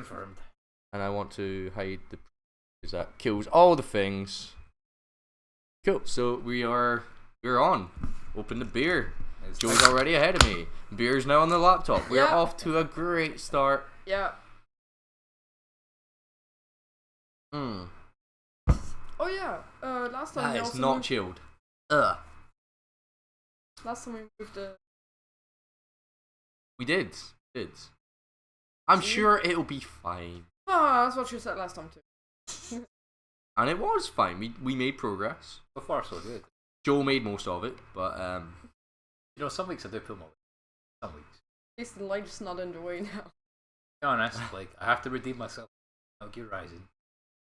Confirmed. And I want to hide the... because that kills all the things. Cool, so we're on. Open the beer. Joe's already ahead of me. Beer's now on the laptop. We're off to a great start. Yeah. Hmm. Oh yeah. Last time That is not chilled. Last time we moved the. We did. I'm sure it'll be fine. Oh, that's what you said last time too. And it was fine. We made progress. So far, so good. Joe made most of it, but You know, some weeks I do put my weight. Some weeks. At least the light's not in the way now. Be honest, like I have to redeem myself. Metal Gear Rising.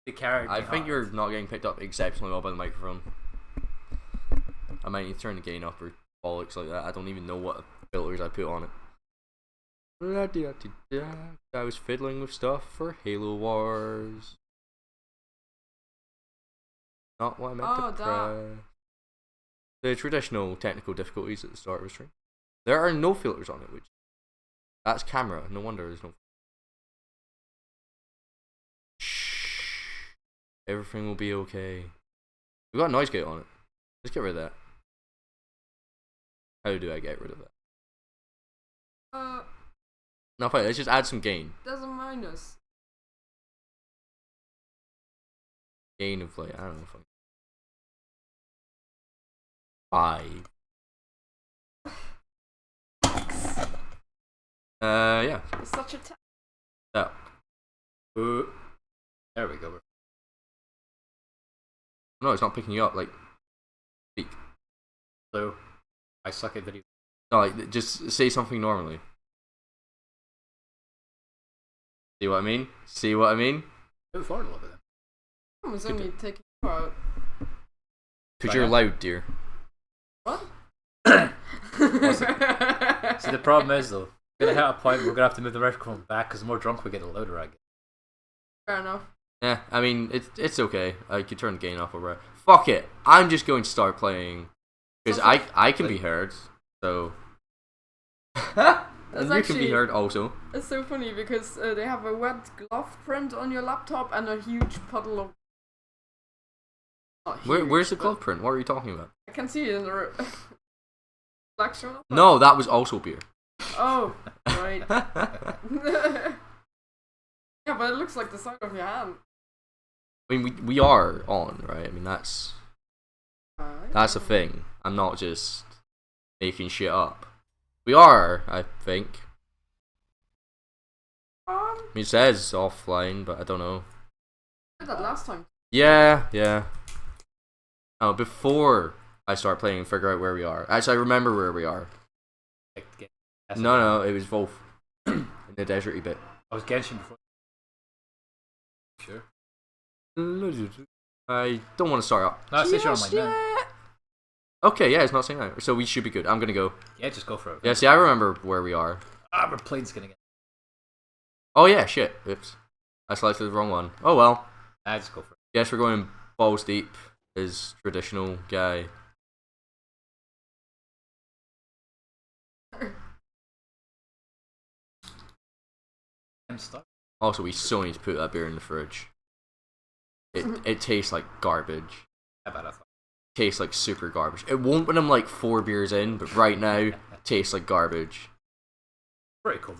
They carried me I think hard. you're not getting picked up exceptionally well by the microphone. I might need to turn the gain up or bollocks like that. I don't even know what filters I put on it. I was fiddling with stuff for Halo Wars. Not what I meant to press. The traditional technical difficulties at the start of a stream. There are no filters on it, which... That's camera. No wonder there's no... Shh. Everything will be okay. We've got a noise gate on it. Let's get rid of that. How do I get rid of that? No, fine. Let's just add some gain. There's a minus. Gain of like, I don't know. 5. Yeah. It's such a. Yeah. There we go. No, it's not picking you up. Like, speak. So, I suck at video. No, like, just say something normally. See what I mean? See what I mean? Move forward a little bit then. I was only taking you out. Because you're loud, dear. What? See, the problem is though, we're gonna hit a point where we're gonna have to move the microphone back because the more drunk we get, the louder I get. Fair enough. Yeah, I mean, it's okay. I could turn the gain off over. Fuck it. I'm just going to start playing. Because I can be heard, so... and you can be heard also. It's so funny because they have a wet glove print on your laptop and a huge puddle of... Where's the glove print? What are you talking about? I can see it in the black shirt. No, that was also beer. Oh, right. Yeah, but it looks like the side of your hand. I mean, we are on, right? I mean, that's a thing. I'm not just making shit up. We are, I think. I mean, it says offline, but I don't know. I did that last time. Yeah. Oh, before I start playing and figure out where we are. Actually, I remember where we are. No, it was Wolf. In the deserty bit. I was Genshin before. Sure. I don't want to start up. No, it says you're online now. Okay, yeah, it's not saying that. So we should be good. I'm gonna go. Yeah, just go for it. Yeah, see, I remember where we are. Our plane's gonna get. Oh yeah, shit. Oops. I selected the wrong one. Oh well. Just go for it. Guess we're going balls deep as traditional guy. I'm stuck. Also, we so need to put that beer in the fridge. It tastes like garbage. How about that? Tastes like super garbage. It won't when I'm like 4 beers in, but right now, it tastes like garbage. Pretty cool.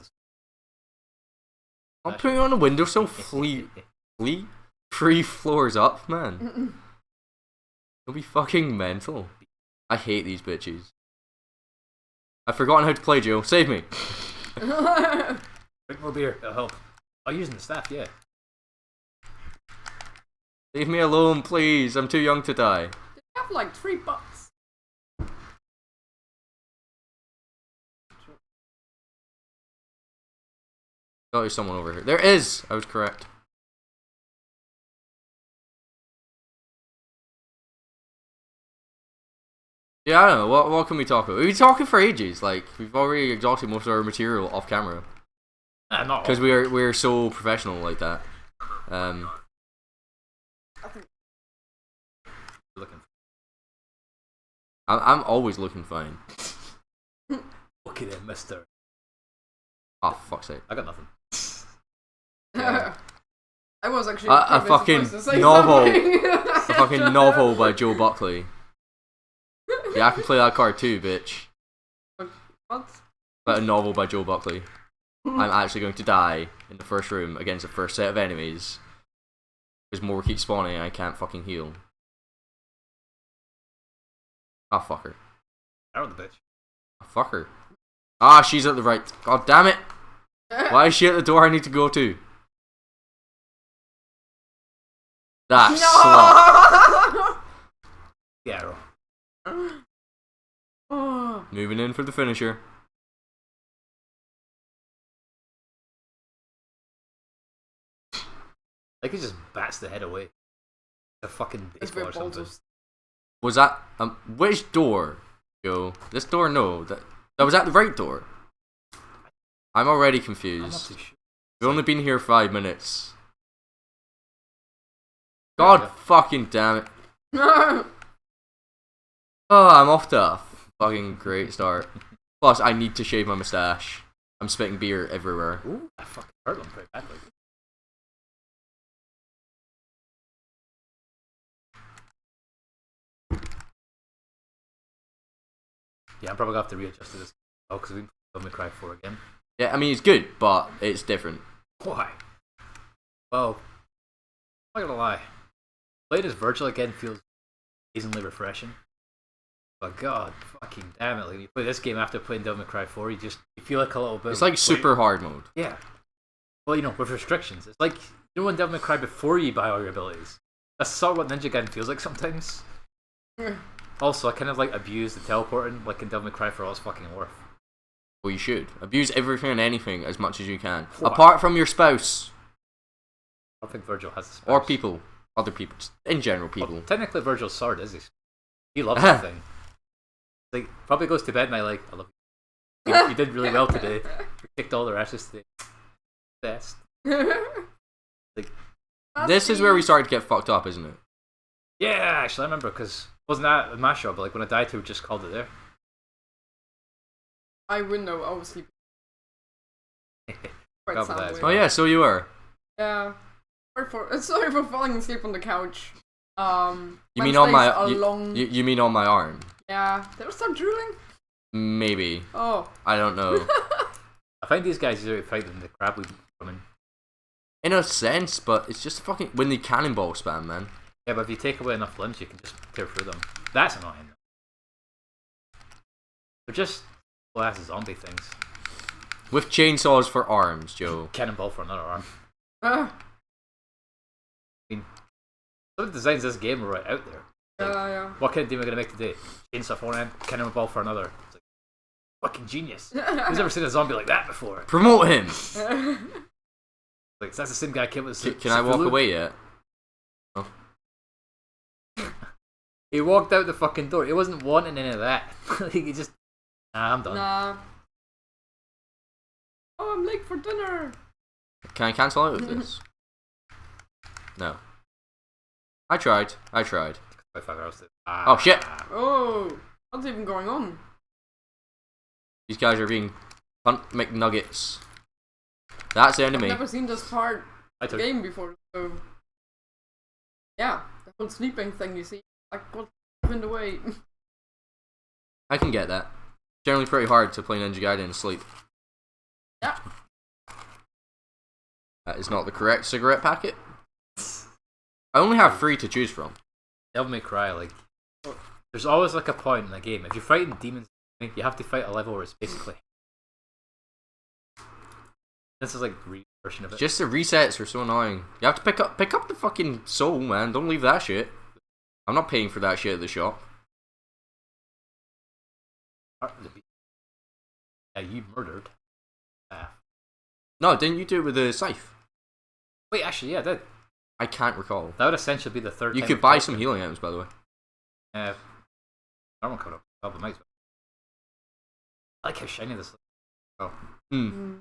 I'm putting it on the windowsill, flee 3 floors up, man. It'll be fucking mental. I hate these bitches. I've forgotten how to play, Joe. Save me. Drink more beer. It'll help. Oh, using the staff, yeah. Leave me alone, please. I'm too young to die. You have like $3. Oh, there's someone over here. There is! I was correct. Yeah, I don't know. What can we talk about? We've been talking for ages. Like, we've already exhausted most of our material off camera. Not because we're so professional like that. Looking. I'm always looking fine. Okay then, mister. Oh, fuck's sake. I got nothing. Yeah, was actually A fucking novel. A fucking novel by Joe Buckley. Yeah, I can play that card too, bitch. What? But a novel by Joe Buckley. I'm actually going to die in the first room against the first set of enemies. Because more keep spawning and I can't fucking heal. Ah, fuck her. Arrow the bitch. Ah, fuck her. Ah, she's at the right. God damn it! Why is she at the door I need to go to? That slut. The arrow. Oh. Moving in for the finisher. Like he just bats the head away. A fucking It's baseball very or something. bold. Was that which door, Joe? This door? No, that was at the right door. I'm already I'm not confused. too sure. We've only been here 5 minutes. God Yeah. fucking damn it! Oh, I'm off to a fucking great start. Plus, I need to shave my mustache. I'm spitting beer everywhere. Ooh, I fucking hurt them pretty badly. Yeah, I'm probably gonna have to readjust to this. Oh, because we Devil May Cry 4 again. Yeah, I mean it's good, but it's different. Why? Well, I'm not gonna lie. Playing as Virgil again feels amazingly refreshing. But god, fucking damn it! Like, you play this game after playing Devil May Cry 4, you feel like a little bit. It's like super hard mode. Yeah. Well, you know, with restrictions, it's like you know when Devil May Cry before you buy all your abilities. That's sort of what Ninja Gaiden feels like sometimes. Also, I kind of like abuse the teleporting, like in Devil May Cry for all it's fucking worth. Well, you should abuse everything and anything as much as you can, What? apart from your spouse I don't think Virgil has a spouse. or people, other people, just in general people. Well, technically, Virgil's sword is his. He loves that thing. Like, probably goes to bed and like, I love you. You did really well today. You kicked all their asses today. Best. Like, This is where we started to get fucked up, isn't it? yeah, actually, I remember because wasn't that a mashup? But like when I died, we just called it there. I wouldn't know. I was sleeping. Quite Cover that as soundly. well. Oh yeah, so you were. Yeah. Sorry for falling asleep on the couch. You mean on my? Wednesdays are long. You mean on my arm? Yeah. Did I start drooling? Maybe. Oh. I don't know. I find these guys easier to fight than the crab we've coming. In a sense, but it's just fucking when the cannonball spam, man. Yeah, but if you take away enough limbs, you can just tear through them. That's annoying. They're just glass zombie things. With chainsaws for arms, Joe. Cannonball for another arm. Uh, Some of the designs of this game are right out there. yeah. What kind of game are we gonna make today? Chainsaw for one end, cannonball for another. It's like fucking genius. Who's ever seen a zombie like that before? Promote him. Like that's the same guy came with. Can I walk away yet? Oh. He walked out the fucking door. He wasn't wanting any of that. He just, nah, I'm done. Nah. Oh, I'm late for dinner. Can I cancel out of this? No. I tried. Oh shit! Oh, what's even going on? These guys are being Hunt McNuggets. That's the enemy. I've never seen this part I of the took. game before, so yeah, the whole sleeping thing you see, like what's in the way. I can get that. Generally pretty hard to play Ninja Gaiden and sleep. Yeah. That is not the correct cigarette packet. I only have 3 to choose from. Devil May Cry, like, there's always like a point in the game. If you're fighting demons, you have to fight a level where it's basically. This is like the version of it. Just the resets are so annoying. You have to pick up the fucking soul, man. Don't leave that shit. I'm not paying for that shit at the shop. Yeah, you murdered. No, didn't you do it with the scythe? Wait, actually, yeah, I did. I can't recall. That would essentially be the third. You time could I've buy fought some him. healing items, by the way. That one coming up. A couple of nights. I like how shiny this looks. Oh.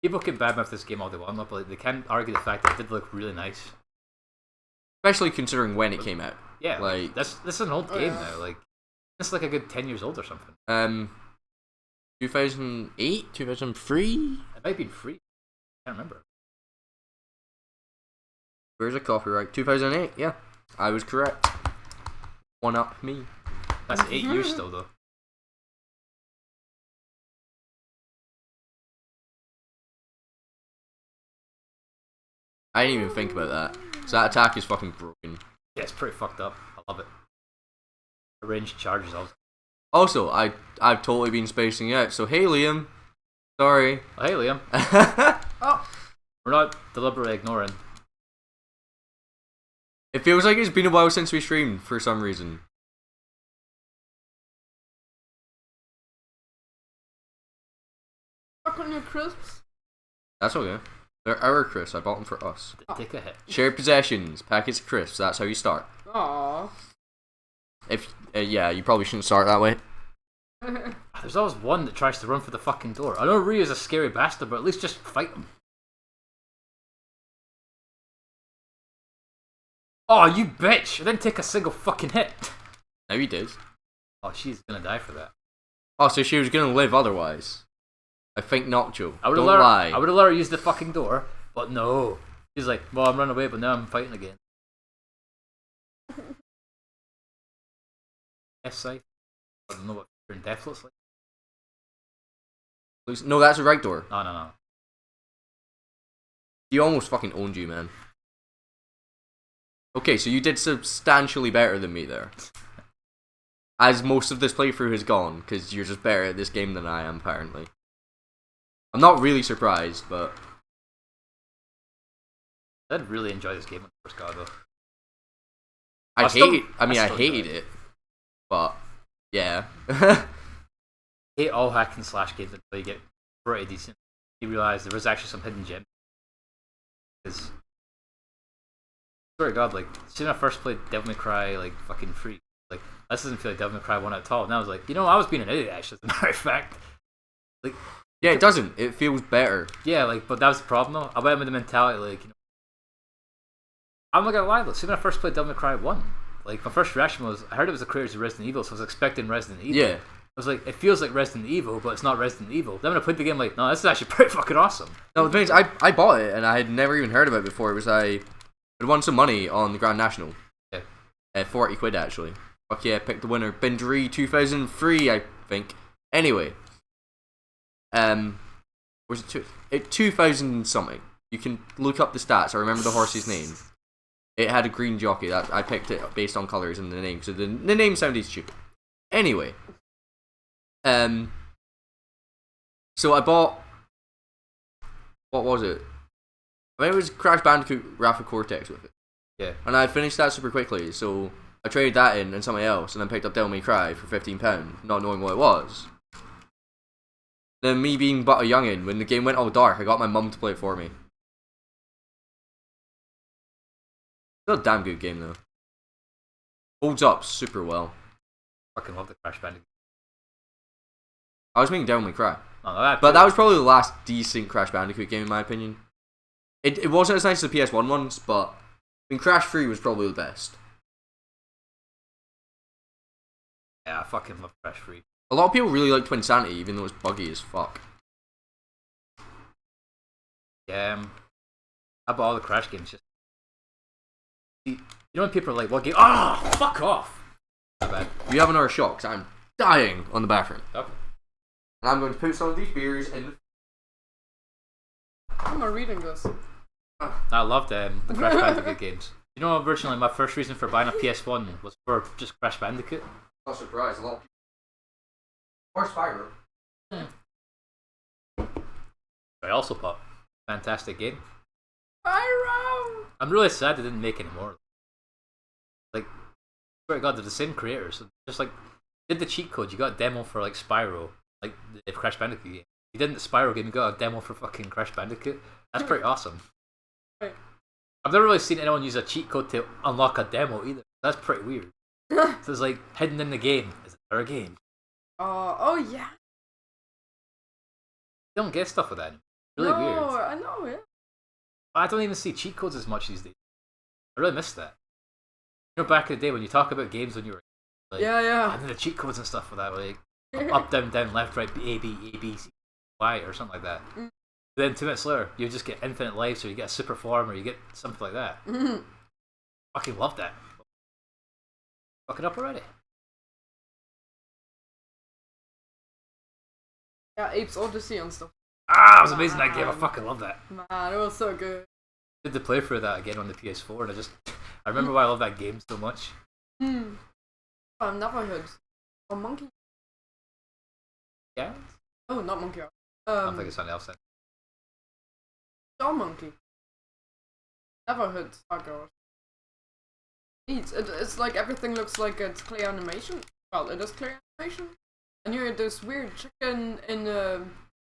People can badmouth this game all they want, but they can't argue the fact that it did look really nice. Especially considering when it came out. Yeah, Like- this is an old Oh, game yeah. now. Like, it's like a good 10 years old or something. 2008, 2003. It might be free. I can't remember. Where's the copyright? 2008. Yeah, I was correct. One up me. That's 8 years still though. I didn't even think about that. So that attack is fucking broken. Yeah, it's pretty fucked up. I love it. Arranged charges also. Also, I've totally been spacing out. So hey, Liam. Sorry. Oh, hey Liam. Oh. We're not deliberately ignoring. It feels like it's been a while since we streamed for some reason. Fuck on your crisps. That's okay. They're our crisps. I bought them for us. Take a hit. Shared possessions, packets of crisps. That's how you start. Aww. If yeah, you probably shouldn't start that way. There's always one that tries to run for the fucking door. I know Ryu's a scary bastard, but at least just fight him. Oh, you bitch! I didn't take a single fucking hit. No, you did. Oh, she's gonna die for that. Oh, so she was gonna live otherwise. I think not, Joe. I would Don't have lie. I would have let her use the fucking door, but no. She's like, well, I'm running away, but now I'm fighting again. Yes, I don't know what in death looks like. No, that's the right door. No. He almost fucking owned you, man. Okay, so you did substantially better than me there. As most of this playthrough has gone, because you're just better at this game than I am, apparently. I'm not really surprised, but... I did really enjoy this game when I first got it, though. I still hated enjoy it. But, yeah. I hate all hack and slash games until you get pretty decent. You realise there is actually some hidden gems. Because, swear to God, like, see when I first played Devil May Cry, like, fucking free, like, this doesn't feel like Devil May Cry 1 at all. And I was like, you know, I was being an idiot, actually, as a matter of fact. Like, Yeah, it doesn't. It feels better. yeah, like, but that was the problem, though. I went with the mentality, like, you know, I'm not gonna lie, though, see when I first played Devil May Cry 1, like, my first reaction was, I heard it was the creators of Resident Evil, so I was expecting Resident Evil. Yeah. I was like, it feels like Resident Evil, but it's not Resident Evil. Then when I played the game, like, no, this is actually pretty fucking awesome. No, the thing is, I bought it, and I had never even heard about it before. It was I had won some money on the Grand National. Yeah. 40 quid, actually. Fuck yeah, picked the winner. Bindry 2003, I think. Anyway. Was it 2000 something? You can look up the stats. I remember the horse's name. It had a green jockey. That I picked it based on colours and the name, so the name sounded stupid. Anyway. So I bought... What was it? I think it was Crash Bandicoot Wrath of Cortex with it. Yeah. And I finished that super quickly, so I traded that in and something else, and then picked up Devil May Cry for £15, not knowing what it was. Then me being but a youngin', when the game went all dark, I got my mum to play it for me. Still a damn good game though. Holds up super well. Fucking love the Crash Bandicoot. I was making Devil May Cry. No, But that was probably the last decent Crash Bandicoot game in my opinion. It wasn't as nice as the PS1 ones, but I mean, Crash 3 was probably the best. Yeah, I fucking love Crash 3. A lot of people really like Twin Sanity, even though it's buggy as fuck. Yeah, I bought all the Crash games just... You know when people are like, what game? Ah, fuck off! Not bad. You have another shot, because I'm dying on the bathroom. Okay. And I'm going to put some of these beers in the... How am I reading this? I loved the Crash Bandicoot games. You know, originally my first reason for buying a PS1 was for just Crash Bandicoot. Not surprised, a lot of people... Or Spyro. I also bought fantastic game. Spyro! I'm really sad they didn't make any more. Like, swear to God, they're the same creators. Just like, did the cheat code, you got a demo for like Spyro, like the Crash Bandicoot game. You did the Spyro game, you got a demo for fucking Crash Bandicoot. That's pretty awesome. Right. I've never really seen anyone use a cheat code to unlock a demo either. That's pretty weird. So it's like, hidden in the game is another game. Oh yeah. You don't get stuff with that. Really weird. I know it. I don't even see cheat codes as much these days. I really miss that. You know, back in the day when you talk about games when you were like, Yeah. and the cheat codes and stuff for that, like up, down, down, left, right, A, B, C, Y, or something like that. Then 2 minutes later, you just get infinite lives, or you get a super form, or you get something like that. Fucking love that. Fuck it up already. Yeah, Apes Odyssey and stuff. Ah, it was amazing that game. I fucking love that. Man, it was so good. I did the playthrough that again on the PS4, and I remember why I love that game so much. I've never heard. Oh, Monkey. Yeah? Oh, not Monkey. I'm thinking something else then. Star Monkey. Never heard Saga. It's like everything looks like it's clear animation. Well, it is clear animation. And you're this weird chicken in a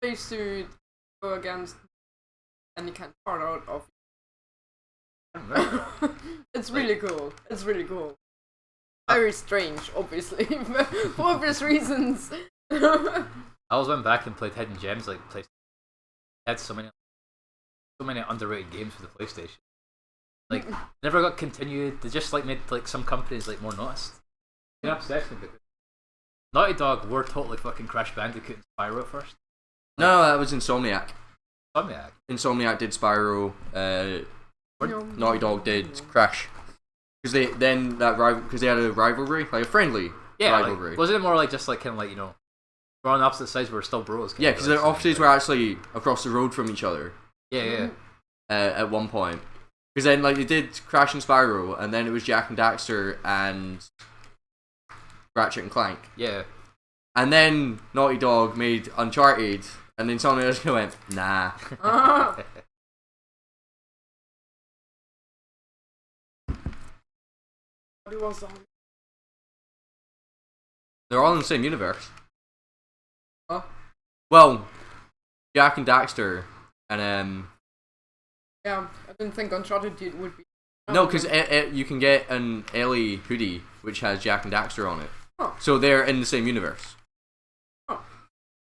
spacesuit go against, and you can't part out of. It's really cool. It's really cool. Very strange, obviously, for obvious reasons. I always went back and played Hidden Gems, like PlayStation. It had so many underrated games for the PlayStation. Like, never got continued. They just like made like some companies like more noticed. Yeah, obsessed with it. Naughty Dog were totally fucking Crash Bandicoot and Spyro at first. No, that was Insomniac. Insomniac. Insomniac did Spyro. Naughty Dog did Crash. Because they had a rivalry, like a friendly rivalry. Like, wasn't it more like just like kind of like, you know, we're on opposite sides, but we're still bros? Yeah, because their offices were actually across the road from each other. Yeah. At one point, because then like they did Crash and Spyro, and then it was Jak and Daxter and Ratchet and Clank. Yeah. And then Naughty Dog made Uncharted, and then someone else went, nah. What was that? They're all in the same universe. Huh? Well, Jak and Daxter, and Yeah, I didn't think Uncharted would be. no, because you can get an Ellie hoodie which has Jak and Daxter on it. Huh. So they're in the same universe. I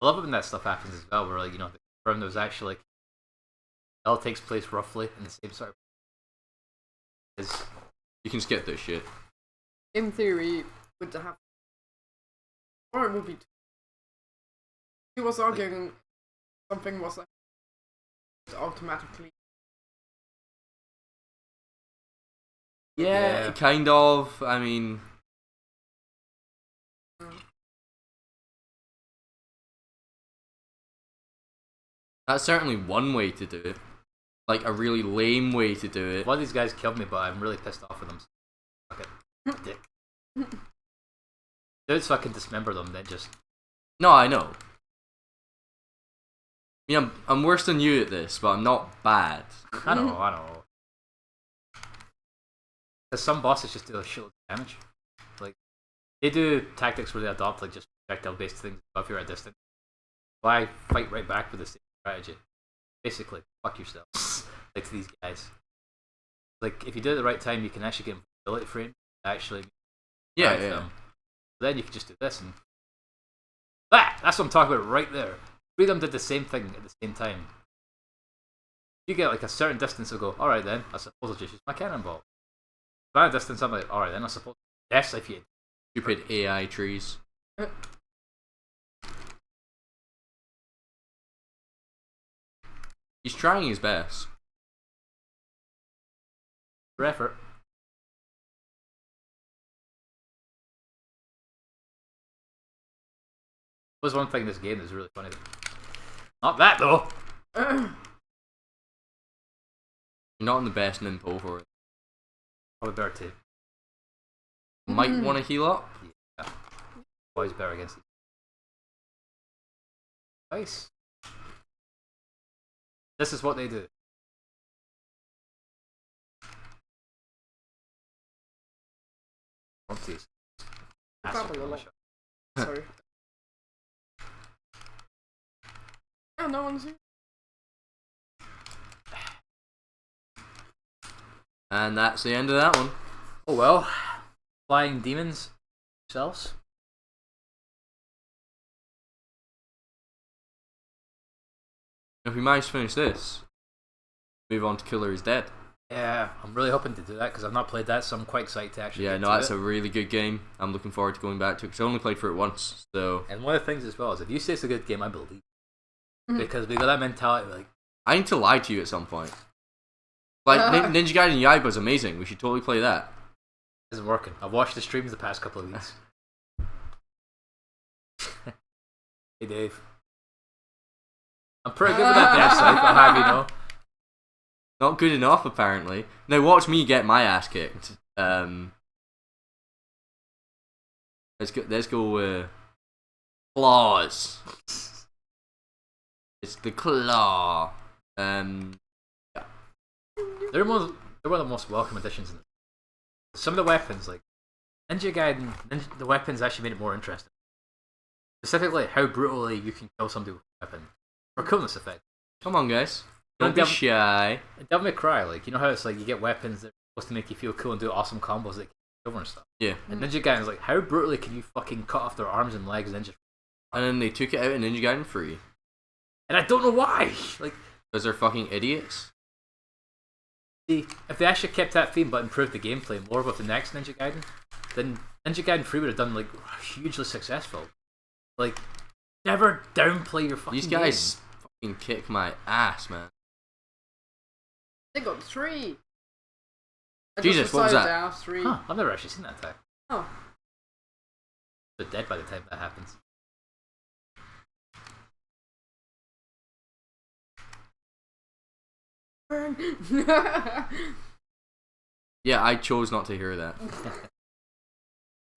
love it when that stuff happens as well, where like, you know, the firm that was actually like, it all takes place roughly in the same sort of. You can skip this shit. In theory, would have. Or it would be. He was arguing something was like automatically. Yeah, kind of. I mean, that's certainly one way to do it. Like a really lame way to do it. One of these guys killed me, but I'm really pissed off with them. Fucking dick. Dudes fucking dismember them, then just. No, I know. I mean, I'm worse than you at this, but I'm not bad. I know. Because some bosses just do a shitload of damage. Like, they do tactics where they adopt like just projectile-based things if you're at distance. Why fight right back with the same strategy? Basically, fuck yourselves. Like to these guys. Like, if you do it at the right time, you can actually get mobility frame. Actually, them. Then you can just do this and that's what I'm talking about right there. Three of them did the same thing at the same time. You get like a certain distance, and go, alright then, I suppose I'll just use my cannonball. If I'm at a distance, I'm like, alright then, I suppose. Yes, if you. Stupid AI trees. He's trying his best. For effort. There's one thing in this game that's really funny. Not that though. You're not in the best nimpo for it. Probably better too. Might want to heal up. Yeah. Always better against it. Nice. This is what they do. Want these? Probably a lot. Sorry. Yeah, no one's here. And that's the end of that one. Oh well. Flying demons themselves. If we manage to finish this, move on to Killer is Dead. Yeah, I'm really hoping to do that because I've not played that, so I'm quite excited to actually. Yeah, no, that's a really good game. I'm looking forward to going back to it because I only played for it once. So. And one of the things as well is if you say it's a good game, I believe. Because we got that mentality like, I need to lie to you at some point. Like, Ninja Gaiden Yaiba is amazing. We should totally play that. It isn't working. I've watched the streams the past couple of weeks. Hey, Dave. I'm pretty good with that dev side, but have you know. Not good enough, apparently. Now watch me get my ass kicked. Let's go. Claws. It's the claw. Yeah. They're one of the most welcome additions. Some of the weapons, like Ninja Gaiden, the weapons actually made it more interesting. Specifically, how brutally you can kill somebody with a weapon. For coolness effect. Come on, guys. Don't be shy. Devil May Cry, like, you know how it's like you get weapons that are supposed to make you feel cool and do awesome combos that kill over and stuff. Yeah. And Ninja Gaiden's like, how brutally can you fucking cut off their arms and legs and just... And then they took it out in Ninja Gaiden 3. And I don't know why! Like, because they're fucking idiots. See, if they actually kept that theme but improved the gameplay more with the next Ninja Gaiden, then Ninja Gaiden 3 would have done, like, hugely successful. Like, never downplay your fucking These guys fucking kick my ass, man. They got 3. Jesus, what was that? 3. Huh, I've never actually seen that attack. Oh. They're dead by the time that happens. Burn. Yeah, I chose not to hear that.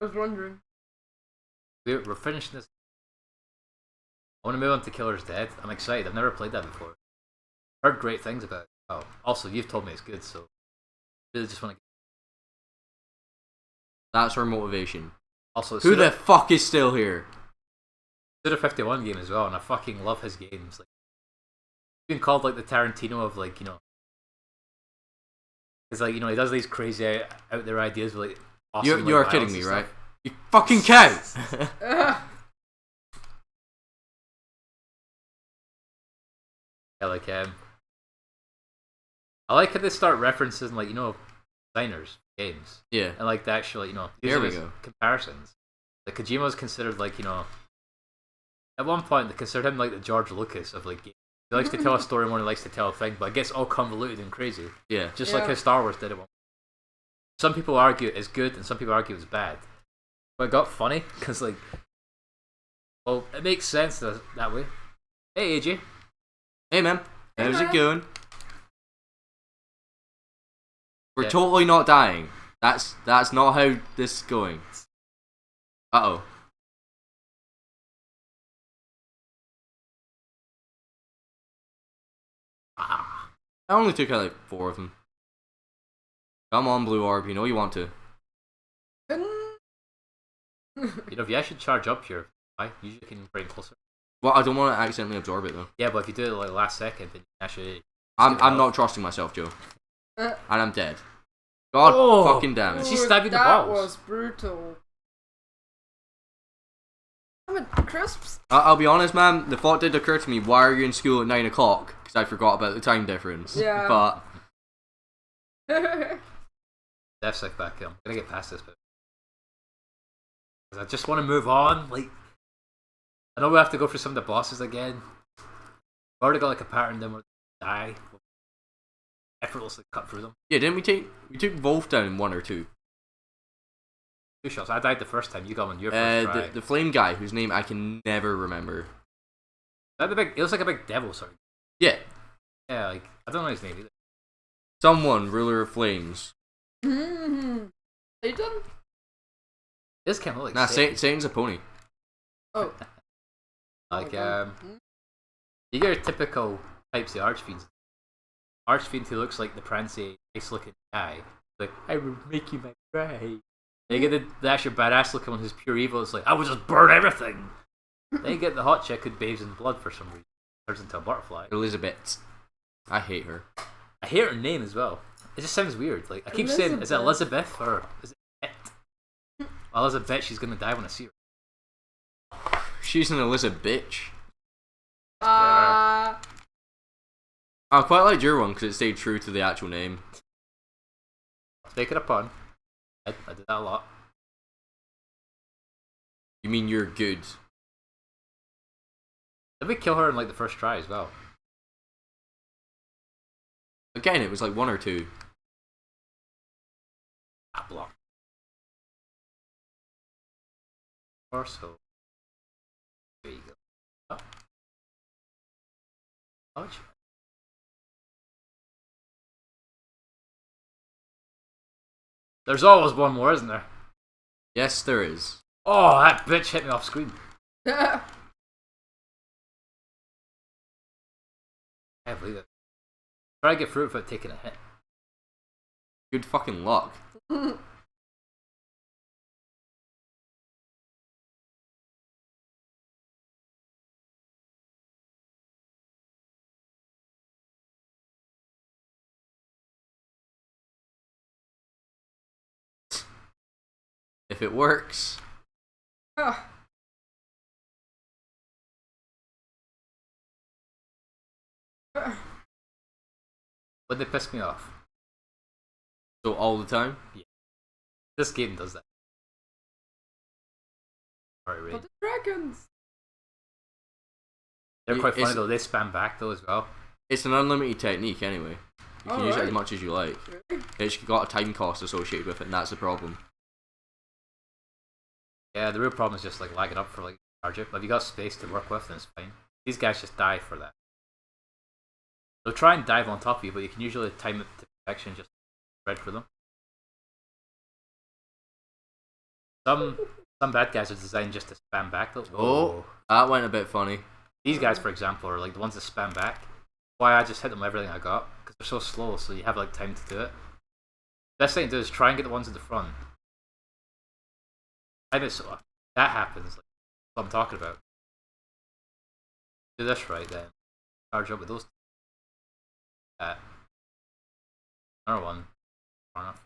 I was wondering. We're finishing this. I want to move on to Killer's Dead. I'm excited. I've never played that before. Heard great things about it. Oh, also, you've told me it's good, so I really just want to. That's our motivation. Also, who the fuck is still here? Suda 51 game as well, and I fucking love his games. Like, he's been called like the Tarantino of, like, you know, because, like, you know, he does these crazy out there ideas with, like, awesome, you are like, kidding me, stuff. right? You fucking count. Yeah, like, I like how they start referencing, like, you know, designers games. Yeah. And, like, the actual, you know, There we go. comparisons. Like, Kojima's considered, like, you know, at one point they considered him like the George Lucas of, like, games. He likes to tell a story more than he likes to tell a thing, but it gets all convoluted and crazy. Yeah. Just like how Star Wars did it. Some people argue it's good and some people argue it's bad. But it got funny because, like, well, it makes sense that way. Hey, AJ. Hey, man. How's it going? We're Yeah. totally not dying. That's not how this is going. Uh-oh. I only took out like 4 of them. Come on, Blue Orb, you know you want to. You know, if you actually charge up your usually can bring closer. Well, I don't want to accidentally absorb it though. Yeah, but if you do it like last second, then you actually. I'm not trusting myself, Joe. And I'm dead. God fucking damn it. She stabbed you in the That balls. was brutal. Damn it, crisps. I'll be honest, man. The thought did occur to me: why are you in school at 9 o'clock? Because I forgot about the time difference. Yeah. But Death Sick back here. I'm gonna get past this bit. 'Cause I just want to move on. Like, I know we have to go through some of the bosses again. We've already got like a pattern, then we'll die. We'll effortlessly cut through them. yeah, didn't we took Wolf down in 1 or 2? 2 shots. I died the first time. You got on your first try. The flame guy whose name I can never remember. Is that the big? It looks like a big devil. Sorry. Yeah, Yeah, like I don't know his name either. someone ruler of flames. Satan? This kind of like Nah, Satan. Satan's a pony. Oh. Like Oh, you get your typical types of archfiends. Archfiend who looks like the prancy, nice-looking guy. Like, I will make you my bride. They get the actual badass looking one who's pure evil. It's like, I will just burn everything. Then you get the hot chick who bathes in blood for some reason. Turns into a butterfly. Elizabeth. I hate her. I hate her name as well. It just sounds weird. Like, I keep saying, is it Elizabeth or is it Bet? Elizabeth, she's gonna die when I see her. She's an Elizabeth bitch. Uh, I quite liked your one because it stayed true to the actual name. Make it a pun. I did that a lot. You mean you're good? Did we kill her in like the first try as well? Again, it was like 1 or 2. That block. So there you go. Oh. Ouch. There's always one more, isn't there? Yes, there is. Oh, that bitch hit me off screen. I can't believe it. Try to get through it without taking a hit. Good fucking luck. If it works. Ah. Would they piss me off? So all the time? Yeah. This game does that. Alright, But the dragons. They're quite funny It's- though. They spam back though as well. It's an unlimited technique anyway. You can use it as Alright. much as you like. Really? It's got a time cost associated with it, and that's the problem. Yeah, the real problem is just like lagging up for like charge it. But if you got space to work with, then it's fine. These guys just die for that. They'll try and dive on top of you, but you can usually time it to perfection, just spread for them. Some bad guys are designed just to spam back though. Oh, that went a bit funny. These guys, for example, are like the ones that spam back. Why I just hit them with everything I got, because they're so slow, so you have like time to do it. Best thing to do is try and get the ones in the front. Time it so that happens. Like what I'm talking about. Do this right then. Charge up with those. Another one. Far enough.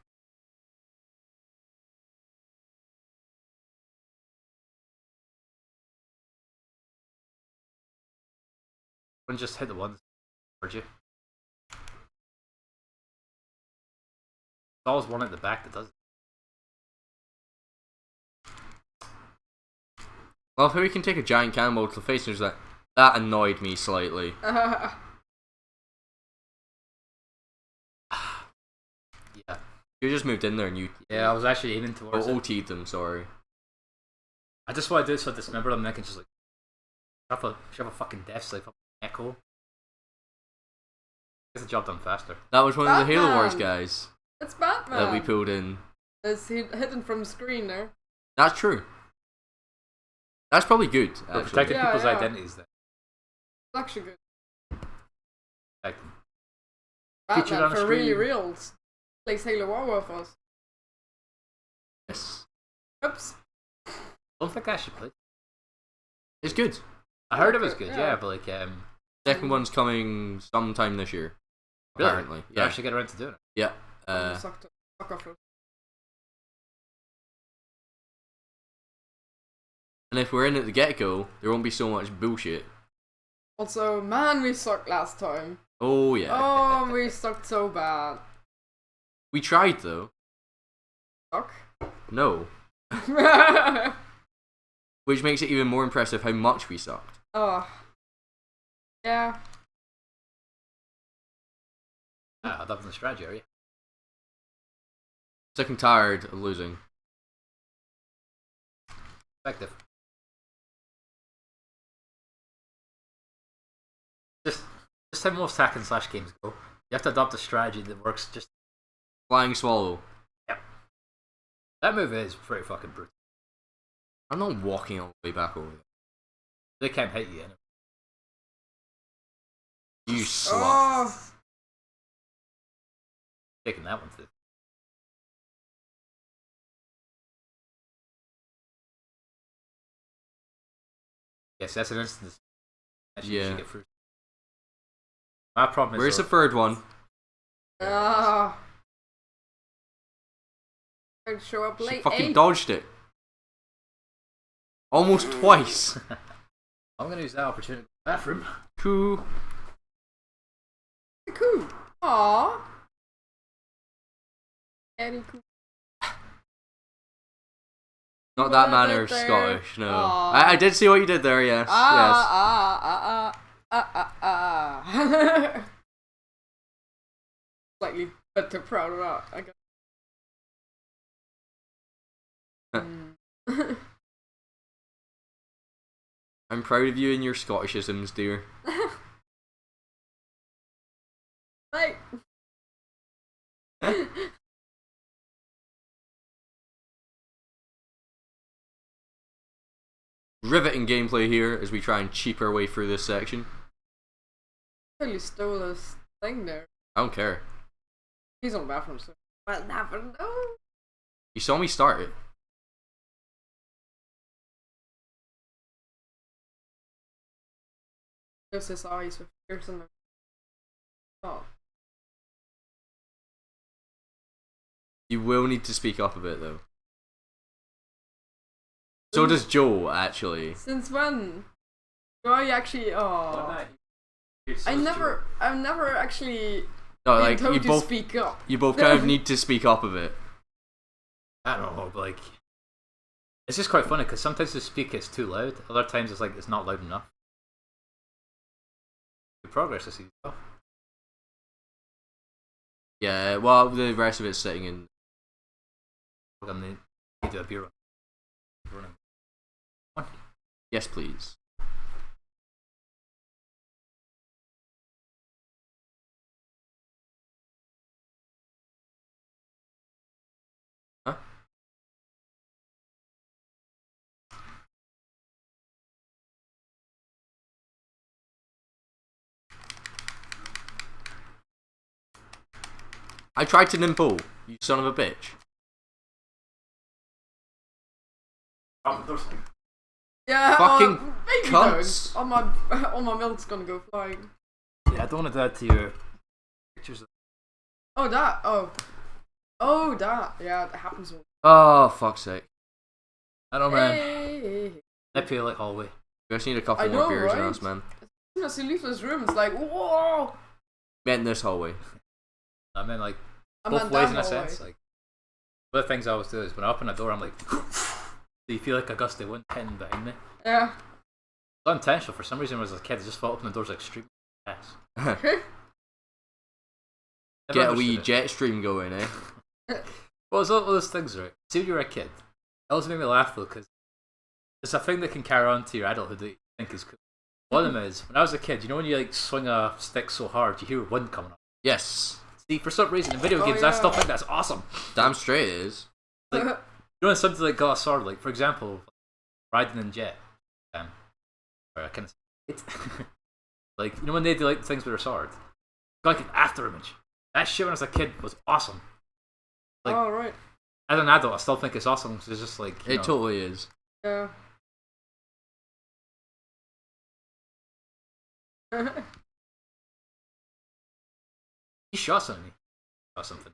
Wouldn't just hit the ones. Charge you. There's always one at the back that does it. Well, if we can take a giant cannonball to the face, there's that annoyed me slightly. Yeah. You just moved in there and you Yeah, I was actually aiming towards it. OT'd them, sorry. I just want to do it so I dismember them and I can just like shove a fucking death slave up my echo. Gets the job done faster. That was one of the Halo Batman! Wars guys It's Batman. that we pulled in. It's hidden from screen there. That's true. That's probably good, For actually. protecting Yeah, people's yeah. identities then. It's actually good. Protect them. Featured Batman on a for really screen. reals. Plays Halo War with us. Yes. Oops. I don't think I should play. It's good. I heard it was good, Yeah. yeah, but like Second one's coming sometime this year. really? Apparently. You Yeah. actually get around to doing it. Yeah. Suck off. And if we're in at the get-go, there won't be so much bullshit. Also, man, we sucked last time. Oh, yeah. Oh, we sucked so bad. We tried, though. Suck. No. Which makes it even more impressive how much we sucked. Oh. Yeah. That was the strategy area. Sick and tired of losing. Effective. Just how most hack and slash games go. You have to adopt a strategy that works just. Flying swallow. That move is pretty fucking brutal. I'm not walking all the way back over there. They can't hit you anyway. You slut. Oh. Taking that one too. Yes, that's an instance. Actually, you should Yeah. get through. My problem is. Where's the though, third one? Ah. I'd show up She late. fucking eh? dodged it. Almost twice. I'm gonna use that opportunity. Bathroom. Cool. Cool. Aww. Very cool. Not that What I manner did of there. Scottish, no. Aw. I did see what you did there, yes. Ah. slightly better proud of that, I guess. I'm proud of you and your Scottishisms, dear. Right. Riveting gameplay here as we try and cheap our way through this section. Really stole this thing there. I don't care. He's on the bathroom, so I'll never know. You saw me start it. There's his eyes with tears in them. Oh. You will need to speak up a bit though. So does Joe, actually. Since when? Do I actually? Oh, I've never actually No, been like told you to both, speak up. you both kind of need to speak up a bit. I don't know, but like, it's just quite funny because sometimes the speak is too loud. Other times it's like it's not loud enough. Good progress, I see. Oh. Yeah, well, the rest of it's sitting in. I'm gonna need to do a beer run. Yes, please. Huh? I tried to nimble, you son of a bitch. Yeah, Fucking maybe cunts. don't. All my milk's gonna go flying. Yeah, I don't want to add to your pictures. Oh that. That. Yeah, that happens. Oh, fuck's sake. I don't know, man. Hey. I feel like hallway. We just need a couple I more know, beers in right? us, man. As soon as you leave this room, it's like whoa. Meant this hallway. I mean, like I'm both not ways that in a hallway. sense. Like one of the things I always do is when I open a door, I'm like, so you feel like a gust of wind hitting behind me. Yeah. It's unintentional for some reason. When I was a kid, I just thought opening the doors like extremely fast. Get a wee jet stream going, eh? Well, it's all those things, right? See, when you were a kid, it always made me laugh though, because it's a thing that can carry on to your adulthood that you think is cool. One of them is when I was a kid. You know when you like swing a stick so hard, you hear wind coming up. Yes. See, for some reason in video Oh, games, yeah. I still think that's awesome. Damn straight it is. Like, you know, when something like got a sword, like for example, Raiden and Jet. Or I kind of like you know when they do like things with their sword, got like an after image. That shit when I was a kid was awesome. Like, oh right. as an adult, I still think it's awesome because it's just like you It know, totally is. Yeah. he shot something. Shot something.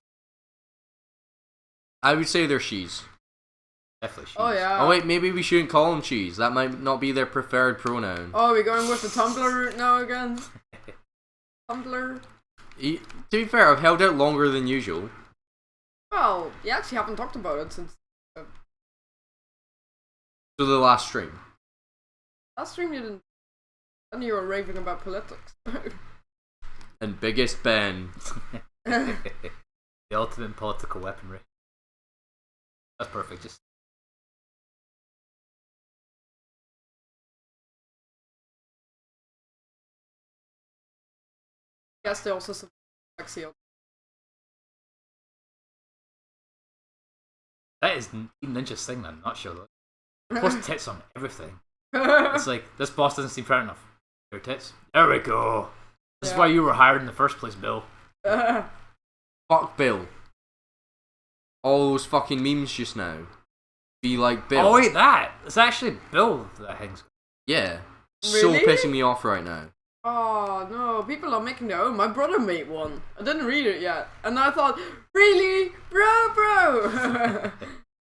I would say they're she's. Definitely. Oh yeah. Oh wait, maybe we shouldn't call them she's. That might not be their preferred pronoun. Oh, we're going with the Tumblr route now again. Tumblr. To be fair, I've held out longer than usual. Well, you actually haven't talked about it since So the last stream. last stream. You didn't. Then you were raving about politics. And biggest Ben. The ultimate political weaponry. That's perfect. Just Guess they also support sexy. that is even Ninja's thing. I'm not sure though. Post tits on everything. It's like this boss doesn't seem proud enough. Your tits. There we go. This is Yeah. why you were hired in the first place, Bill. Fuck Bill. All those fucking memes just now. Be like Bill. Oh wait, that it's actually Bill that hangs. Yeah. Really? So pissing me off right now. Oh no, people are making their own. My brother made one. I didn't read it yet, and I thought, really, bro.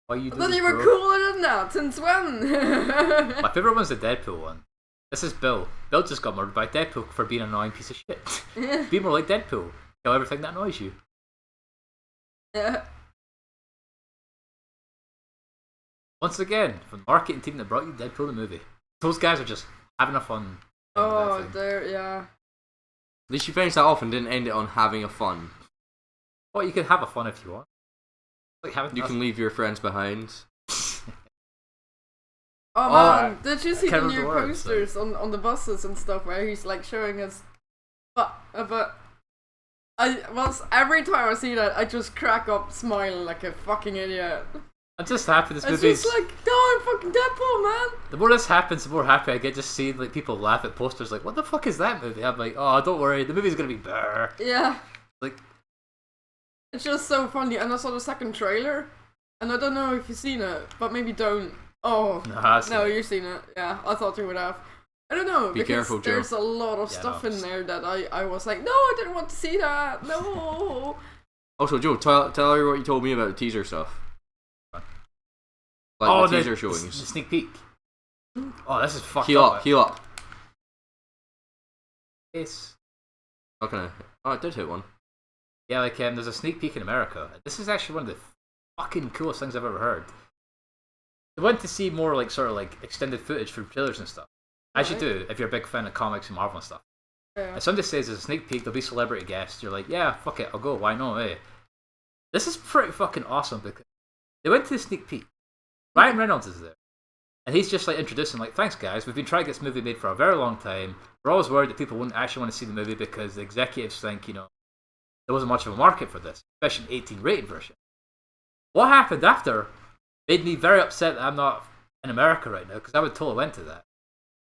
Why you I do thought this, you were bro? cooler than that. Since when? My favorite one's the Deadpool one. This is Bill. Bill just got murdered by Deadpool for being an annoying piece of shit. Be more like Deadpool. Kill everything that annoys you. Yeah. Once again, from the marketing team that brought you Deadpool the movie. Those guys are just having a fun. Oh, there, yeah. At least you finished that off and didn't end it on having a fun. Well, you can have a fun if you want. Like having You can leave your friends behind. Oh man, I did you see the can't remember new the words, posters on the buses and stuff where he's like showing us? But every time I see that, I just crack up smiling like a fucking idiot. I'm just happy this It's movie's. just like, no, I'm fucking Deadpool, man. The more this happens, the more happy I get just seeing like people laugh at posters like, what the fuck is that movie? I'm like, oh, don't worry, the movie's gonna be better. Yeah. Like, It's just so funny. And I saw the second trailer, and I don't know if you've seen it, but maybe don't. Oh, no, you've seen it. Yeah, I thought you would have. I don't know, Be because careful, Joe. there's a lot of stuff in there that I was like, no, I didn't want to see that. No. Also, Joe, tell her what you told me about the teaser stuff. Like the teaser showings. The sneak peek. Oh, this is fucked Heal up. up, heal up. It's, Not gonna. Oh, I did hit one. yeah, like there's a sneak peek in America. This is actually one of the fucking coolest things I've ever heard. I went to see more like sort of like extended footage from trailers and stuff. As you do if you're a big fan of comics and Marvel and stuff. Yeah. If somebody says there's a sneak peek, there'll be celebrity guests. You're like, yeah, fuck it, I'll go. Why not? Eh? This is pretty fucking awesome because they went to the sneak peek. Ryan Reynolds is there, and he's just like introducing, like, thanks guys, we've been trying to get this movie made for a very long time. We're always worried that people wouldn't actually want to see the movie because the executives think, there wasn't much of a market for this, especially an 18 rated version. What happened after made me very upset that I'm not in America right now because I would totally went to that.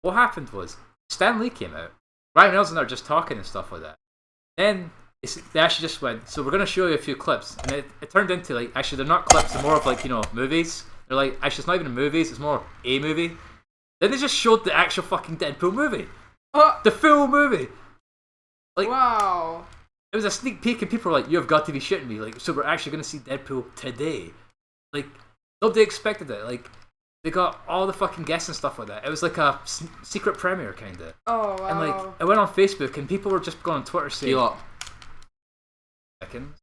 What happened was Stan Lee came out. Ryan Reynolds and I are just talking and stuff like that. Then they actually just went, so we're going to show you a few clips. And it turned into like, actually they're not clips, they're more of like, movies. They're like, actually it's not even movies, it's more a movie. Then they just showed the actual fucking Deadpool movie. The full movie. Like, Wow. it was a sneak peek and people were like, you have got to be shitting me. Like, so we're actually going to see Deadpool today. Like, nobody expected it. Like, they got all the fucking guests and stuff like that. It was like a secret premiere, kind of. Oh, wow. And like, I went on Facebook and people were just going on Twitter saying, Heal up. seconds.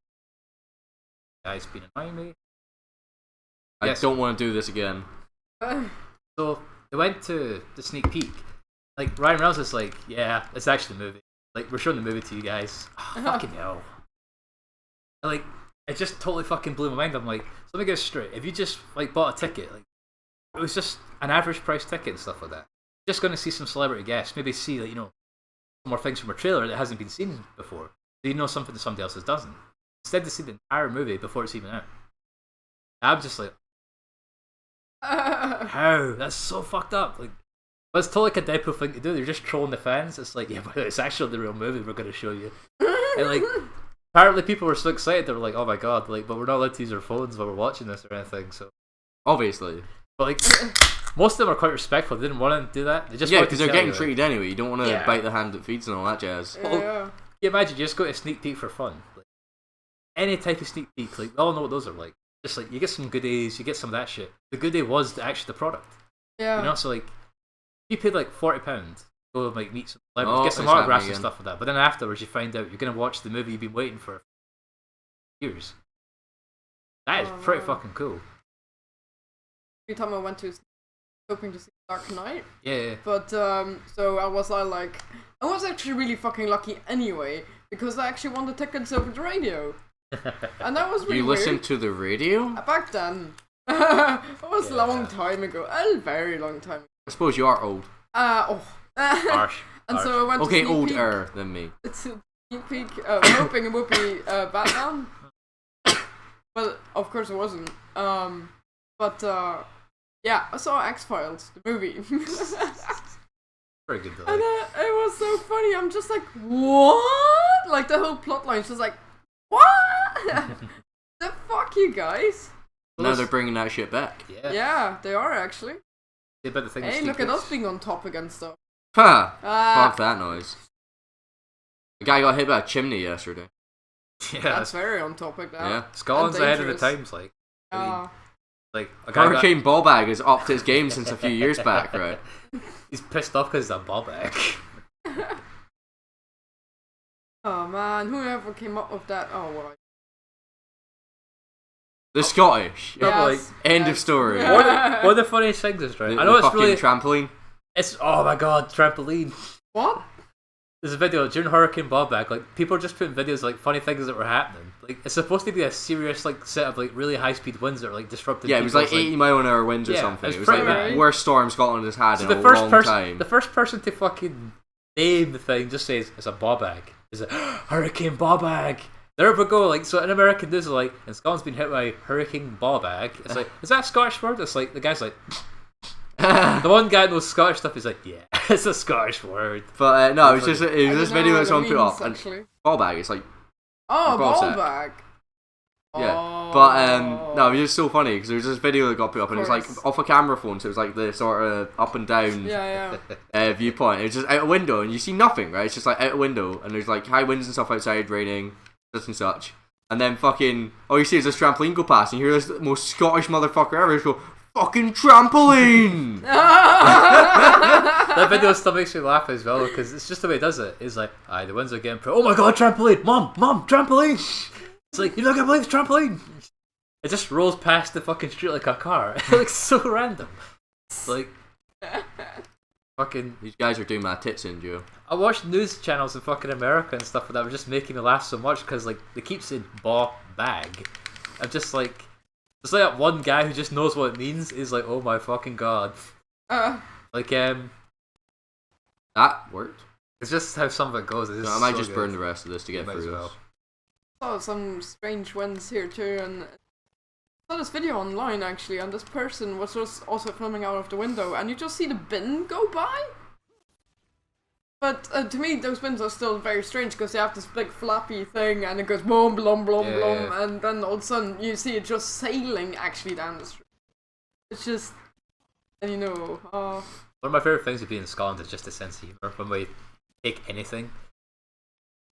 Guys been annoying me. I don't want to do this again. So they went to the sneak peek. Like, Ryan Reynolds is like, yeah, it's actually the movie. Like, we're showing the movie to you guys. Oh, fucking hell. And like, it just totally fucking blew my mind. I'm like, so let me get it straight. If you just like bought a ticket, like, it was just an average price ticket and stuff like that. Just going to see some celebrity guests, maybe see like, some more things from a trailer that hasn't been seen before. So you know something that somebody else doesn't. Instead to see the entire movie before it's even out. I'm just like, how? That's so fucked up. Like, but it's totally like a Deadpool thing to do. They're just trolling the fans. It's like, yeah, but it's actually the real movie we're going to show you. And like, apparently people were so excited. They were like, oh my god, like, but we're not allowed to use our phones while we're watching this or anything. So Obviously. but like, most of them are quite respectful. They didn't want to do that. They just Yeah, wanted because to they're tell getting you, treated anyway. You don't want to Yeah. bite the hand that feeds and all that jazz. Yeah. Can you imagine you just go to a sneak peek for fun? Like, any type of sneak peek, like, we all know what those are like. Just like, you get some goodies, you get some of that shit. The goodie was actually the product. Yeah. So like, you paid like £40, go like meet some celebrities, Oh, get some it's happening autographs and again. stuff like that. But then afterwards, you find out you're gonna watch the movie you've been waiting for years. That is Oh, pretty wow. fucking cool. Every time I went to hoping to see Dark Knight, Yeah. but so I was actually really fucking lucky anyway because I actually won the tickets over the radio, and that was really You weird. listened to the radio? Back then. It was a long Yeah. time ago, a very long time. I suppose you are old. Harsh. And so I went Okay, to sneak peek. older than me. It's a sneak peek, hoping it would be Batman. But of course it wasn't. Yeah, I saw X-Files, the movie. Pretty good though. And it was so funny. I'm just like, what? Like the whole plot line's just like, what? The fuck, you guys? Now they're bringing that shit back. Yeah. Yeah, they are actually. Yeah, but the thing with Hey, sneak look at peeks- us being on top against stuff. Ha! Ah. Fuck that noise. The guy got hit by a chimney yesterday. Yeah. That's very on topic now. Yeah. Scotland's and ahead of the dangerous. times, like. I mean, Ah. like a guy got, Hurricane Ballbag has upped his game since a few years back, right? he's pissed off because of that ball bag. Oh man, whoever came up with that? Oh, well. The Scottish. Yeah. Yes, End of yes. story. Yeah. One of the funniest things is, right? The, I know the it's fucking really. trampoline. It's, oh my god, trampoline. What? There's a video during Hurricane Ballback, like, people are just putting videos like funny things that were happening. like it's supposed to be a serious like set of like really high speed winds that are like disrupting. Yeah, it was like people's, 80-mile-an-hour winds or Yeah, something. it was It was pretty like bad. the worst storm Scotland has had So in the a first long person, time. the first person to fucking name the thing just says it's a bobag. Is it Hurricane Bobag? There we go. Like so, in American news, like, and Scotland's been hit by Hurricane Bobag. It's like, is that a Scottish word? It's like the guy's like, the one guy knows Scottish stuff. He's like, yeah, it's a Scottish word. But no, it was just I this don't video know that what someone it put up, means, and actually. ball bag. It's like Oh, ball ball sack. bag. yeah, Oh. but no, it was just so funny because there was this video that got put up, and it was like course. off a camera phone, so it was like the sort of up and down Yeah, yeah. viewpoint. It was just out a window, and you see nothing, right? It's just like out a window, and there's like high winds and stuff outside, raining, such and such. And then fucking, all you see is this trampoline go past, and you hear this most Scottish motherfucker ever just go, fucking trampoline! That video still makes me laugh as well because it's just the way it does it. It's like, aye, the winds are getting oh my god, trampoline! Mom, trampoline! It's like, you're not gonna believe it's trampoline! It just rolls past the fucking street like a car. It looks so random. It's like, fucking. These guys are doing my tits in, Joe. I watched news channels in fucking America and stuff that were just making me laugh so much because like they keep saying bag. I'm just like, it's like that one guy who just knows what it means is like, oh my fucking god. Like That worked. it's just how some of it goes. It's No, I might so just good. burn the rest of this to get Might as through well. this. Saw some strange winds here too, and I saw this video online actually, and this person was just also filming out of the window, and you just see the bin go by. But to me, those bins are still very strange because they have this big flappy thing, and it goes boom, blum, blum, Yeah, blum, yeah. and then all of a sudden you see it just sailing actually down the street. It's just, and you know, One of my favourite things of being in Scotland is just the sense of humour when we take anything.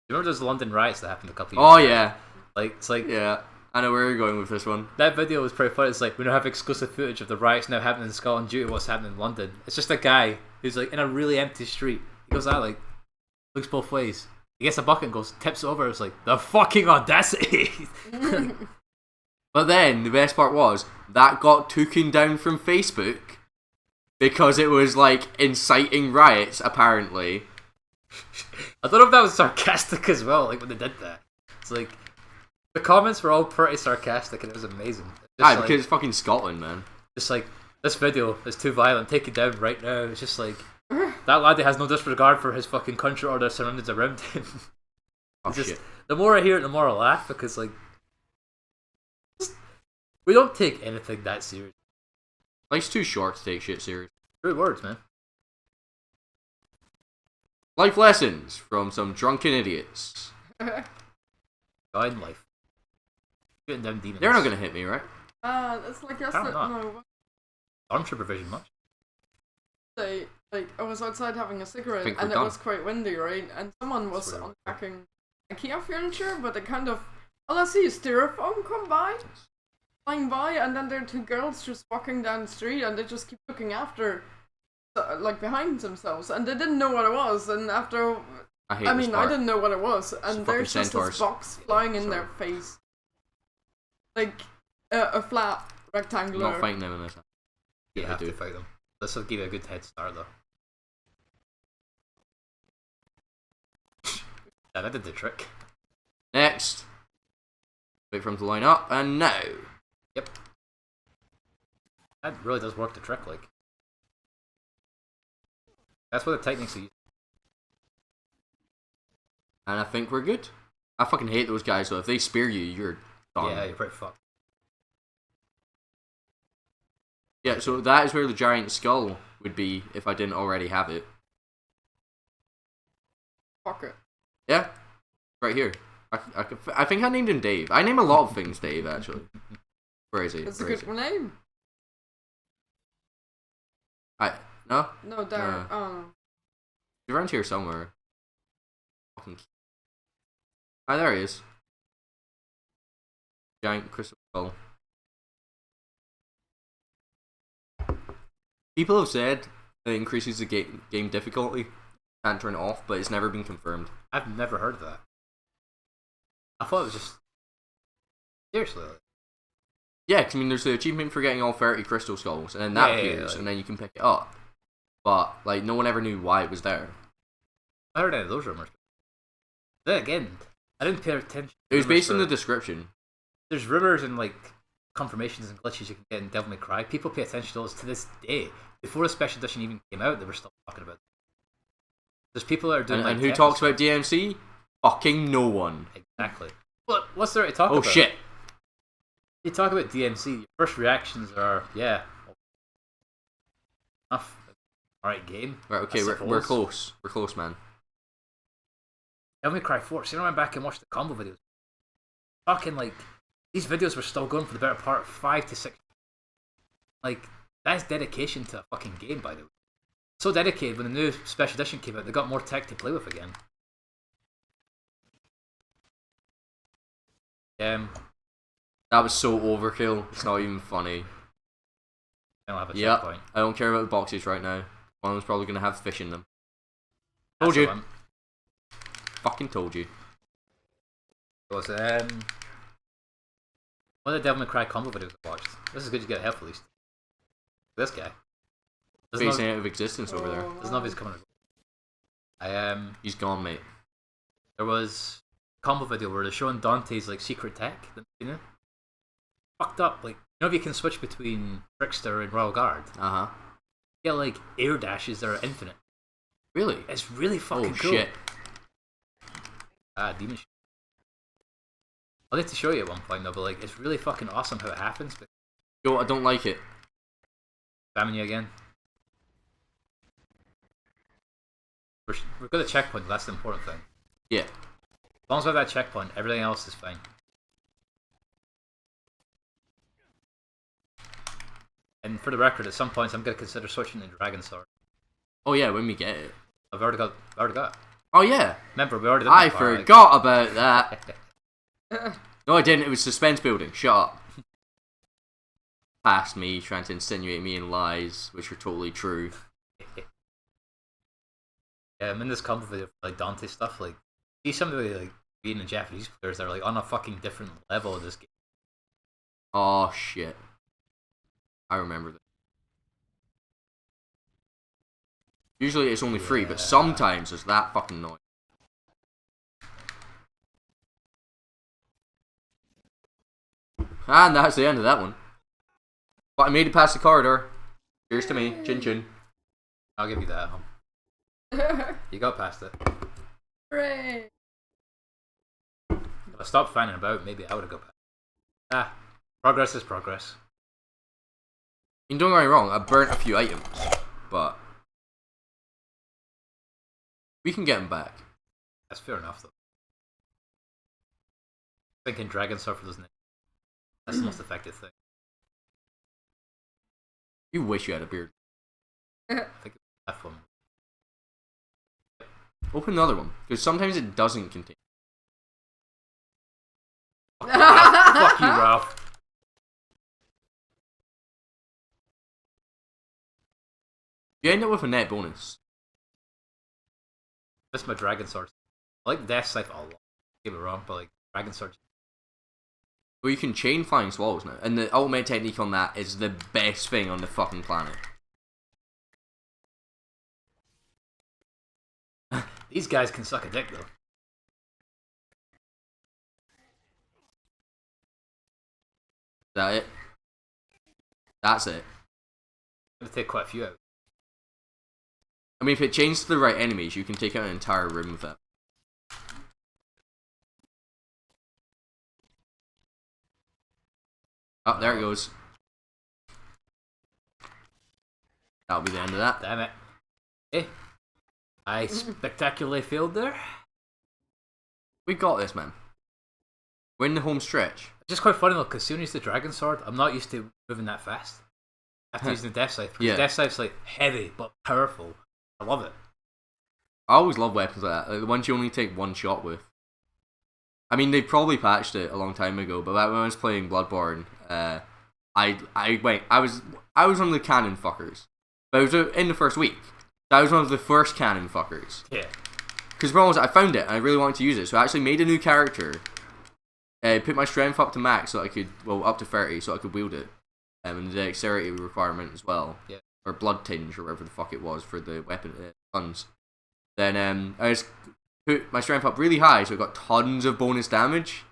You remember those London riots that happened a couple of Oh years ago? yeah, Like, it's like, yeah. I know where you're going with this one. that video was pretty funny. It's like, we now have exclusive footage of the riots now happening in Scotland due to what's happening in London. It's just a guy who's like in a really empty street. He goes out, like, looks both ways. He gets a bucket and goes, tips it over. It's like, the fucking audacity! But then the best part was that got taken down from Facebook because it was like inciting riots. Apparently, I don't know if that was sarcastic as well, like when they did that. It's like, the comments were all pretty sarcastic and it was amazing. aye, Just because it's fucking Scotland, man. just like, this video is too violent, take it down right now. It's just like, that laddie has no disregard for his fucking country or the surroundings around him. Oh It's just, shit. the more I hear it, the more I laugh because, like, we don't take anything that serious. Life's too short to take shit serious. True words, man. Life lessons from some drunken idiots. Gaiden life. Shooting down demons. They're not gonna hit me, right? it's like Apparently yesterday. not. No, Stormtrooper vision much. yesterday, like I was outside having a cigarette, Think we're and it done. was quite windy, right? And someone was Swear. unpacking IKEA furniture, but they kind of, all I see is styrofoam come by, flying by, and then there are two girls just walking down the street, and they just keep looking after, like behind themselves, and they didn't know what it was. And after, I hate I this mean, I part. didn't know what it was, and fucking there's just centaurs. this box flying in their face, like a flat I'm rectangular. not fighting them in this. You Yeah, I have do. to fight them. This will give you a good head start, though. Yeah, that did the trick. Next. Wait for him to line up, and now. Yep. That really does work the trick, like. That's what the techniques are used. And I think we're good. I fucking hate those guys, though. If they spear you, you're done. Yeah, you're pretty fucked. Yeah, so that is where the giant skull would be if I didn't already have it. Fuck it. Yeah, right here. I think I named him Dave. I name a lot of things Dave, actually. Where is he? It's a Where is good he? name. No? No, there. No. Oh. He's around here somewhere. Fucking. Ah, there he is. Giant crystal skull. People have said it increases the game difficulty. Can't turn it off, but it's never been confirmed. I've never heard of that. I thought it was just. Seriously. Like, Yeah, 'cause I mean, there's the achievement for getting all 30 crystal skulls, and then that Yeah, appears, like- and then you can pick it up. But, like, no one ever knew why it was there. I heard any of those rumors. Then again, I didn't pay attention. It was based on the description. There's rumors and like confirmations and glitches you can get in Devil May Cry. People pay attention to those to this day. Before the special edition even came out, they were still talking about it. There's people that are doing And who talks about DMC? Fucking no one. Exactly. But what's there to talk about? Oh shit. You talk about DMC, your first reactions are, yeah, enough. Alright, game. Right, okay, we're close. We're close, man. Devil May Cry 4. So I went back and watched the combo videos. Fucking like, these videos were still going for the better part of 5 to 6. Like, that's dedication to a fucking game, by the way. So dedicated, when the new special edition came out, they got more tech to play with again. That was so overkill, it's not even funny. I don't have a Yep, checkpoint. I don't care about the boxes right now. One of them's probably gonna have fish in them. That's Told you. the one. Fucking told you. It was, one of the Devil May Cry combo videos I watched. This is good to get help at least. This guy. Phasing out of existence over there. There's nobody's coming. He's gone, mate. There was a combo video where they're showing Dante's like secret tech. You know, fucked up. Like, you know, if you can switch between Trickster and Royal Guard, yeah, like air dashes that are infinite. Really? It's really fucking cool. Oh shit! Demon shit. I'll need to show you at one point though, but like, it's really fucking awesome how it happens. But Yo, I don't like it. spamming you again. We've got a checkpoint. That's the important thing. Yeah. As long as we have that checkpoint, everything else is fine. And for the record, at some points, I'm going to consider switching to Dragon Sword. Oh yeah, when we get it. I've already got it. Oh yeah. Remember, we already did I that part, forgot about that. No, I didn't. It was suspense building. Shut up. Past me trying to insinuate me in lies, which are totally true. Yeah, I'm in this combo video for like Dante stuff. Like, see somebody like being the Japanese players that are like on a fucking different level of this game. Oh shit. I remember that. Usually it's only free, but sometimes it's that fucking noise. And that's the end of that one. But I made it past the corridor. Cheers to me. Chin chin. I'll give you that. You got past it. Hooray! If I stopped fanning about, maybe I would have got past it. Progress is progress. And don't get me wrong, I burnt a few items, but we can get them back. That's fair enough, though. Thinking Dragon Surfer doesn't. That's the most effective thing. You wish you had a beard. I think it's that one. Open another one, because sometimes it doesn't contain. Fuck you, Ralph. You end up with a net bonus. That's my Dragon Sword. I like Death Scythe a lot. Get me wrong, but like Dragon Sword. Well, you can chain flying swallows now, and the ultimate technique on that is the best thing on the fucking planet. These guys can suck a dick, though. Is that it? That's it. It'll take quite a few out. I mean, if it chains to the right enemies, you can take out an entire room with it. Oh, there it goes. That'll be the end of that. Damn it. Hey. I spectacularly failed there. We got this, man. We're in the home stretch. It's just quite funny though, because soon as the Dragon Sword, I'm not used to moving that fast. After using the Death Scythe. Because Death Scythe's like heavy but powerful. I love it. I always love weapons like that. Like the ones you only take one shot with. I mean, they probably patched it a long time ago, but when I was playing Bloodborne, I was one of the cannon fuckers. But it was in the first week. I was one of the first cannon fuckers. Yeah. Because the problem was I found it and I really wanted to use it, so I actually made a new character. Put my strength up to max so I could, up to 30 so I could wield it. And the dexterity requirement as well. Yeah. Or blood tinge or whatever the fuck it was for the weapon guns. Then I just put my strength up really high, so I got tons of bonus damage,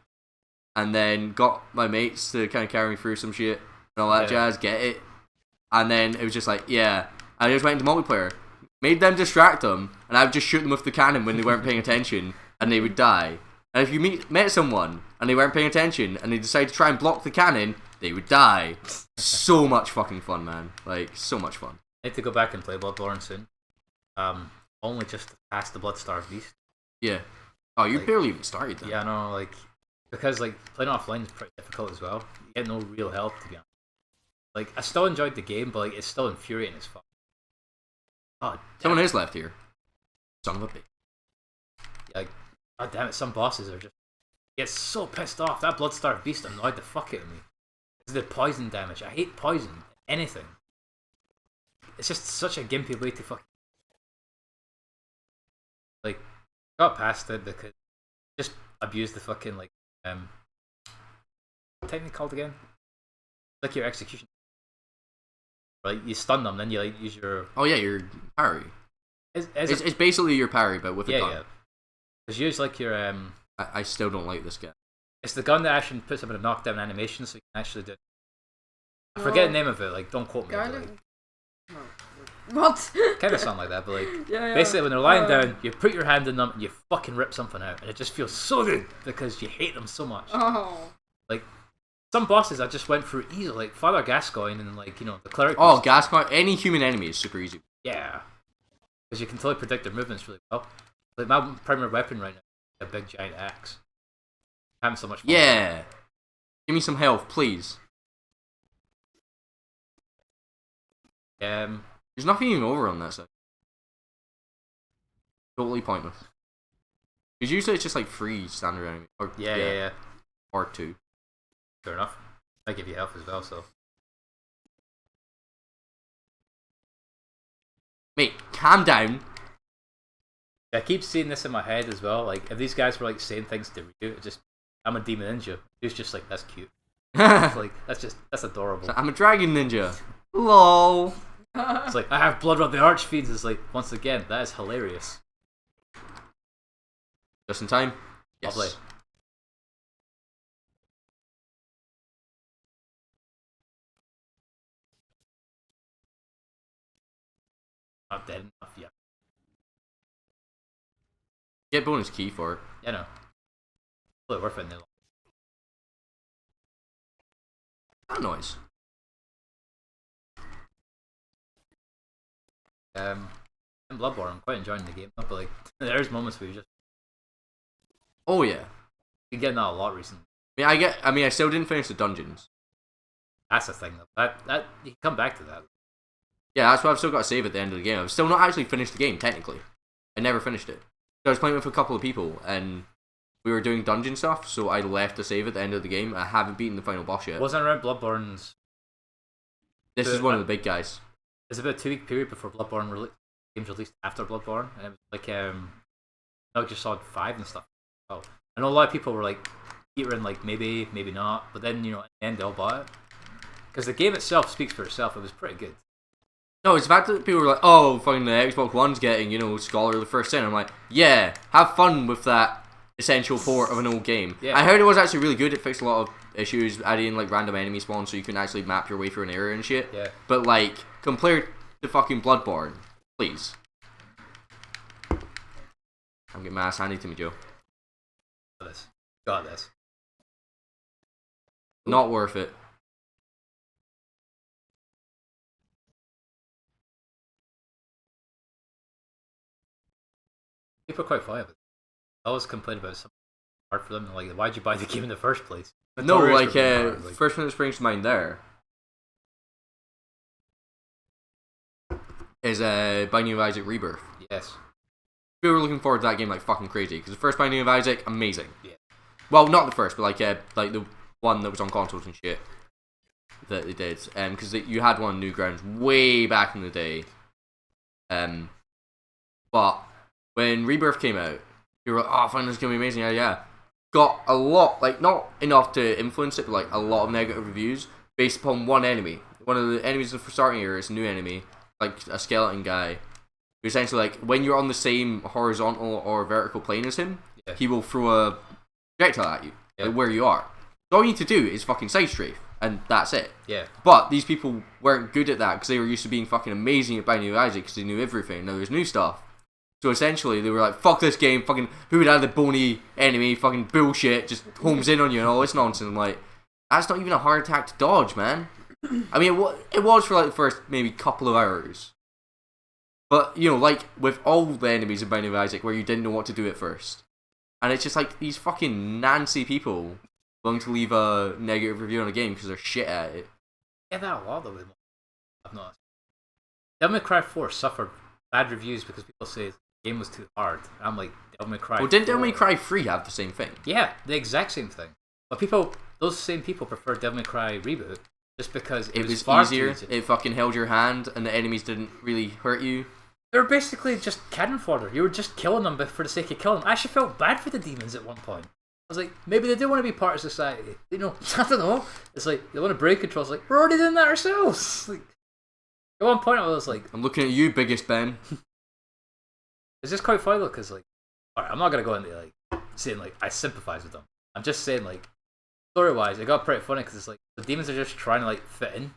and then got my mates to kind of carry me through some shit and all that jazz, get it, and then it was just like, yeah, I just went into multiplayer, made them distract them, and I would just shoot them with the cannon when they weren't paying attention, and they would die. And if you met someone, and they weren't paying attention, and they decided to try and block the cannon, they would die. So much fucking fun, man. Like, so much fun. I need to go back and play Bloodborne soon. Only just past the Bloodstarved Beast. Yeah. Oh, you barely even started then. Yeah, no, like, because like playing offline is pretty difficult as well. You get no real help, to be honest. Like, I still enjoyed the game, but like, it's still infuriating as fuck. Oh, someone is left here. Son of a bitch. Like, god damn it, some bosses are just get so pissed off. That Bloodstarved Beast annoyed the fuck out of me. It's the poison damage. I hate poison. Anything. It's just such a gimpy way to fucking like got past it because just abuse the fucking like what technique called again? Like your execution. Like you stun them, then you like use your your parry. It's basically your parry, but with a gun. Yeah. Because you use like your I still don't like this guy. It's the gun that actually puts up in a knockdown animation, so you can actually do it. I forget the name of it. Like, don't quote me. Gaiden? No. What? Kind of sound like that, but like basically when they're lying down, you put your hand in them and you fucking rip something out, and it just feels so good because you hate them so much. Oh. Like some bosses I just went through easy, like Father Gascoigne and like the cleric. Oh, Gascoigne! Any human enemy is super easy. Yeah, because you can totally predict their movements really well. Like my primary weapon right now is a big giant axe. I'm having so much fun. Yeah, give me some health, please. There's nothing even over on that side. Totally pointless. Because usually it's just like 3 standard enemies. Or, yeah. Or 2. Fair enough. I give you health as well, so. Mate, calm down. I keep seeing this in my head as well. Like, if these guys were like saying things to Ryu, it just, I'm a demon ninja. It's just like, that's cute. It's like, that's adorable. So I'm a dragon ninja. LOL. It's like, I have blood on the archfiends. It's like, once again, that is hilarious. Just in time? Yes. Lovely. Not dead enough yet. Get bonus key for it. Yeah, no. Really worth it in the long run. That noise. In Bloodborne, I'm quite enjoying the game, but like, there's moments where you just. Oh yeah. Been getting that a lot recently. I still didn't finish the dungeons. That's the thing, though. That you can come back to that. Yeah, that's why I've still got to save at the end of the game. I've still not actually finished the game, technically. I never finished it. So I was playing with a couple of people, and we were doing dungeon stuff, so I left to save at the end of the game. I haven't beaten the final boss yet. Wasn't around Bloodborne's. This is one of the big guys. It's about a 2-week period before Bloodborne games released after Bloodborne, and it was like Metal Gear Solid 5 and stuff. Oh, I know a lot of people were like, teetering like maybe not, but then in the end they all bought it because the game itself speaks for itself. It was pretty good. No, it's the fact that people were like, "Oh, fucking the Xbox One's getting Scholar of the First Sin." I'm like, yeah, have fun with that essential port of an old game. Yeah. I heard it was actually really good. It fixed a lot of issues, adding like random enemy spawn so you can actually map your way through an area and shit. Yeah. But like, compared to fucking Bloodborne, please. I'm getting my ass handed to me, Joe. Got this. Not worth it. People are quite fine with it. I always complain about something hard for them. Like, why'd you buy the game in the first place? No, like, first thing that springs to mind there is Binding of Isaac Rebirth. Yes. We were looking forward to that game like fucking crazy because the first Binding of Isaac, amazing. Yeah. Well, not the first, but like the one that was on consoles and shit that they did. Because you had one on Newgrounds way back in the day. But when Rebirth came out, you were like, "Oh, fine, this is gonna be amazing." Yeah. Got a lot, like not enough to influence it, but like a lot of negative reviews based upon one enemy. One of the enemies of the starting area is a new enemy, like a skeleton guy, Essentially, like when you're on the same horizontal or vertical plane as him, Yeah. he will throw a projectile at you, like where you are. All you need to do is fucking side strafe, and that's it. Yeah. But these people weren't good at that because they were used to being fucking amazing at Binding of Isaac because they knew everything. Now there's new stuff. So essentially, they were like, fuck this game, fucking, who would have the bony enemy, fucking bullshit, just homes in on you and all this nonsense. I'm like, that's not even a hard attack to dodge, man. I mean, it was for like the first maybe couple of hours. But, you know, like with all the enemies in Binding of Isaac where you didn't know what to do at first. And it's just like these fucking Nancy people willing to leave a negative review on a game because they're shit at it. Yeah, that a lot though. I've noticed. Devil May Cry 4 suffered bad reviews because people say the game was too hard. And I'm like, Devil May Cry. Well, didn't Devil May Cry 3 have the same thing? Yeah, the exact same thing. But those same people prefer Devil May Cry Reboot just because it was far easier. easier. It fucking held your hand, and the enemies didn't really hurt you. They were basically just cannon fodder. You were just killing them for the sake of killing them. I actually felt bad for the demons at one point. I was like, maybe they do want to be part of society. You know, I don't know. It's like, they want to break control. It's like, we're already doing that ourselves. Like, at one point I was like... I'm looking at you, biggest Ben. It's just quite funny though, because like... Alright, I'm not going to go into like saying like, I sympathise with them. I'm just saying like, story-wise, it got pretty funny because it's like, the demons are just trying to like fit in.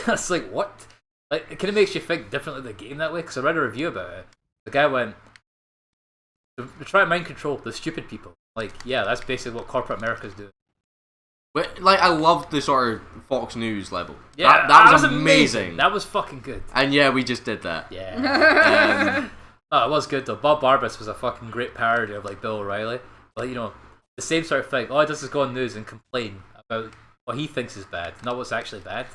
It's like, what? Like, it kind of makes you think differently of the game that way, because I read a review about it. The guy went, they're trying to mind control the stupid people. Like, yeah, that's basically what corporate America's doing. But, like, I loved the sort of Fox News level. Yeah, that was amazing. That was fucking good. And yeah, we just did that. Yeah. No, it was good though. Bob Barbas was a fucking great parody of like Bill O'Reilly. But you know, the same sort of thing. All he does is go on news and complain about what he thinks is bad, not what's actually bad.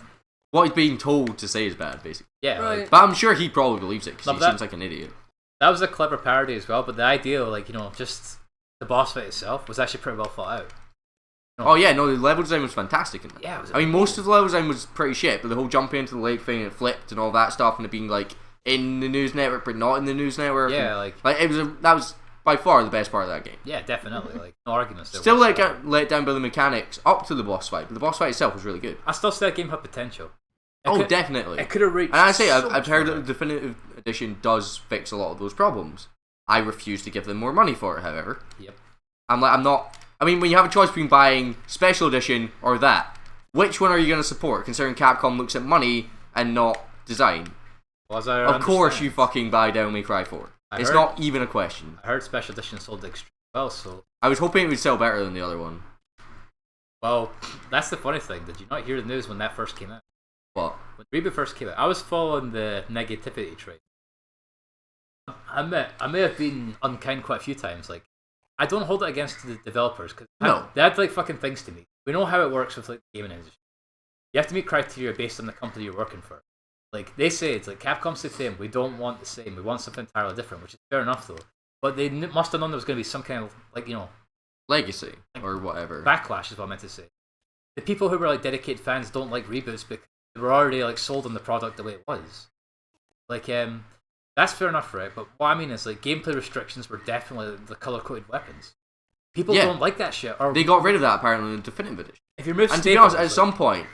What he's being told to say is bad, basically. Yeah, Right. like, But I'm sure he probably believes it, because No, he but seems like an idiot. that was a clever parody as well. But the idea, like, you know, just the boss fight itself was actually pretty well thought out. Oh yeah, no, the level design was fantastic in that. Yeah, it was I mean, most of the level design was pretty shit, but the whole jumping into the lake thing and it flipped and all that stuff, and it being like in the news network but not in the news network. Yeah, and, like it was that was by far the best part of that game. yeah, definitely. Like no arguments. There Still whatsoever. let down by the mechanics up to the boss fight, but the boss fight itself was really good. I still say that game had potential. Definitely. It could have reached. And I say, so I've heard that further. the Definitive Edition does fix a lot of those problems. I refuse to give them more money for it, however. Yep. I'm not. I mean, when you have a choice between buying Special Edition or that, which one are you going to support, considering Capcom looks at money and not design? Well, as I Of course you understand, fucking buy Devil May Cry 4. It's heard- not even a question. I heard Special Edition sold extremely well, so. I was hoping it would sell better than the other one. Well, that's the funny thing. Did you not hear the news when that first came out? But When Reboot first came out, I was following the negativity train. I may have been unkind quite a few times. Like, I don't hold it against the developers because No. they had like fucking things to me. We know how it works with like the gaming industry. You have to meet criteria based on the company you're working for. Like they say, it's like Capcom said to them, we don't want the same. We want something entirely different, which is fair enough though. But they must have known there was going to be some kind of like Legacy or whatever. backlash is what I meant to say. The people who were like dedicated fans don't like reboots because they were already like sold on the product the way it was. Like that's fair enough, right? But what I mean is like gameplay restrictions were definitely the color coded weapons. People Yeah. don't like that shit. Or They got rid of that apparently in the Definitive Edition. if you remove And to be staples, honest, at like- some point,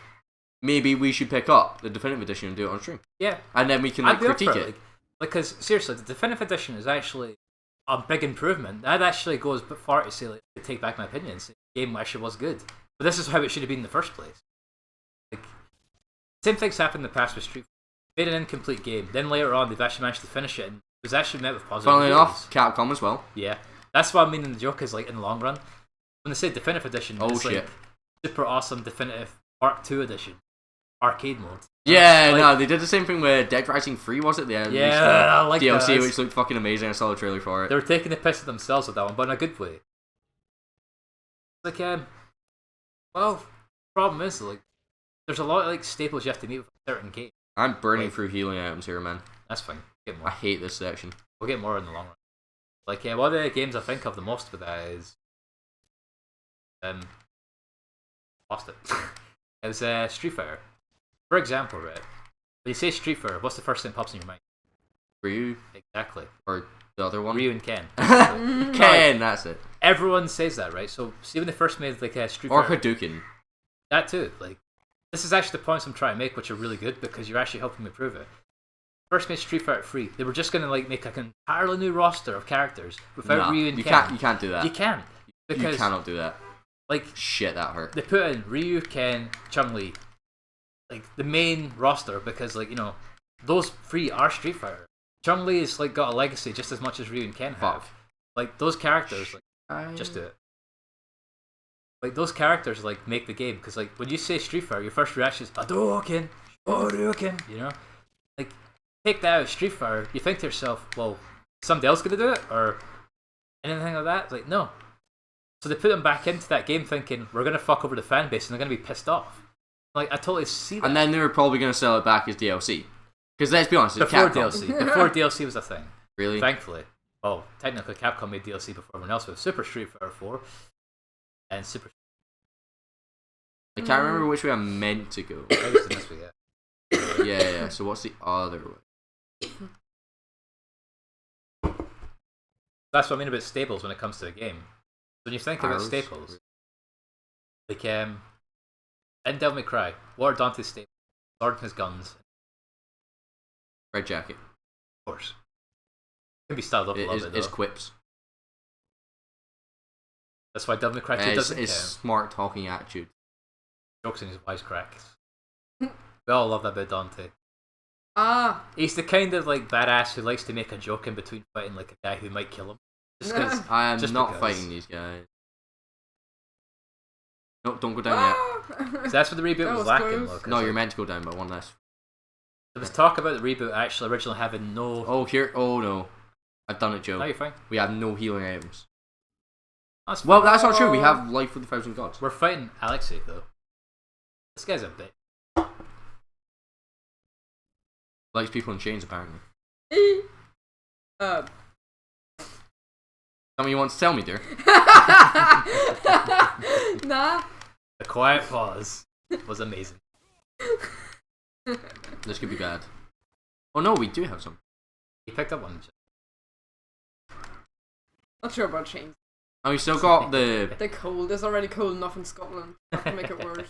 maybe we should pick up the Definitive Edition and do it on stream. yeah, And then we can I'd like be up critique for it. Like, because seriously, the definitive edition is actually a big improvement. That actually goes a bit far to say like to take back my opinion. Say the game actually was good, but this is how it should have been in the first place. Like same things happened in the past with Street Fighter. Made an incomplete game, then later on they've actually managed to finish it, and it was actually met with positive Funnily reviews. enough, Capcom as well. Yeah, that's what I mean. In the joke is like in the long run, when they say definitive edition, Oh, it's shit. like super awesome definitive Part 2 edition, arcade mode. Yeah, Like- no, they did the same thing with Dead Rising 3, was it? They released Yeah, I like DLC, that. which looked fucking amazing. I saw the trailer for it. They were taking the piss of themselves with that one, but in a good way. Like, well, problem is, like, there's a lot of, like, staples you have to meet with a certain game. I'm burning Like- through healing items here, man. That's fine. We'll get I more. hate this section. We'll get more in the long run. Like, one of the games I think of the most with that is, lost it. It was Street Fighter. For example, right? When you say Street Fighter, what's the first thing that pops in your mind? Ryu Exactly. or the other one? Ryu and Ken. Ken, that's it. Everyone says that, right? So, see when they first made, like, Street Or Fighter. Hadouken. That too. Like, this is actually the points I'm trying to make, which are really good because you're actually helping me prove it. first made Street Fighter 3, they were just gonna like make like an entirely new roster of characters without Ryu and you Ken. You can't do that. You can't. Because you cannot do that. Like shit, that hurt. They put in Ryu, Ken, Chun-Li, like the main roster because like those three are Street Fighter. Chun-Li has like got a legacy just as much as Ryu and Ken have. Like those characters, like just do it. Like those characters like make the game because like when you say Street Fighter, your first reaction is Hadouken, Shoryuken, like take that out of Street Fighter, you think to yourself, well, is somebody else gonna do it or anything like that? It's like no. So they put them back into that game thinking we're gonna fuck over the fan base and they're gonna be pissed off. Like I totally see that. And then they were probably gonna sell it back as DLC. Because let's be honest, before DLC was a thing. Really? Thankfully. Well, technically Capcom made DLC before everyone else with Super Street Fighter 4 and Super. I can't remember which way I'm meant to go. I was this way, yeah. Yeah. So what's the other way? That's what I mean about staples when it comes to a game. When you think about Arrows. staples, like in Devil May Cry, what are Dante's staples? Sword and his guns. Red jacket. Of course. It can be styled up a little bit, It's though. quips. That's why Devil May Cry 2 doesn't It's count. smart talking attitude. Jokes in his wisecracks. We all love that bit Dante. Ah. He's the kind of like badass who likes to make a joke in between fighting like a guy who might kill him. Just because. I am just not because. fighting these guys. No, don't go down yet. So that's what the reboot was lacking, though. No, you're meant to go down, but one less. There was talk about the reboot actually originally having no. Oh no. I've done it, Joe. No, you're fine. We have no healing items. That's Well, fine. that's not true. We have Life with 1,000 Gods. We're fighting Alexei, though. This guy's a bit. Likes people in chains, apparently. Uh. Something you want to tell me, dear? Nah. The quiet pause was amazing. This could be bad. Oh no, we do have some. He picked up one. Not sure about chains. And we still got the... They're cold. It's already cold enough in Scotland. Not to make it worse.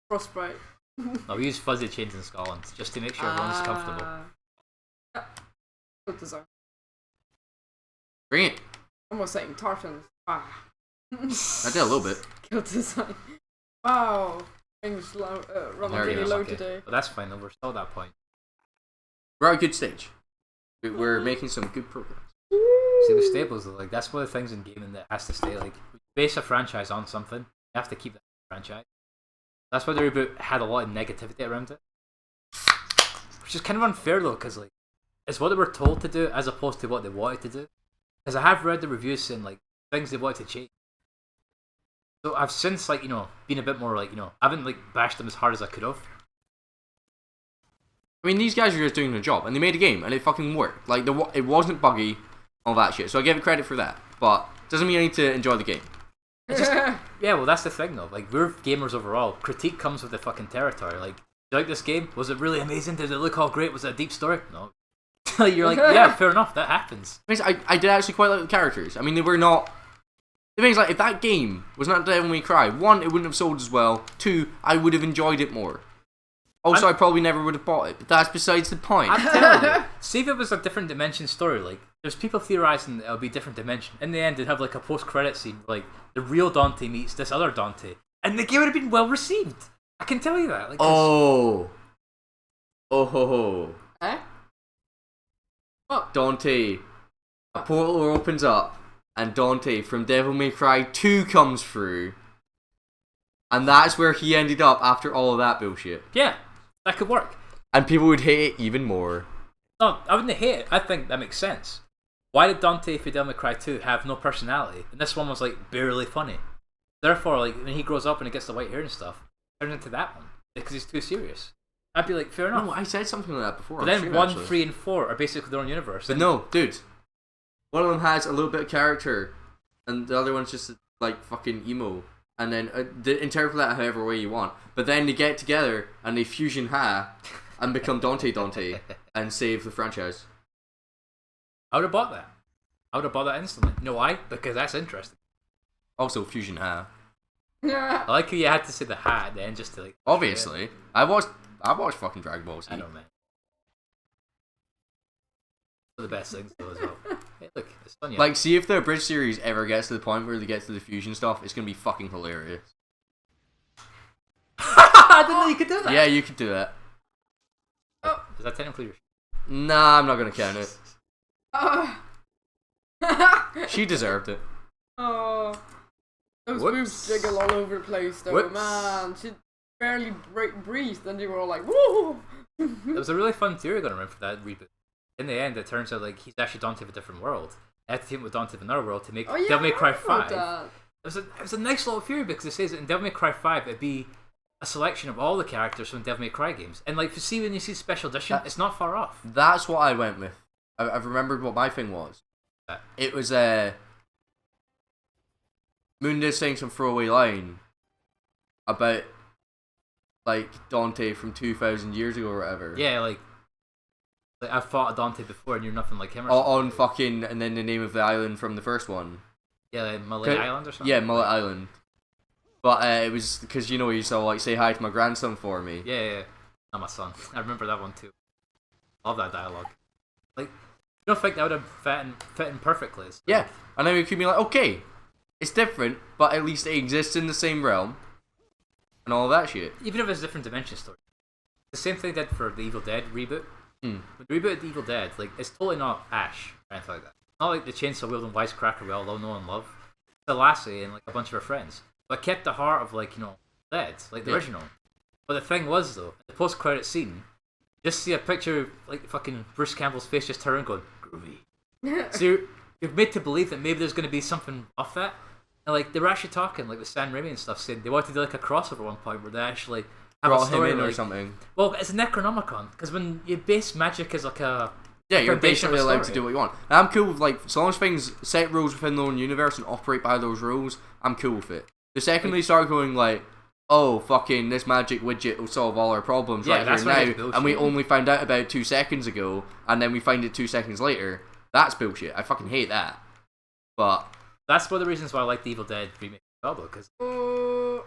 Frostbite. No, we use fuzzy chains in Scotland just to make sure everyone's comfortable. Yeah. Good design. Bring it. Almost saying tartans. Ah. I did a little bit. Good design. Wow. Things running There we really go. low Okay. today. But that's fine, though. We're still at that point. We're at a good stage. We're making some good progress. See, the staples, though, like, that's one of the things in gaming that has to stay. Like, when you base a franchise on something, you have to keep that franchise. That's why the reboot had a lot of negativity around it. Which is kind of unfair, though, because, like, it's what they were told to do as opposed to what they wanted to do. Because I have read the reviews saying, like, things they wanted to change. So I've since, like, been a bit more, like, I haven't, like, bashed them as hard as I could have. I mean, these guys are just doing their job, and they made a game, and it fucking worked. Like, it wasn't buggy, all that shit. So I give it credit for that. But doesn't mean I need to enjoy the game. Yeah, well, that's the thing, though. Like, we're gamers overall. Critique comes with the fucking territory. Like, do you like this game? Was it really amazing? Did it look all great? Was it a deep story? No. You're like, yeah, fair enough. That happens. I did actually quite like the characters. I mean, they were not... The thing is, like, if that game was not Devil May Cry, 1, it wouldn't have sold as well. 2, I would have enjoyed it more. Also, I probably never would have bought it, but that's besides the point. I'm telling you. See if it was a different dimension story. Like, there's people theorizing that it'll be different dimension. In the end, they'd have like a post-credit scene, like the real Dante meets this other Dante, and the game would have been well received. I can tell you that. Like, Oh ho ho! Eh? What? Dante, a portal opens up, and Dante from Devil May Cry 2 comes through, and that's where he ended up after all of that bullshit. yeah, that could work. And people would hate it even more. No, I wouldn't hate it. I think that makes sense. Why did Dante for Devil May Cry 2 have no personality? And this one was like barely funny. Therefore, like when he grows up and he gets the white hair and stuff, turns into that one because he's too serious. I'd be like, fair enough. No, I said something like that before. But I'm then sure, 1, actually. 3, and 4 are basically their own universe. But no, dude. One of them has a little bit of character, and the other one's just like fucking emo. And then interpret that however way you want. But then they get together and they fusion ha and become Dante and save the franchise. I would have bought that. I would have bought that instantly. You know why? Because that's interesting. Also, fusion ha. Yeah. I like how you had to say the hat at the end just to like. Obviously, I watched fucking Dragon Ball Z. I know, man. the best things though as well. Hey, look, it's Sonya. Like, see if the abridged series ever gets to the point where they get to the fusion stuff, it's gonna be fucking hilarious. I didn't know you could do that. Yeah, you could do that. Oh. Is that technically your? Nah, I'm not gonna count it. Oh. She deserved it. Oh. Those Whoops. boobs jiggle all over the place though, Whoops. man. She barely breathed and they were all like, whoa! There was a really fun theory going around for that reboot. In the end, it turns out like he's actually Dante of a different world. They had to team with Dante of another world to make Oh yeah, Devil May Cry I heard about 5. that. It was a nice little theory because it says that in Devil May Cry 5 it'd be a selection of all the characters from Devil May Cry games. And like, when you see Special Edition, it's not far off. That's what I went with. I've remembered what my thing was. It was Moon did saying some throwaway line about like Dante from 2,000 years ago or whatever. Yeah, like I've fought a Dante before and you're nothing like him or On something. fucking, and then the name of the island from the first one. Yeah, like Malay Island or something? Yeah, Mullet Island. But it was because, you know, he saw like, say hi to my grandson for me. Yeah. Not my son. I remember that one too. Love that dialogue. Like, you don't think that would have fit in perfectly? So. Yeah, and then we could be like, okay, it's different, but at least it exists in the same realm. And all that shit. Even if it's a different dimension story. The same thing did for the Evil Dead reboot. Mm. With the reboot of the Evil Dead, like, it's totally not Ash or anything like that. Not like the chainsaw wielding wisecracker we all know and love. It's a lassie and like a bunch of her friends. But kept the heart of like, you know, Dead, like the original. But the thing was though, the post credit scene, just see a picture of like fucking Bruce Campbell's face just turn around going, groovy. So you're made to believe that maybe there's gonna be something off that. And like they were actually talking, like with San Raimi and stuff, saying they wanted to do like a crossover at one point where they actually have a Brought him story in like, or something. well, it's a Necronomicon, because when you base magic as like a Yeah, you're foundation of basically a allowed to story. do what you want. And I'm cool with, like, so long as things set rules within their own universe and operate by those rules, I'm cool with it. The second they start going like, oh, fucking, this magic widget will solve all our problems right that's here when it's now, bullshit. and we only found out about 2 seconds ago, and then we find it 2 seconds later, that's bullshit. I fucking hate that. But That's one of the reasons why I like the Evil Dead remake as well, because Oh.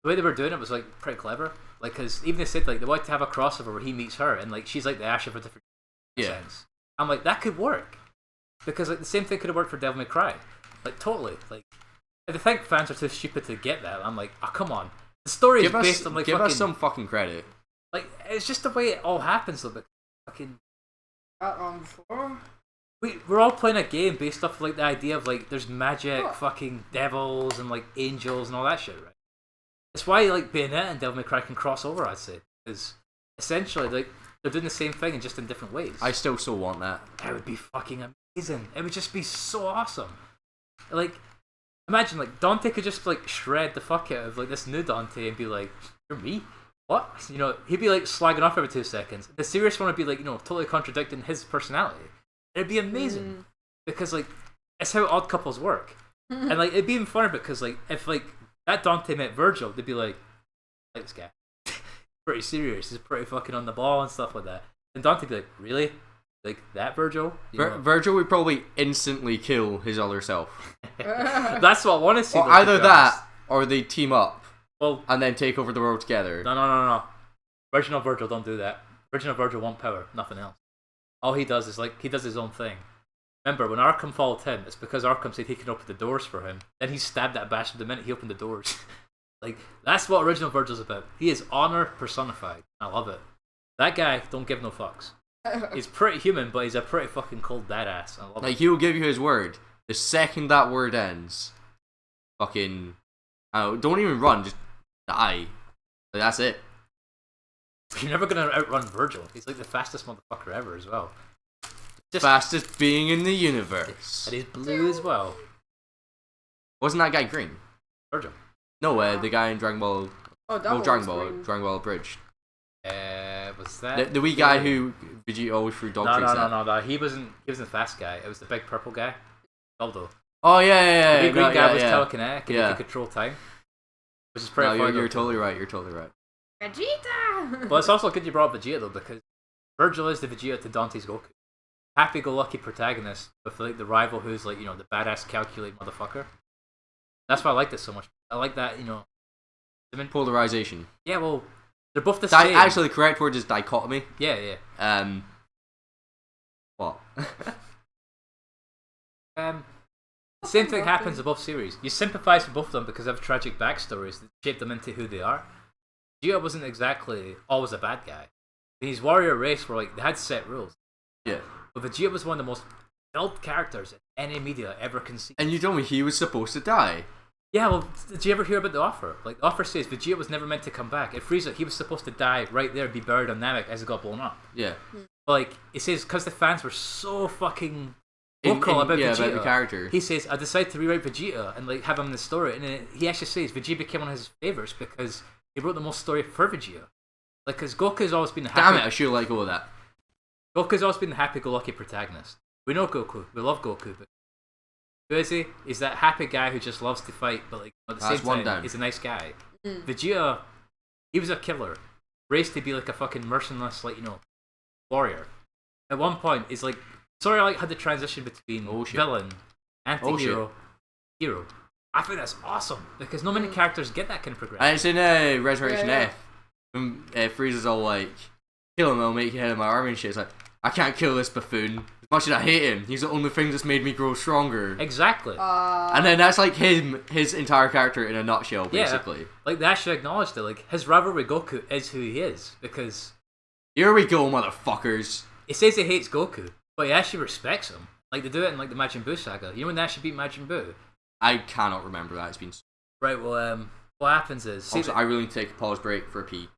the way they were doing it was like pretty clever. Like, because even they said like they wanted to have a crossover where he meets her and like she's like the Ash of a different sense. I'm like, that could work, because like the same thing could have worked for Devil May Cry, like totally. Like, if they think fans are too stupid to get that, I'm like, oh come on. The story is based on like give fucking, us some fucking credit. like it's just the way it all happens though. But fucking That on before. we're all playing a game based off of, like the idea of like there's magic, What? fucking devils and like angels and all that shit, right? It's why like Bayonetta and Devil May Cry can cross over, I'd say, because essentially like they're doing the same thing and just in different ways. I still so want that. That would be fucking amazing. It would just be so awesome. Like, imagine like Dante could just like shred the fuck out of like this new Dante and be like, "You're me." What? You know, he'd be like slagging off every 2 seconds. The serious one would be like, you know, totally contradicting his personality. It'd be amazing because like it's how odd couples work, and like it'd be even funner because like if like that Dante met Virgil, they'd be like this guy, pretty serious, he's pretty fucking on the ball and stuff like that. And Dante'd be like, really? Like that Virgil? You know? Virgil would probably instantly kill his other self. That's what I want to see. Or though, to either be that, honest. or they team up Well, and then take over the world together. no. Original Virgil don't do that. Original Virgil want power, nothing else. All he does is like he does his own thing. Remember, when Arkham followed him, it's because Arkham said he can open the doors for him. Then he stabbed that bastard the minute he opened the doors. Like, that's what Original Virgil's about. He is honor personified. I love it. That guy don't give no fucks. He's pretty human, but he's a pretty fucking cold badass. I love Like, it. he'll give you his word. The second that word ends, fucking, don't even run, just die. Like, that's it. You're never gonna outrun Virgil. He's like the fastest motherfucker ever as well. Just Fastest being in the universe. and he's blue as well. Wasn't that guy green? Virgil. No, the guy in Dragon Ball. Oh, that No, one Dragon was Ball. green. Dragon Ball Bridge. Was that The wee guy who Vegeta always threw dog tricks at. No. He wasn't the fast guy. It was the big purple guy. Aldo. Oh yeah. The big green no, guy yeah, was yeah. telekinetic and Yeah. he could control time. Which is pretty No, funny. you're though. totally right. You're totally right. Vegeta! Well, it's also good you brought up Vegeta though, because Virgil is the Vegeta to Dante's Goku. Happy-go-lucky protagonist with like the rival who's like, you know, the badass calculating motherfucker. That's why I like this so much. I like that, you know. I mean, Polarization. yeah, well, they're both the same. Actually, the correct word is dichotomy. Yeah. What? Same thing happens in both series. You sympathise with both of them because they have tragic backstories that shape them into who they are. Vegeta wasn't exactly always a bad guy. His warrior race were like, they had set rules. Yeah. But Vegeta was one of the most built characters in any media ever conceived. And you told me he was supposed to die. Yeah, well, did you ever hear about the offer? Like, the offer says Vegeta was never meant to come back. At Frieza, he was supposed to die right there and be buried on Namek as it got blown up. Yeah. But, like, it says because the fans were so fucking vocal about Vegeta. About the character. He says, I decided to rewrite Vegeta and, like, have him in the story. And he actually says Vegeta became one of his favourites because he wrote the most story for Vegeta. Like, because Goku's always been the happy... Damn it, I should let go of that. Goku's always been the happy-go-lucky protagonist. We know Goku. We love Goku, but who is he? He's that happy guy who just loves to fight, but like at the same time, he's a nice guy. Vegeta, he was a killer, raised to be like a fucking merciless, like, you know, warrior. At one point, he's like, sort of like had the transition between villain, anti-hero, hero. I think that's awesome because not many characters get that kind of progression. And it's in Resurrection F. When Frieza's all like, kill him, I'll make you head of my army and shit. It's like, I can't kill this buffoon. As much as I hate him, he's the only thing that's made me grow stronger. Exactly. And then that's like his entire character in a nutshell, basically. Yeah, like they actually acknowledged it. Like his rivalry with Goku is who he is because. Here we go, motherfuckers. He says he hates Goku, but he actually respects him. Like they do it in like the Majin Buu saga. You know when they actually beat Majin Buu? I cannot remember that. It's been right. Well, what happens is also I really need to take a pause break for a pee.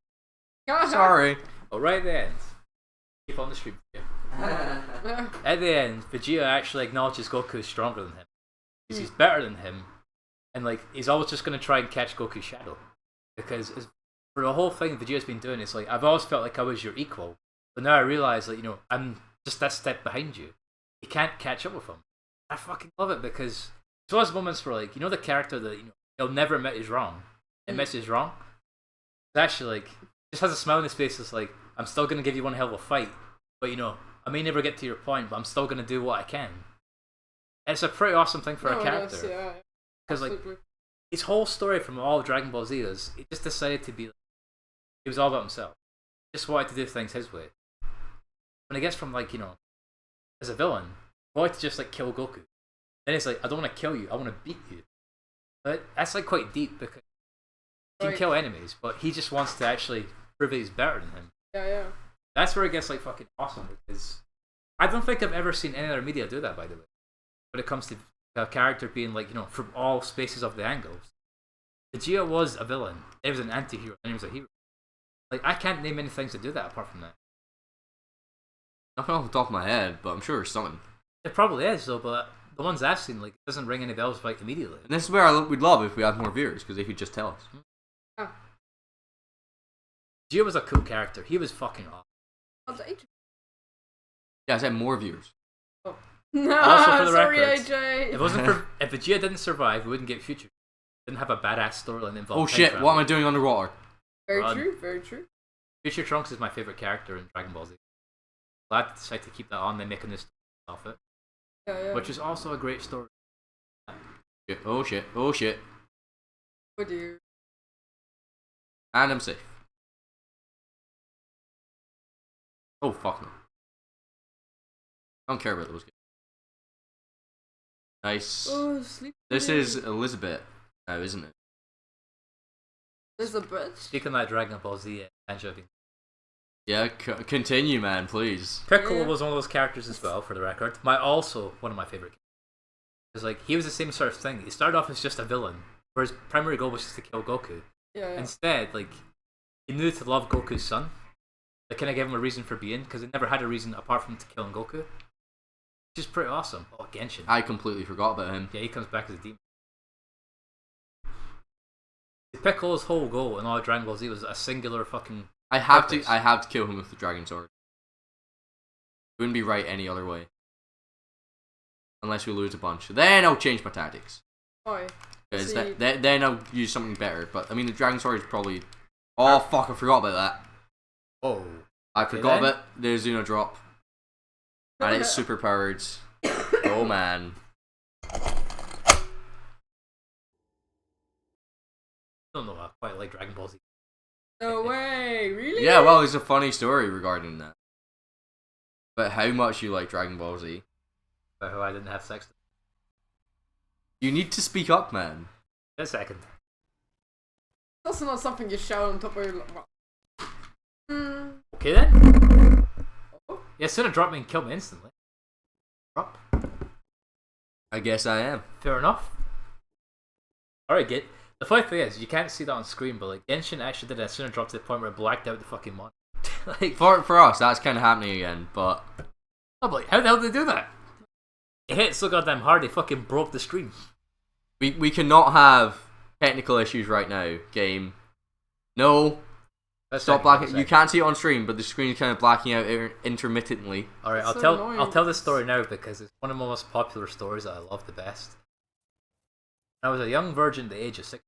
God. Sorry. Well, right at the end, keep on the stream. At the end, Vegeta actually acknowledges Goku is stronger than him. Because he's better than him. And like he's always just going to try and catch Goku's shadow. Because for the whole thing Vegeta's been doing, it's like, I've always felt like I was your equal. But now I realise that, you know, I'm just that step behind you. You can't catch up with him. I fucking love it because it's those moments where, like, you know the character that, you know, he'll never admit he's wrong. Admits he's wrong. It's actually like, just has a smile on his face. It's like, I'm still going to give you one hell of a fight. But, you know, I may never get to your point, but I'm still going to do what I can. And it's a pretty awesome thing for a character. Because, like, his whole story from all of Dragon Ball Z is, he just decided to be, like, he was all about himself. He just wanted to do things his way. When he gets from, like, you know, as a villain, he wanted to just, like, kill Goku. Then it's like, I don't want to kill you, I want to beat you. But that's, like, quite deep because he can kill enemies, but he just wants to actually prove that he's better than him. Yeah. That's where it gets, like, fucking awesome because I don't think I've ever seen any other media do that, by the way. When it comes to a character being, like, you know, from all spaces of the angles. Vegeta was a villain, he was an anti-hero, and he was a hero. Like, I can't name many things that do that apart from that. Nothing off the top of my head, but I'm sure there's something. It probably is, though, but the ones I've seen, like, it doesn't ring any bells, like, immediately. And this is where we'd love if we had more viewers, because they could just tell us. Oh. Vegeta was a cool character. He was fucking awesome. Yeah, I said more viewers. Oh. No, also, for the sorry, records, AJ. If it wasn't for, if Vegeta didn't survive, we wouldn't get Future. Didn't have a badass storyline involved. Oh shit! What am I doing underwater? Very true. Future Trunks is my favorite character in Dragon Ball Z. Glad to decide to keep that on. They're making this off it, which is also a great story. Oh shit! Oh shit! Oh dear. And I'm safe. Oh fuck no! I don't care about those kids. Nice. Oh, sleep. This is Elizabeth now, isn't it? Elizabeth. Speaking of that Dragon Ball Z, Angela. Yeah, continue, man, please. Piccolo was one of those characters as well, for the record. Also one of my favorite characters. Because, like, he was the same sort of thing. He started off as just a villain, where his primary goal was just to kill Goku. Yeah. Instead, like, he knew to love Goku's son. They kind of gave him a reason for being, because he never had a reason apart from to killing Goku. Which is pretty awesome. Oh, Genshin. I completely forgot about him. Yeah, he comes back as a demon. Piccolo's whole goal in all of Dragon Ball Z was a singular fucking purpose. I have to kill him with the Dragon Sword. It wouldn't be right any other way. Unless we lose a bunch. Then I'll change my tactics. Why? Because then I'll use something better. But I mean, the Dragon Sword is probably. Oh fuck! I forgot about that. Oh. I forgot about the Xeno drop. And it's super powered. Oh man. I don't know, I quite like Dragon Ball Z. No way, really? Yeah, well, there's a funny story regarding that. But how much you like Dragon Ball Z? But who I didn't have sex with. You need to speak up, man. A second. That's not something you shout on top of your. Okay then. Yeah, should have dropped me and killed me instantly. Drop. I guess I am. Fair enough. Alright, Git. The funny thing is, you can't see that on screen, but like Genshin actually did a Sinner drop to the point where it blacked out the fucking monitor. Like For us, that's kind of happening again, but... I'm like, how the hell did they do that? It hit so goddamn hard, they fucking broke the screen. We cannot have technical issues right now, game. No. Stop blacking. You can't see it on stream, but the screen is kind of blacking out intermittently. Alright, So I'll tell this story now because it's one of my most popular stories that I love the best. I was a young virgin at the age of 6.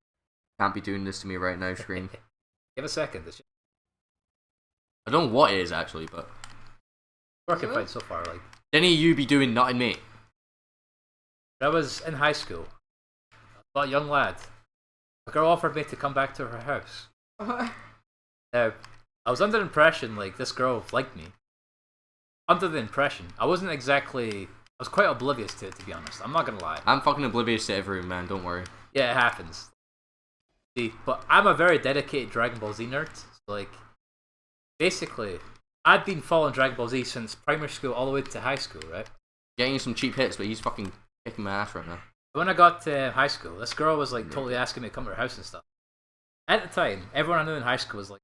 Can't be doing this to me right now, screen. Give a second. It's I don't know what it is actually, but working fine so far. Like, didn't you be doing nothing, mate? when I was in high school, I was a young lad. A girl offered me to come back to her house. Now, I was under the impression like this girl liked me. Under the impression, I wasn't exactly. I was quite oblivious to it, to be honest. I'm not gonna lie. I'm fucking oblivious to everyone, man. Don't worry. Yeah, it happens. See, but I'm a very dedicated Dragon Ball Z nerd. So, like, basically, I've been following Dragon Ball Z since primary school all the way to high school, right? Getting some cheap hits, but he's fucking kicking my ass right now. When I got to high school, this girl was like totally asking me to come to her house and stuff. At the time, everyone I knew in high school was like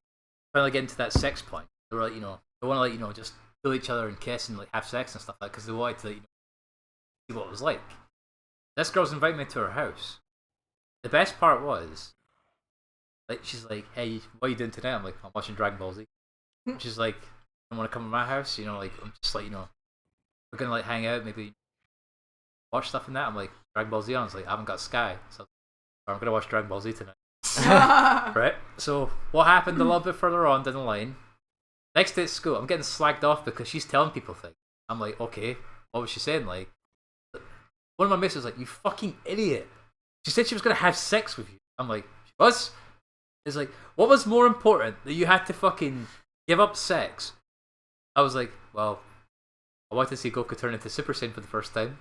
finally getting to that sex point. They were like, they want to like, just feel each other and kiss and like have sex and stuff like that because they wanted to, see what it was like. This girl's inviting me to her house. The best part was, like, she's like, "Hey, what are you doing today?" I'm like, "I'm watching Dragon Ball Z." She's like, "You want to come to my house?" Like, I'm just like, we're gonna like hang out, maybe watch stuff in that. I'm like, Dragon Ball Z on. I was like, I haven't got Sky, so I'm gonna watch Dragon Ball Z tonight. Right? So what happened a little bit further on down the line? Next day at school, I'm getting slagged off because she's telling people things. I'm like, okay, what was she saying? Like, one of my mates was like, "You fucking idiot! She said she was gonna have sex with you." I'm like, "She was?" It's like, what was more important that you had to fucking give up sex? I was like, well, I wanted to see Goku turn into Super Saiyan for the first time.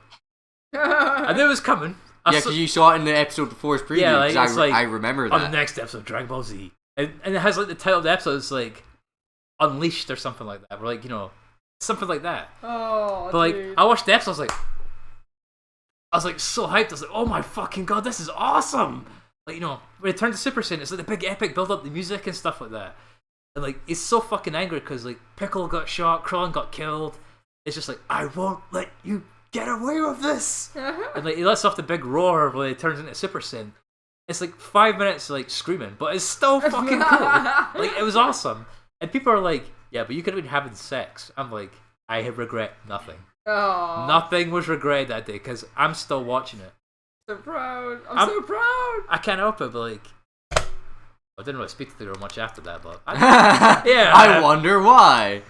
I knew it was coming. Yeah, because you saw it in the episode before its preview. Yeah, like, it's like, I remember that. On the next episode of Dragon Ball Z. And it has like the title of the episode is like Unleashed or something like that. Or like, something like that. Oh, but like, dude. I watched the episode, I was like so hyped. I was like, oh my fucking god, this is awesome! Like, when it turned to Super Saiyan, it's like the big epic build up, the music and stuff like that. And like, he's so fucking angry because like Piccolo got shot, Krillin got killed. It's just like, I won't let you get away with this. And like, he lets off the big roar when it turns into Super Saiyan. It's like 5 minutes like screaming, but it's still fucking cool. Like, it was awesome. And people are like, yeah, but you could have been having sex. I'm like, I regret nothing. Oh. Nothing was regretted that day because I'm still watching it. So proud. I'm so proud. I can't help it, but like, I didn't really speak to the girl much after that, but yeah. I wonder why.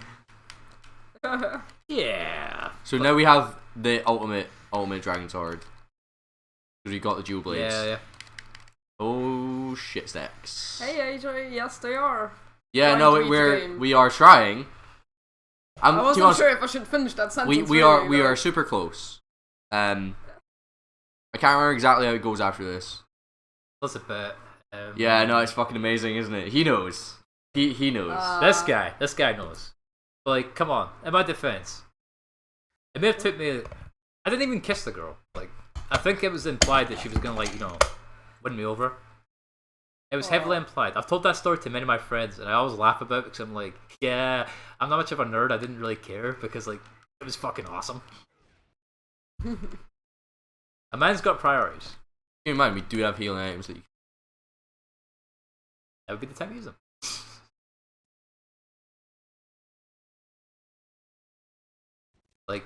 Yeah. So now we have the ultimate Dragon Sword. Because we got the dual blades. Yeah. Oh shit stacks. Hey AJ, yes they are. Yeah, Trying no, to beat the game. we are trying. I wasn't sure if I should finish that sentence. We are super close. I can't remember exactly how it goes after this. That's a bit. Yeah, no, it's fucking amazing, isn't it? He knows. He knows. This guy knows. But like, come on. In my defense, it may have took me. I didn't even kiss the girl. Like, I think it was implied that she was gonna win me over. It was heavily implied. I've told that story to many of my friends, and I always laugh about it because I'm like, yeah, I'm not much of a nerd. I didn't really care because like it was fucking awesome. A man's got priorities. Keep in mind, we do have healing items that you. That would be the time to use them. Like,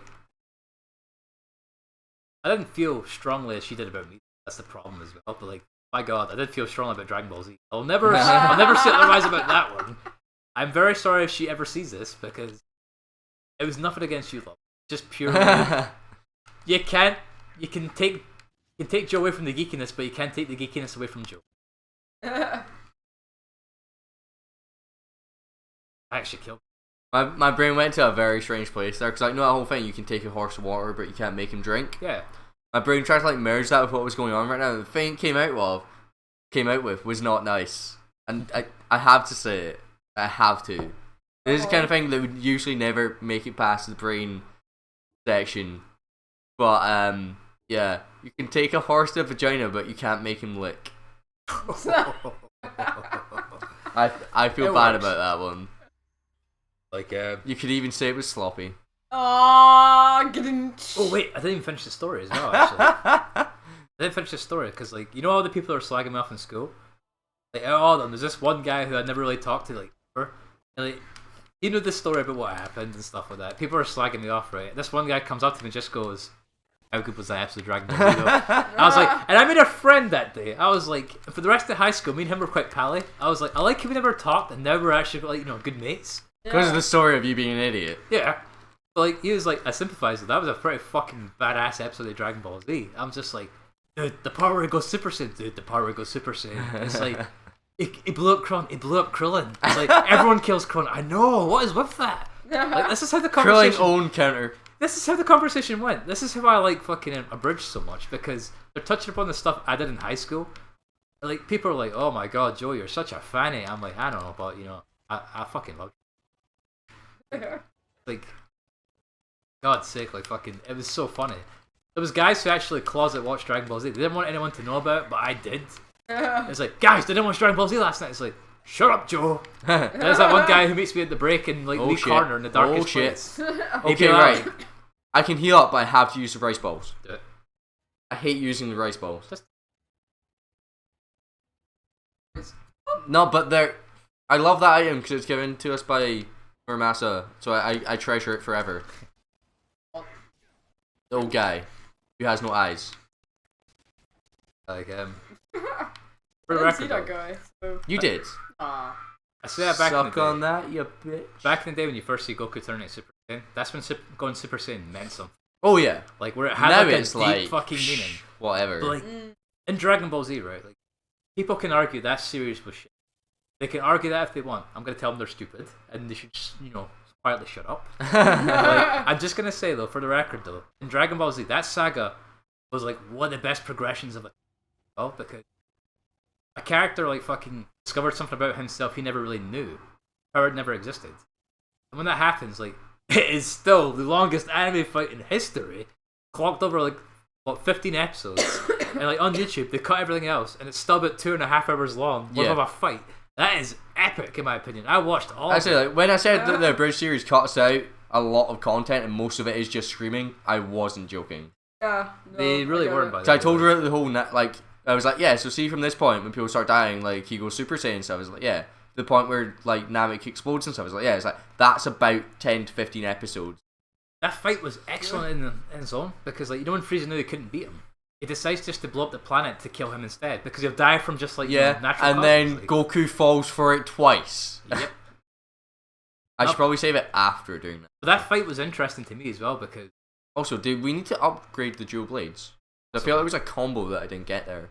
I didn't feel strongly as she did about me. That's the problem as well. But like, my god, I did feel strongly about Dragon Ball Z. I'll never say otherwise about that one. I'm very sorry if she ever sees this because it was nothing against you, love. Just purely. You can take Joe away from the geekiness, but you can't take the geekiness away from Joe. I actually killed My brain went to a very strange place there, because I know that whole thing, you can take a horse to water, but you can't make him drink. Yeah. My brain tried to like merge that with what was going on right now. The thing it came out with was not nice. And I have to say it. I have to. This is the kind of thing that would usually never make it past the brain section. But yeah. You can take a horse to a vagina, but you can't make him lick. I feel bad about that one. Like, you could even say it was sloppy. Getting. Oh wait, I didn't even finish the story as well. Actually, I didn't finish the story because, like, you know, all the people that are slagging me off in school. Like, all of them. There's this one guy who I never really talked to, like, ever. And, like, you know the story about what happened and stuff like that. People are slagging me off, right? This one guy comes up to me and just goes, "How good was that episode of Dragon Ball Z?" I was like, and I made a friend that day. I was like, for the rest of high school, me and him were quite pally. I was like, I like how we never talked, and now we're actually, like, you know, good mates. Because of the story of you being an idiot. Yeah. But, like, he was like, I sympathize with that. Was a pretty fucking badass episode of Dragon Ball Z. I'm just like, dude, the part where he goes Super Saiyan. Dude, the part where he goes Super Saiyan. And it's like, he blew up Krillin. He blew up Krillin. It's like, everyone kills Krillin. I know. What is with that? Like, this is how the conversation... Krillin own counter. This is how the conversation went. This is how I like fucking Abridged so much, because they're touching upon the stuff I did in high school. Like, people are like, "Oh my god, Joe, you're such a fanny." I'm like, I don't know, but, you know, I fucking love you. Like, God's sake, like, fucking, it was so funny. There was guys who actually closet watched Dragon Ball Z. They didn't want anyone to know about it, but I did. It's like, guys, they didn't watch Dragon Ball Z last night. It's like, shut up, Joe. There's that one guy who meets me at the break in, like, Lee Corner in the darkest place. Okay, right. I can heal up, but I have to use the rice balls. Do it. I hate using the rice balls. Just... No, but they're... I love that item because it's given to us by Muramasa, so I treasure it forever. The old guy who has no eyes. Like, I for the didn't see record, that though, guy. So. You did. Ah. I say that back in the Suck day. on that, you bitch. Back in the day when you first see Goku turning Super Saiyan, that's when going Super Saiyan meant something. Oh yeah. Like, where it had Now like it's a deep like, fucking meaning. Whatever. But, like, in Dragon Ball Z, right, like, people can argue that series was shit. They can argue that if they want. I'm gonna tell them they're stupid, and they should just, you know, quietly shut up. Like, I'm just gonna say, though, for the record, though, in Dragon Ball Z, that saga was, like, one of the best progressions of it. Well, because a character, like, fucking discovered something about himself he never really knew. Or it never existed. And when that happens, like, it is still the longest anime fight in history, clocked over, like, what, 15 episodes. And, like, on YouTube, they cut everything else, and it's still about 2.5 hours long worth of a fight. That is epic, in my opinion. I watched all of it. Like, when I said that the Bridge series cuts out a lot of content and most of it is just screaming, I wasn't joking. Yeah. No, They really weren't, by the So way. I told her the whole like, I was like, yeah, so see from this point when people start dying, like, he goes Super Saiyan and stuff. I was like, yeah. The point where, like, Namek explodes and stuff. I was like, yeah, it's like, that's about 10 to 15 episodes. That fight was excellent in its own, because, like, you know when Frieza knew he couldn't beat him? He decides just to blow up the planet to kill him instead, because he'll die from just, like, you know, natural and causes, then like. Goku falls for it twice. Yep. I should probably save it after doing that. But that fight was interesting to me as well, because... Also, do we need to upgrade the dual blades? I feel like it was a combo that I didn't get there.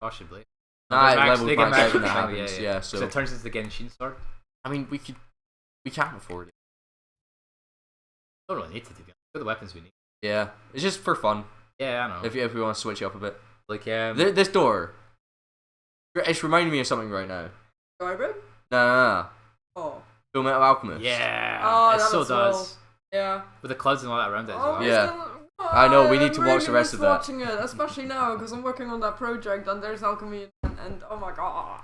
Possibly. Nah, Max, it they levels get max out when max that control, happens. yeah. So So it turns into the Genshin sword. I mean, we can't afford it. Don't really need to, be honest. What are the weapons we need? Yeah, it's just for fun. Yeah, I know. If we want to switch it up a bit. Like, This door, it's reminding me of something right now. Skyrim? No. Oh. Full Metal Alchemist. yeah, Oh, it that so looks does. well. Yeah. With the clouds and all that around it as well. Yeah. I know, we need to watch the rest of that. Watching it, especially now because I'm working on that project and there's alchemy and oh my god.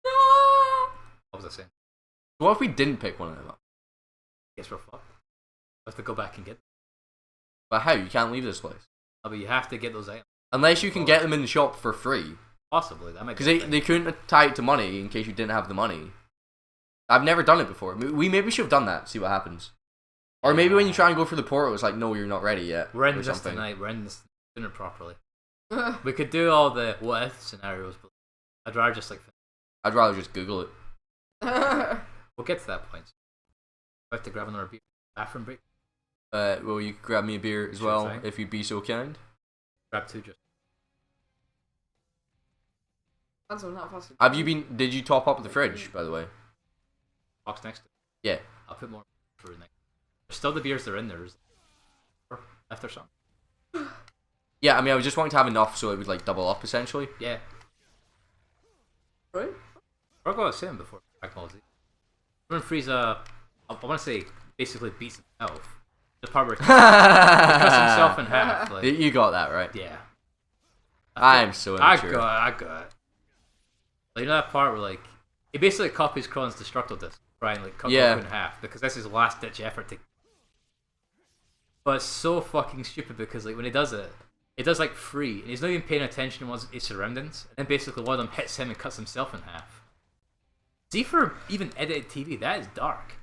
No. What was I saying? What if we didn't pick one of them up? Guess we're fucked. We have to go back and get them. But how? You can't leave this place. Oh, but you have to get those items. Unless you can get them in the shop for free. Possibly, that might be Because they couldn't tie it to money in case you didn't have the money. I've never done it before. We maybe should have done that, see what happens. Or maybe when you try and go for the portal, it's like, no, you're not ready yet. We're in or this something. tonight. We're in this dinner properly. We could do all the what if scenarios, but I'd rather just, like, I'd rather just Google it. we'll get to that point. We have to grab another bathroom break. Well, you could grab me a beer as Sure well, thing. if you'd be so kind. Grab two just. That's not possible. Did you top up the fridge, by the way? box next to it. Yeah. I'll put more for next. There's still the beers that are in there. There's after some. Yeah, I mean, I was just wanting to have enough so it would like double up essentially. Yeah. Right? We're going to say him before Dragon Ball Z. When Frieza, I want to say, basically beats himself. The part where he cuts himself in half. Like, You got that right. yeah. I'm so immature. I got it. Like, you know that part where like he basically copies Kron's Destructo Disc, Brian, like cut Goku in half because that's his last ditch effort to. But it's so fucking stupid because like when he does it, it does like free, and he's not even paying attention to his surroundings, and then basically one of them hits him and cuts himself in half. See, for even edited TV, that is dark.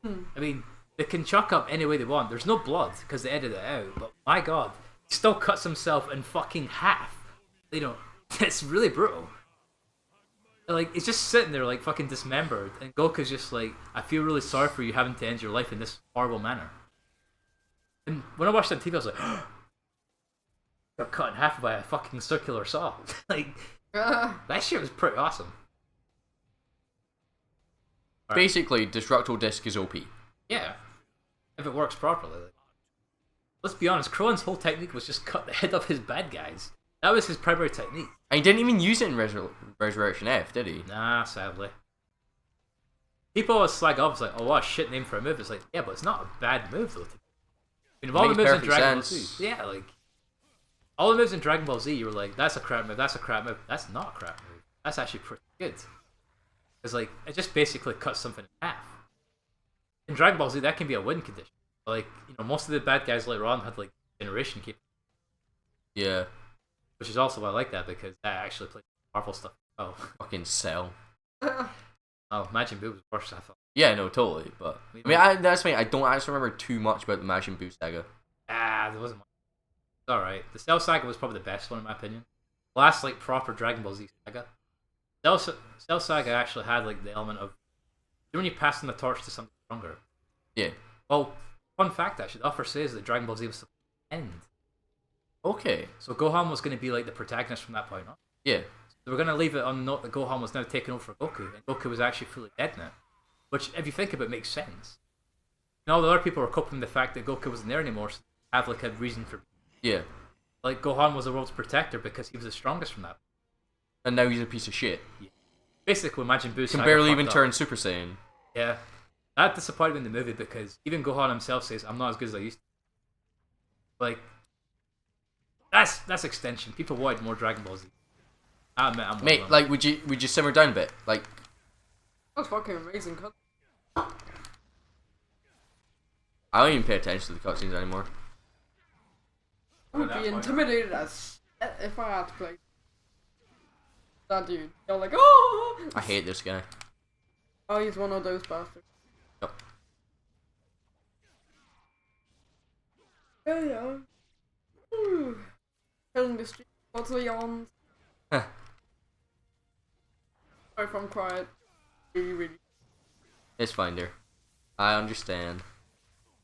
I mean, they can chuck up any way they want. There's no blood because they edit it out, but my god, he still cuts himself in fucking half. You know, it's really brutal. Like, he's just sitting there like fucking dismembered, and Goku's just like, I feel really sorry for you having to end your life in this horrible manner. And when I watched that TV, I was like, got cut in half by a fucking circular saw. Like, that shit was pretty awesome. Basically, Destructo Disc is OP. Yeah, if it works properly. Like, let's be honest, Kron's whole technique was just cut the head off his bad guys. That was his primary technique. And he didn't even use it in Resurrection F, did he? Nah, sadly. People always slag off, it's like, oh, what a shit name for a move. It's like, yeah, but it's not a bad move, though. I mean, of all the Makes moves in perfect Dragon Ball sense. Z, yeah, like, all the moves in Dragon Ball Z, you were like, that's a crap move, that's a crap move. That's not a crap move. That's actually pretty good. Because, like, it just basically cuts something in half. In Dragon Ball Z, that can be a win condition. But, like, you know, most of the bad guys later on had, like, generation keep. Yeah. Which is also why I like that, because that actually plays powerful stuff. Oh. Fucking Cell. Oh, Majin Buu was worse, I thought. Yeah, no, totally. But I mean, that's me. I don't actually remember too much about the Majin Buu saga. There wasn't much. It's alright. The Cell Saga was probably the best one, in my opinion. Last, like, proper Dragon Ball Z saga. Cell Saga actually had, like, the element of, when you passing the torch to something stronger. Yeah. Well, fun fact, actually, the offer says that Dragon Ball Z was supposed to end. Okay. So Gohan was going to be, like, the protagonist from that point on. Yeah. They were going to leave it on note that Gohan was now taking over for Goku, and Goku was actually fully dead now. Which, if you think about it, makes sense. And all the other people were coping with the fact that Goku wasn't there anymore, so they have, like, a reason for... Yeah. Like, Gohan was the world's protector because he was the strongest from that. And now he's a piece of shit. Yeah. Basically, Majin Buu Can barely even turn Super Saiyan. Yeah. That disappointed me in the movie because even Gohan himself says, I'm not as good as I used to. Like, that's extension. People wanted more Dragon Ball Z. I admit I'm Mate, like, would you simmer down a bit? Like, That's fucking amazing. I don't even pay attention to the cutscenes anymore. I would be intimidated as shit if I had to play that dude. You're like, oh! I hate this guy. Oh, he's one of those bastards. Yep. Yeah. Ooh. Killing the street. Lots of yawns. Huh. Sorry if I'm quiet. Really. It's fine, dear. I understand.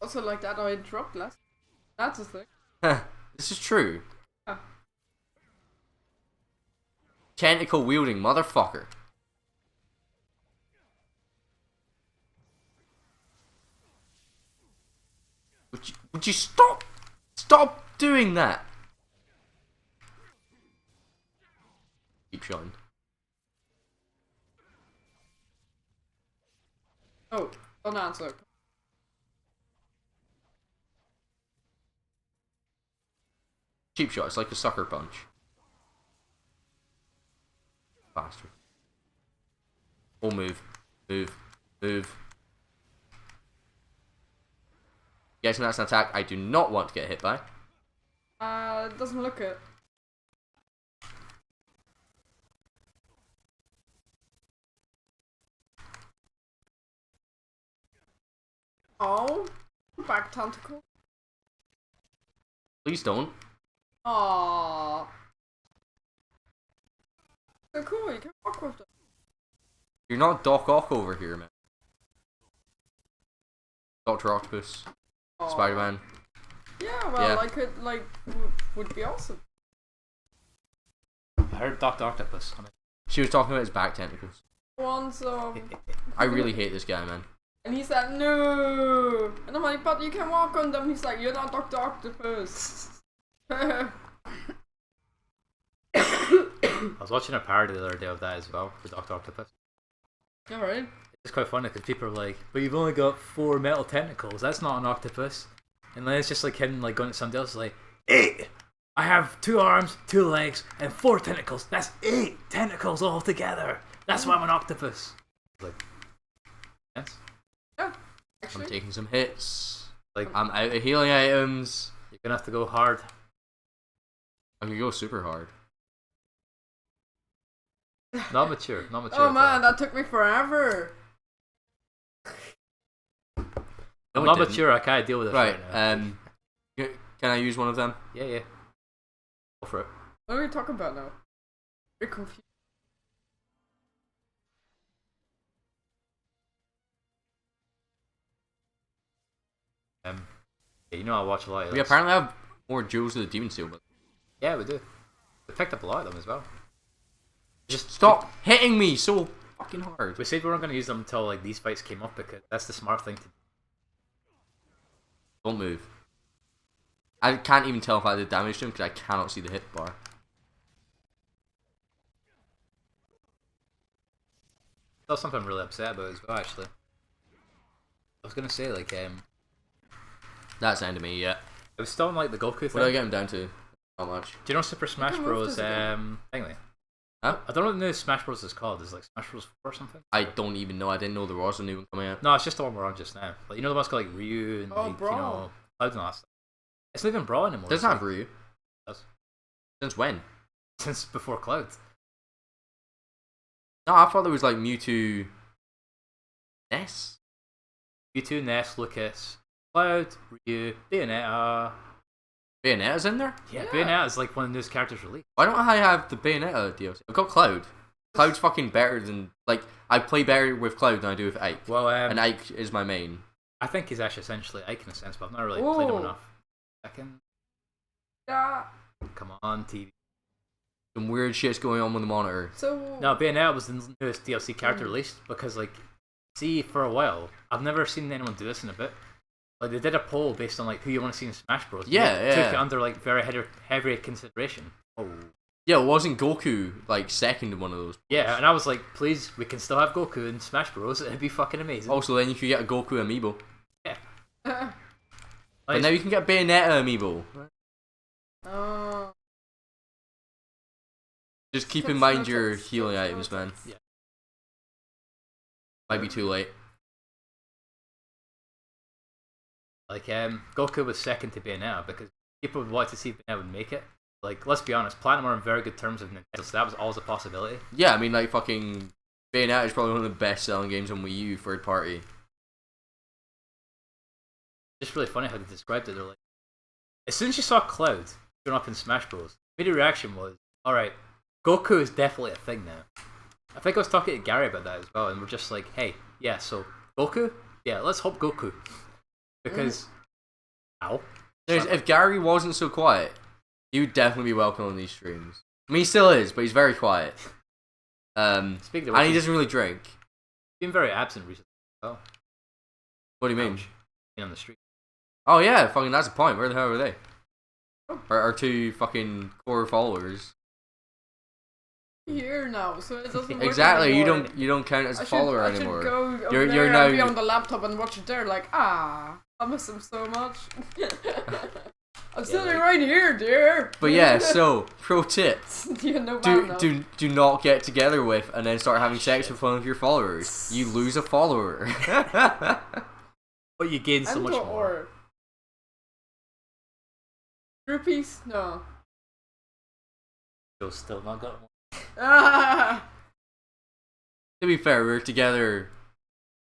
Also, like that, I dropped last. That's a thing. This is true. Ah. Tentacle wielding motherfucker. Would you stop doing that? Keep showing. Oh, don't answer. Cheap shot. It's like a sucker punch. Bastard. Oh, move. Guessing that's an attack I do not want to get hit by. It doesn't look it. Oh, back tentacle. Please don't. Aww. So cool, you can walk with them. You're not Doc Ock over here, man. Dr. Octopus. Aw. Spider-Man. Yeah, well, Yeah. I could, would be awesome. I heard Dr. Octopus on it. She was talking about his back tentacles. Ones of I really hate this guy, man. And he's like, no. And I'm like, but you can walk on them. He's like, you're not Dr. Octopus. I was watching a parody the other day of that as well for Dr. Octopus. Alright. It's quite funny because people are like, but you've only got 4 metal tentacles. That's not an octopus. And then it's just like him like going to somebody else like, 8! I have 2 arms, 2 legs, and 4 tentacles. That's 8 tentacles all together. That's why I'm an octopus. Like, yes. Yeah, I'm actually. taking some hits. Like, I'm out of healing items. you're gonna have to go hard. I can go super hard. Not mature. Not mature. Oh at man, all. that took me forever. No, I'm it not didn't. mature. I can't deal with it Right. now. Can I use one of them? Yeah, yeah. Go for it. What are we talking about now? Very confused. Yeah, you know I watch a lot of We those. apparently have more Jewels of the Demon Seal, but Yeah, we do. We picked up a lot of them as well. just stop hitting me so fucking hard. We said we weren't going to use them until like these fights came up because that's the smart thing to do. Don't move. I can't even tell if I did damage to him because I cannot see the hit bar. That's something I'm really upset about as well, actually. I was going to say, like, That's the end of me, yeah. it was still in like the Goku thing. What did I get him down to? Not much. Do you know Super Smash can move Bros? this again. Thingy? Huh? I don't know what the new Smash Bros is called. Is it like Smash Bros 4 or something? I don't even know. I didn't know there was a new one coming out. No, it's just the one we're on just now. Like, you know the one's called like Ryu and Oh, like, you Brawl. know, Cloud and all that stuff. It's not even Brawl anymore. It doesn't have like, Ryu. does. Since when? Since before Cloud. No, I thought there was like Mewtwo. Ness? Mewtwo, Ness, Lucas, Cloud, Ryu, Bayonetta. Bayonetta's in there? Yeah, Yeah. Bayonetta is like one of the newest characters released. Why don't I have the Bayonetta DLC? I've got Cloud. Cloud's fucking better than like I play better with Cloud than I do with Ike. Well, And Ike is my main. I think he's actually essentially Ike in a sense, but I've not really played him Whoa. enough. Second, Yeah. come on, TV. Some weird shit's going on with the monitor. So. No, Bayonetta was the newest DLC character released because, like, see, for a while, I've never seen anyone do this in a bit. Like, they did a poll based on, like, who you want to see in Smash Bros. Yeah, They yeah. took it under, like, very heavy consideration. Oh. Yeah, wasn't Goku like second in one of those? Yeah, and I was like, please, we can still have Goku in Smash Bros. It'd be fucking amazing. Also, then you could get a Goku amiibo. Oh. But now you can get Bayonetta amiibo. Oh. Just keep in That's mind not your it. healing That's items, not man. it. Yeah. Might be too late. Like, Goku was second to Bayonetta because people would want to see if Bayonetta would make it. Like, let's be honest, Platinum are on very good terms with Nintendo, so that was always a possibility. Yeah, I mean, like fucking Bayonetta is probably one of the best selling games on Wii U third party. Just really funny how they described it. They're like, as soon as you saw Cloud showing up in Smash Bros, immediate reaction was, alright, Goku is definitely a thing now. I think I was talking to Gary about that as well, and we're just like, hey, yeah, so Goku? Yeah, let's hope Goku. Because, ow. If Gary wasn't so quiet, he would definitely be welcome on these streams. I mean, he still is, but he's very quiet. Speaking of And which, he he's doesn't really drink. been very absent recently. Oh, What do you mean? ouch. Being on the street. Oh yeah, fucking that's the point. Where the hell are they? Our two fucking core followers. Here now, so it doesn't work Exactly. anymore. You don't count as a follower I anymore. should go over You're there now- and be on the laptop and watch it there. Like, I miss him so much. I'm sitting like- right here, dear. But yeah, so pro tip: You know about do not get together with and then start having sex with one of your followers. You lose a follower. But you gain so much more. Or groupies? No. Joe's still not got one. Ah. To be fair, we were together,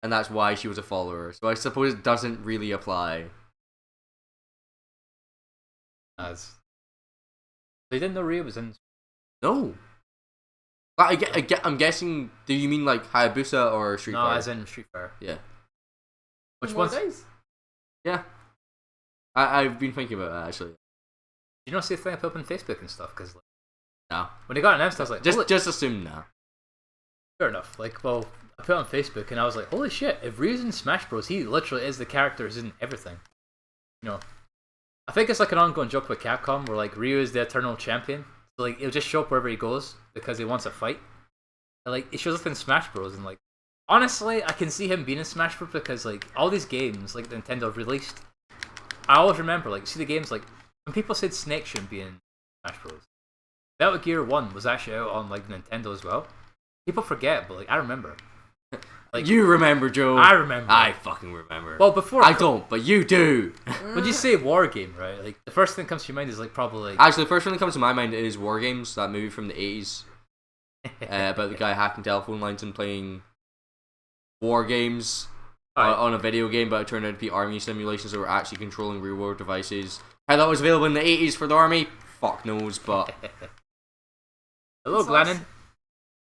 and that's why she was a follower. So I suppose it doesn't really apply. As they didn't know Rhea was in. No. But I'm guessing. Do you mean like Hayabusa or Street No, Fighter? as in Street Fighter. Yeah. Which More one's? days. Yeah. I've been thinking about that actually. You don't see the thing up on Facebook and stuff because like, No. when it got announced, I was like, Just holy- just assume no. fair enough. Like, well, I put it on Facebook and I was like, holy shit! If Ryu's in Smash Bros, he literally is the character who's in everything. You know, I think it's like an ongoing joke with Capcom where like Ryu is the eternal champion. So, like he'll just show up wherever he goes because he wants a fight. And, like he shows up in Smash Bros and like honestly, I can see him being in Smash Bros because like all these games like Nintendo have released, I always remember like see the games like when people said Snake shouldn't be in Smash Bros. Metal Gear 1 was actually out on like Nintendo as well. People forget, but like I remember. Like You remember, Joe. I remember. I fucking remember. Well, before I don't, but you do. when you say war game, right? Like the first thing that comes to your mind is like probably like Actually, the first thing that comes to my mind is War Games, that movie from the 80s. About the guy hacking telephone lines and playing war games on a video game, but it turned out to be army simulations that were actually controlling real world devices. How that was available in the 80s for the army, fuck knows, but... Hello, Glennon.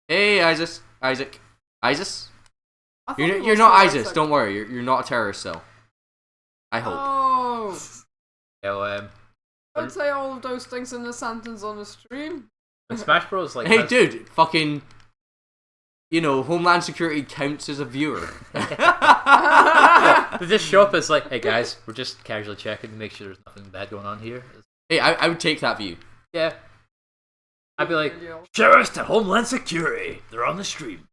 Hey, Isis. Isaac. Isis? I thought it You're was not for ISIS, Isaac. don't worry, you're not a terrorist, so. I hope. Oh, Yeah, well, don't say all of those things in a sentence on the stream. when Smash Bros like Hey, has- dude, fucking... You know, Homeland Security counts as a viewer. they just show up as like, hey guys, we're just casually checking to make sure there's nothing bad going on here. Hey, I would take that view. Yeah, I'd be like, Video. show us to Homeland Security. They're on the stream.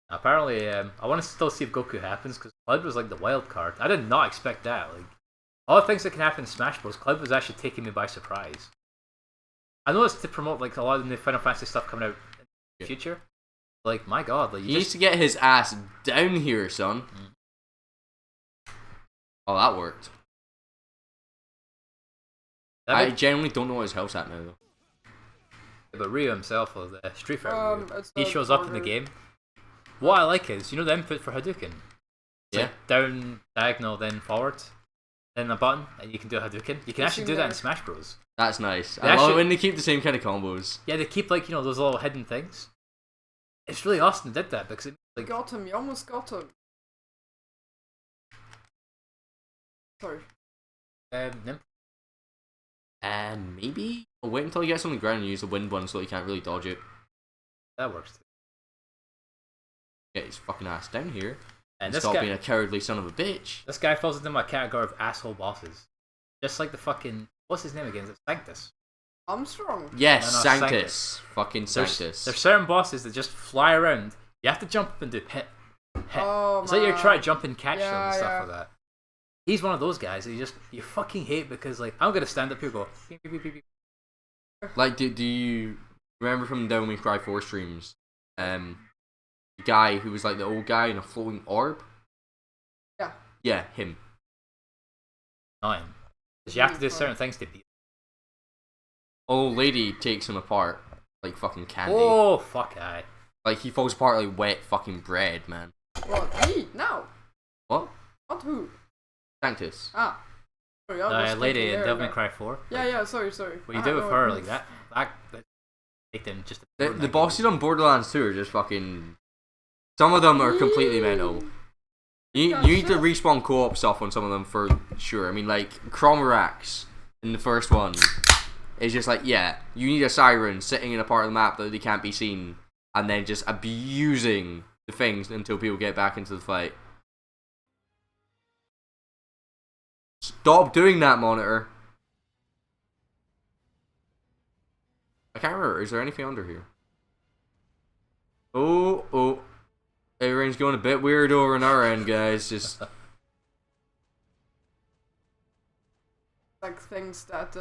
Apparently, I want to still see if Goku happens because Cloud was like the wild card. I did not expect that. Like all the things that can happen in Smash Bros, Cloud was actually taking me by surprise. I know it's to promote like a lot of the new Final Fantasy stuff coming out in the future. Like my god, like He needs to get his ass down here, son. Oh, that worked. I genuinely don't know what his health's at now, though. But Ryu himself, or the Street Fighter Ryu, It's he the shows up in the border. game. What I like is, you know the input for Hadouken? It's Yeah. like down, diagonal, then forward, then a button, and you can do a Hadouken. You can actually do that in Smash Bros. That's nice. They I love actually- it when they keep the same kind of combos. Yeah, they keep like, you know, those little hidden things. It's really awesome they did that because it, You like, got him, you almost got him. Sorry. Nim- And maybe I'll wait until he gets on the ground and use the wind one so he can't really dodge it. that works too. Get his fucking ass down here. And And this stop guy, being a cowardly son of a bitch. this guy falls into my category of asshole bosses. Just like the fucking, what's his name again? Is it Sanctus? Armstrong. Yes, No, Sanctus. Fucking There's Sanctus. certain bosses that just fly around. You have to jump up and do hit. Oh, It's like you're man. trying to jump and catch them Yeah, and stuff yeah. like that. He's one of those guys that you fucking hate because like I'm gonna stand up here and go beep, beep, beep, beep, beep. Like, do you remember from the Devil May Cry 4 streams? The guy who was like the old guy in a floating orb? Yeah. Yeah, him. Annoying. Because you have to do certain things to beat. Old lady takes him apart like fucking candy. Oh fuck I. Like he falls apart like wet fucking bread, man. What? Me? No. What? Not who? Sanctus. Ah. Sorry, I was Lady thinking in there Devil May about- Cry 4. Yeah, sorry. What you Ah, do with no, her it- like that make them just The bosses on Borderlands 2 are just fucking... Some of them are completely mental. You need to respawn co-op stuff on some of them for sure. I mean, like, Cromorax in the first one is just like, yeah, you need a siren sitting in a part of the map that they can't be seen and then just abusing the things until people get back into the fight. Stop doing that, monitor. I can't remember. Is there anything under here? Oh. Everything's going a bit weird over on our end, guys. Just like things that,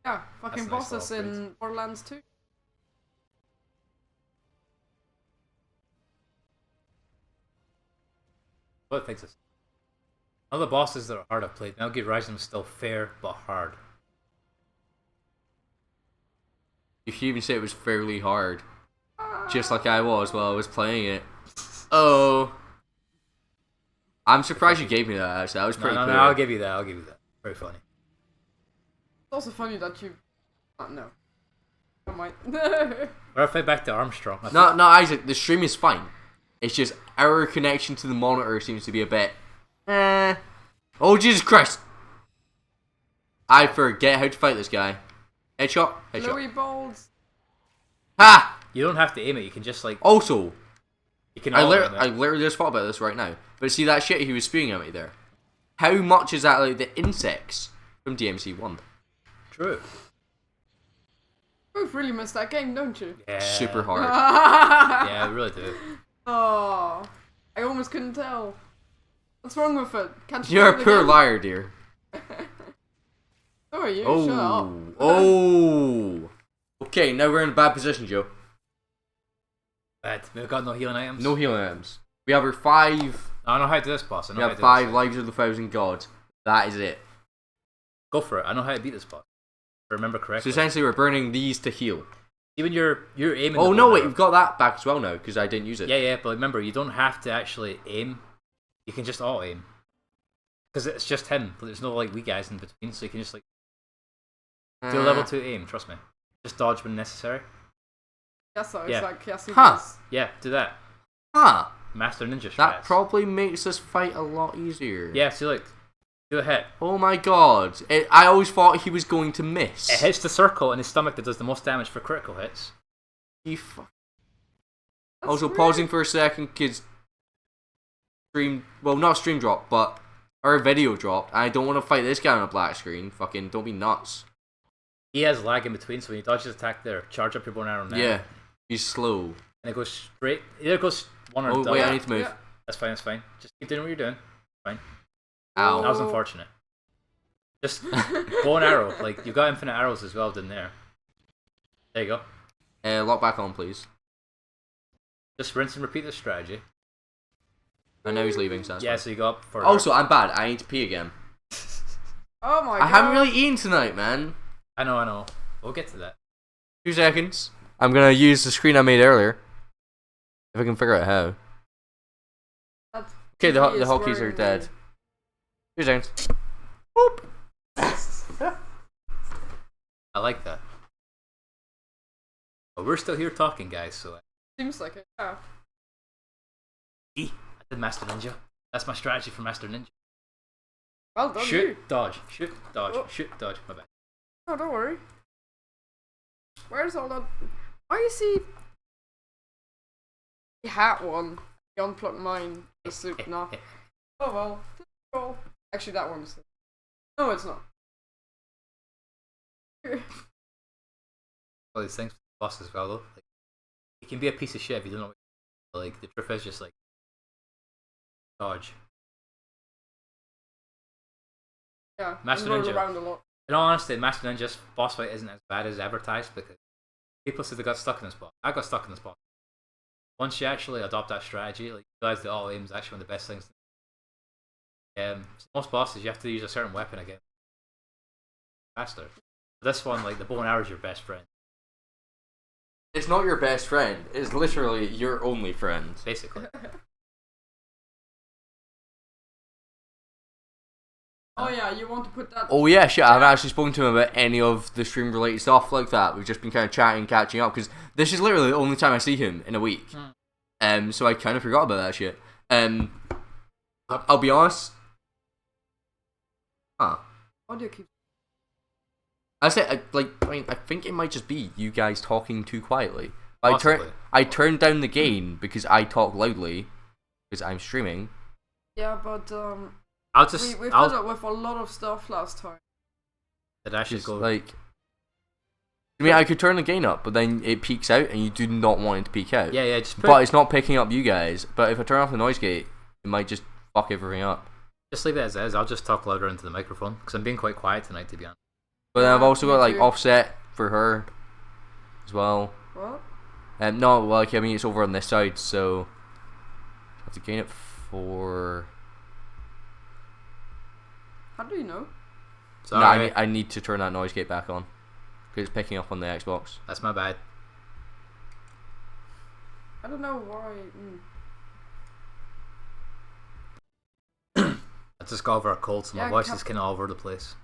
yeah, fucking That's a nice bosses little in Borderlands 2. What things is other bosses that are hard I've played. Metal Gear Rising was still fair but hard. if you even say it was fairly hard, just like I was while I was playing it. Oh, I'm surprised you gave me that. Actually, that was pretty No, clear. I'll give you that. Very funny. It's also funny that you. No. I might. But if I back to Armstrong, I No, Isaac. The stream is fine. It's just our connection to the monitor seems to be a bit. Oh Jesus Christ! I forget how to fight this guy. Headshot. Louis Balls. Ha! you don't have to aim it. You can just like Also, You can I all literally just thought about this right now. But see that shit he was spewing at me there. How much is that like the insects from DMC1? True. Both really missed that game, don't you? Yeah. Super hard. Yeah, I really do. Oh, I almost couldn't tell. What's wrong with it? Can't you You're play a the poor game? liar, dear. Oh, you shut up. Oh. Okay, now we're in a bad position, Joe. Bad. We've got no healing items. No healing items. We have our 5. I know how to do this boss. I know We how have to do 5 this. lives of the 1,000 gods. That is it. Go for it. I know how to beat this boss. If I remember So correctly. essentially, we're burning these to heal. Even you're aiming. Oh the no, bow wait, arrow. we've got that back as well now because I didn't use it. Yeah, but remember, you don't have to actually aim. You can just auto aim. Because it's just him. There's no like weak guys in between, so you can just like do a level 2 aim. Trust me. Just dodge when necessary. Yes, so it's Yeah. like, yes, he Huh. does. Yeah, do that. Huh. Master Ninja strats. That probably makes this fight a lot easier. Yeah, see, look. Do a hit. Oh my god. I always thought he was going to miss. It hits the circle in his stomach that does the most damage for critical hits. That's Also, weird. pausing for a second, kids. Not stream drop, but our video dropped. I don't want to fight this guy on a black screen. Fucking don't be nuts. He has lag in between, so when you dodge his attack there, charge up your bow and arrow now. Yeah, he's slow. And it goes straight. Either it goes one or Oh double. wait, I need to move. Yeah. That's fine. Just keep doing what you're doing. Fine. Ow. That was Oh. unfortunate. Just bow and arrow. Like, you got infinite arrows as well, didn't there? There you go. Lock back on, please. Just rinse and repeat this strategy. And now he's leaving, so that's Yeah, fine. so you go up for. Also, I'm bad. I need to pee again. Oh my god. I haven't really eaten tonight, man. I know. We'll get to that. 2 seconds. I'm gonna use the screen I made earlier. If I can figure out how. That's Okay, the really hotkeys are worrying dead. me. 2 seconds. Boop. I like that. But we're still here talking, guys, so. Seems like it, yeah. I did Master Ninja. That's my strategy for Master Ninja. Well done, Shoot, you. dodge, shoot, dodge, Oh. shoot, dodge. My bad. Oh, don't worry. Where's all that? Why you see? You had one. You unplugged mine. The suit, no. Oh well. Well, actually, that one's. No, it's not. All these things for the boss as well, though. Like, it can be a piece of shit if you don't know what like, the truth is just like dodge. Yeah. Master and roll Ninja. around a lot. In all honesty, Master Ninja's boss fight isn't as bad as advertised because people said they got stuck in this boss. I got stuck in this boss. Once you actually adopt that strategy, like you realize that auto aim is actually one of the best things. Most bosses you have to use a certain weapon again faster. This one, like the bow and arrow, is your best friend, It's not your best friend. It's literally your only friend. basically. Oh yeah, you want to put that? Oh yeah, shit. I haven't actually spoken to him about any of the stream related stuff like that. We've just been kind of chatting, catching up because this is literally the only time I see him in a week. So I kind of forgot about that shit. I'll be honest. Audio keeps. I think it might just be you guys talking too quietly. Possibly. I turned down the gain because I talk loudly because I'm streaming. Yeah, but I'll just. we did I'll. it with a lot of stuff last time. Did I should Just go? like. I mean, I could turn the gain up, but then it peaks out, and you do not want it to peak out. Yeah. Just put. But it's not picking up you guys. But if I turn off the noise gate, it might just fuck everything up. Just leave it as is. I'll just talk louder into the microphone because I'm being quite quiet tonight, to be honest. But then I've Yeah, also me got like too. offset for her as well. What? No, like I mean it's over on this side, so I have to gain it for. How do you know? No, Sorry, I need to turn that noise gate back on because it's picking up on the Xbox. that's my bad. I don't know why. I just got over a cold, so my Yeah, voice is kind of all over the place.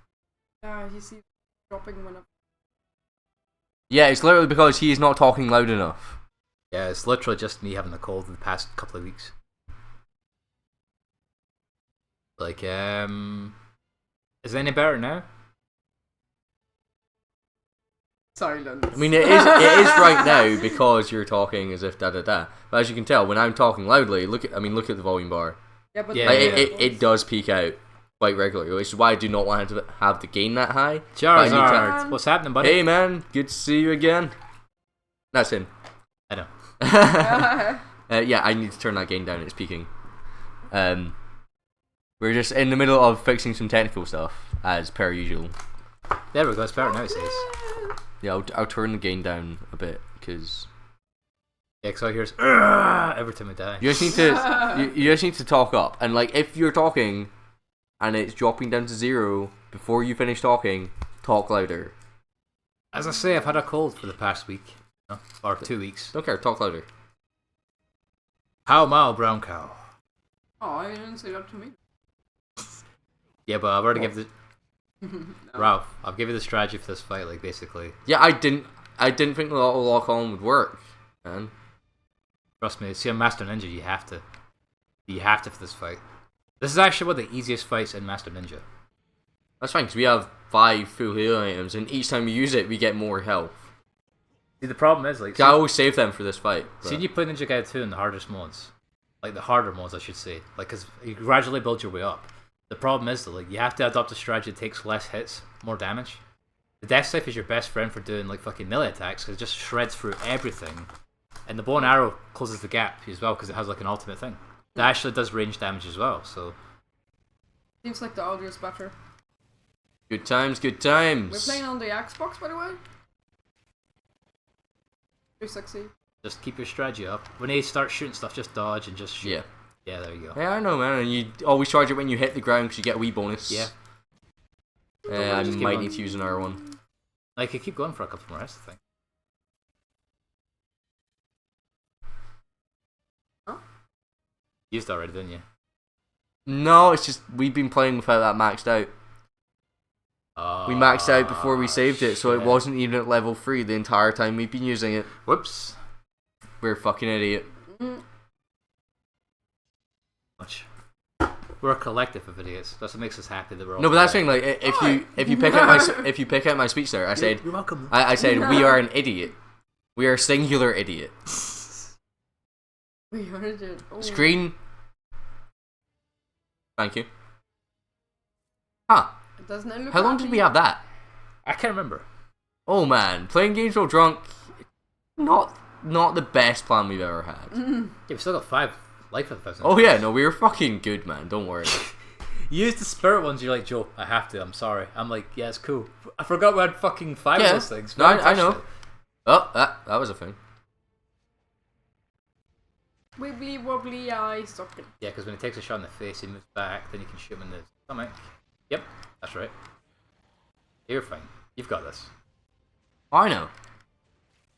Yeah, he sees dropping whenever. Yeah, it's literally because he is not talking loud enough. Yeah, it's literally just me having a cold the past couple of weeks. Like, is it any better now? Silence. I mean, it is right now because you're talking as if da da da. But as you can tell, when I'm talking loudly, look at the volume bar. Yeah, but Yeah. Like, it does peak out quite regularly, which is why I do not want to have the gain that high. Charizard, what's happening, buddy? Hey man, good to see you again. That's him. I know. Yeah, I need to turn that gain down. It's peaking. We're just in the middle of fixing some technical stuff, as per usual. There we go. It's better now. It says. Yeah, I'll turn the gain down a bit because Yeah, because I hear every time I die. you just need to you just need to talk up, and like if you're talking and it's dropping down to 0 before you finish talking, talk louder. As I say, I've had a cold for the past week, or 2 weeks. Don't care, talk louder. How mal, brown cow. Oh, I didn't say that to me. Yeah, but I've already given the Ralph. I've given you the strategy for this fight. Like basically, Yeah, I didn't think the auto lock on would work, man. trust me. See, on Master Ninja, you have to for this fight. This is actually one of the easiest fights in Master Ninja. That's fine because we have 5 full healing items, and each time we use it, we get more health. See, the problem is like, I always save them for this fight. see, you play Ninja Gaiden 2 in the hardest modes, like the harder modes, I should say, like because you gradually build your way up. The problem is that like you have to adopt a strategy that takes less hits, more damage. The Death Scythe is your best friend for doing like fucking melee attacks because it just shreds through everything, and the bow and arrow closes the gap as well because it has like an ultimate thing that actually does range damage as well. So Seems like the audio is better. Good times, good We're times. playing on the Xbox, by the way. 360. just keep your strategy up. When they start shooting stuff, just dodge and just shoot. Yeah. Yeah, there you go. Yeah, I know, man. And you always charge it when you hit the ground because you get a wee bonus. Yeah. I Just keep might on. need to use another one. I could keep going for a couple more, that's the thing. Huh? Used already, didn't you? No, it's just we've been playing without that maxed out. We maxed out before we saved it, so it shit. wasn't even at level 3 the entire time we've been using it. Whoops. We're a fucking idiot. Much. We're a collective of idiots. That's what makes us happy that we're all. No, but that's the together. thing. Like, if you pick out my speech there, I said You're welcome. I said we are an idiot. We are a singular idiot. We heard it. Oh. Screen. Thank you. Huh? Doesn't it look How long did we have that? I can't remember. Oh man, playing games while drunk. Not the best plan we've ever had. Yeah, we still got 5 life of us. Oh yeah, no, we were fucking good, man. Don't worry. You use the spirit ones. You're like, Joe, I have to. I'm sorry. I'm like, yeah, it's cool. I forgot we had fucking 5 Yeah. of those things. No, We haven't I touched know. it. Oh, that was a thing. Wibbly wobbly eye socket. Yeah, because when he takes a shot in the face, he moves back. Then you can shoot him in the stomach. Yep, that's right. You're fine. You've got this. I know.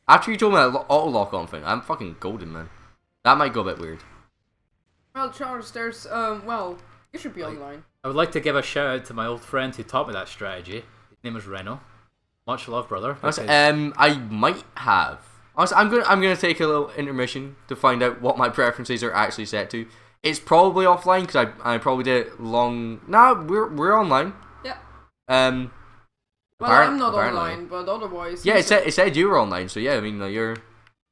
After you told me that auto lock on thing, I'm fucking golden, man. That might go a bit weird. Well, Charles, there's well, you should be Like- online. I would like to give a shout out to my old friend who taught me that strategy. His name was Reno. Much love, brother. Honestly, because- I might have. Honestly, I'm gonna take a little intermission to find out what my preferences are actually set to. It's probably offline because I probably did it long. No, we're online. Yeah. Um. Well, I'm not apparently. online, but otherwise. Yeah, it said you were online, so yeah, I mean you're.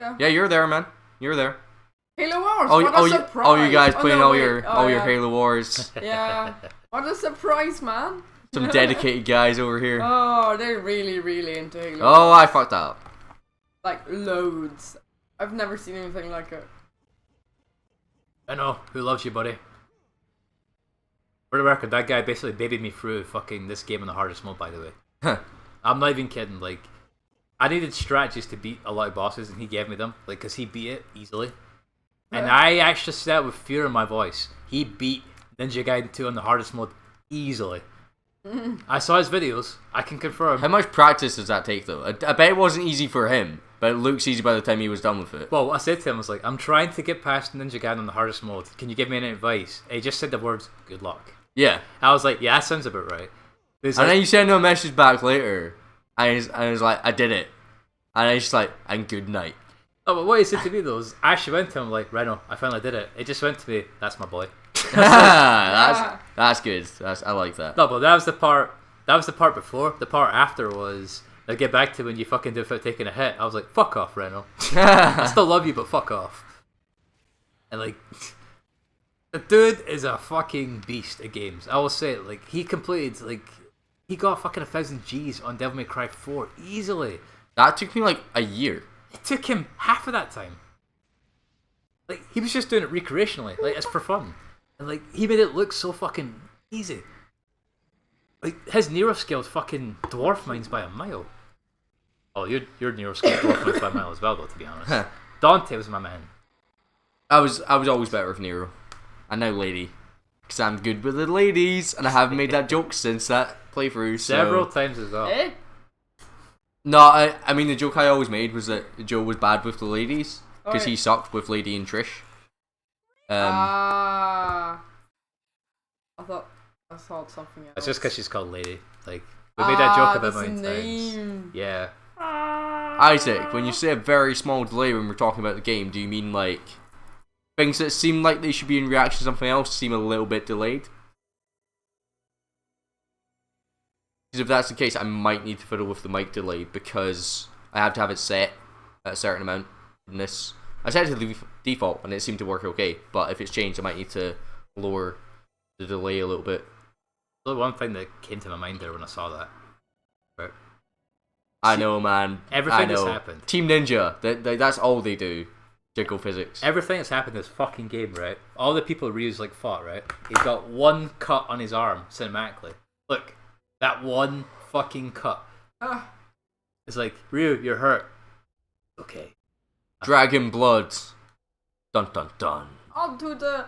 Yeah. You're there, man. You're there. Halo Wars. Oh, what oh, a you, surprise! oh, you guys Oh, playing no, all wait. your Oh, your yeah. Halo Wars. Yeah. What a surprise, man! Some dedicated guys over here. Oh, they're really, really into Halo. Oh, I fucked that up. Like loads. I've never seen anything like it. I know. Who loves you, buddy? For the record, that guy basically babied me through fucking this game on the hardest mode, by the way. Huh. I'm not even kidding. Like, I needed strategies to beat a lot of bosses, and he gave me them. Like, because he beat it easily. And Yeah. I actually said that with fear in my voice. He beat Ninja Gaiden 2 on the hardest mode easily. I saw his videos. I can confirm. How much practice does that take, though? I bet it wasn't easy for him, but it looks easy by the time he was done with it. Well, what I said to him was like, I'm trying to get past Ninja Gaiden on the hardest mode. Can you give me any advice? And he just said the words, good luck. Yeah. I was like, yeah, that sounds about right. He's And like, then you send him a message back later, and I was like, I did it. And I was just like, and good night. oh, but what he said to me though is, I actually went to him like, Reno, I finally did it. It just went to me, that's my boy. That's good. I like that. No, but that was the part before. The part after was, They get back to when you fucking do it without taking a hit. I was like, fuck off, Reno. I still love you, but fuck off. And like, the dude is a fucking beast at games. I will say it. Like, he completed, like, he got fucking 1,000 G's on Devil May Cry 4 easily. That took me like a year. It took him half of that time. Like, he was just doing it recreationally. Like, it's for fun. And like, he made it look so fucking easy. Like, his Nero skills fucking dwarf mines by a mile. Oh, your Nero skills dwarf mines by a mile as well, though, to be honest. Dante was my man. I was always better with Nero. And now Lady. Because I'm good with the ladies, and I haven't made that joke since that playthrough. So. Several times as well. Eh? No, I mean, the joke I always made was that Joe was bad with the ladies. Because he sucked with Lady and Trish. I thought something else. It's just because she's called Lady. Like, we made that joke about many name. times. Yeah. Isaac, when you say a very small delay when we're talking about the game, do you mean like things that seem like they should be in reaction to something else seem a little bit delayed? Because if that's the case, I might need to fiddle with the mic delay because I have to have it set at a certain amount in this. I set it to the default and it seemed to work okay, but if it's changed, I might need to lower the delay a little bit. The one thing that came to my mind there when I saw that. Right. I know, man. Everything that's happened. Team Ninja, that's all they do. Jiggle physics. Everything that's happened in this fucking game, right? All the people Ryu's like fought, right? He's got one cut on his arm cinematically. Look, that one fucking cut. It's like, Ryu, you're hurt. Okay. Dragon Blood. Dun dun dun. Onto the.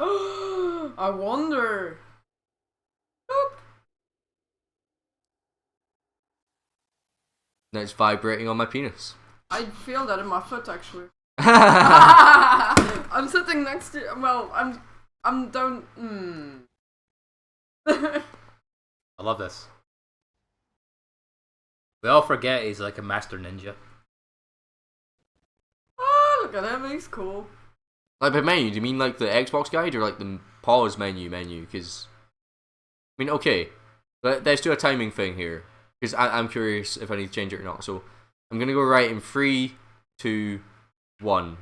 I wonder. Boop. And it's vibrating on my penis. I feel that in my foot actually. I'm sitting next to. Well, I'm down. I love this. We all forget he's like a master ninja. Oh, look at him, he's cool. Like by menu, do you mean like the Xbox guide or like the pause menu? Because I mean, okay, let's do a timing thing here because I'm curious if I need to change it or not. So I'm gonna go right in 3, 2, 1.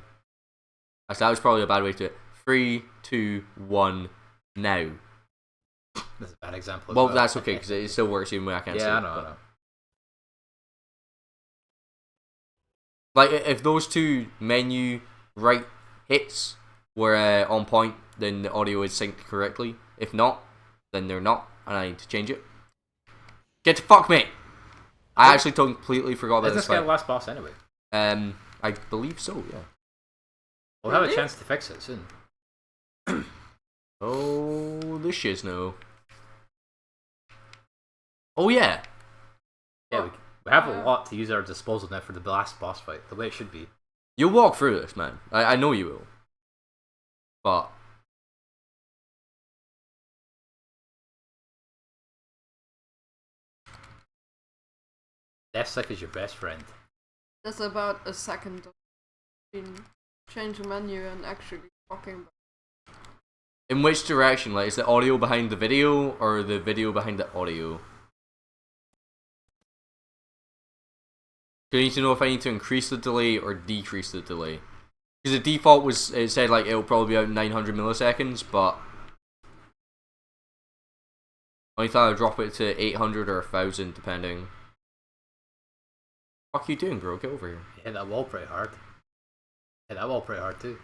Actually, that was probably a bad way to do it. 3, 2, 1, now. That's a bad example. Well, that's okay because it still works even when I can't see it. Yeah, I know. Like if those two menu right hits were on point, then the audio is synced correctly. If not, then they're not, and I need to change it. Get to fuck me! I actually completely forgot about Isn't this this guy the fight. last boss anyway? I believe so. Yeah. We'll have a chance to fix it soon. Oh, the shizno. Oh yeah. Yeah, we have a lot to use at our disposal now for the last boss fight, the way it should be. You'll walk through this, man. I know you will. But DefSec is your best friend. There's about a second between change the menu and actually talking. in which direction? Like, is the audio behind the video or the video behind the audio? Do you need to know if I need to increase the delay or decrease the delay? Because the default was, it said like it'll probably be out 900 milliseconds, but I thought I'd drop it to 800 or 1000 depending. What are you doing, bro? Get over here. You hit that wall pretty hard. Hit that wall pretty hard too.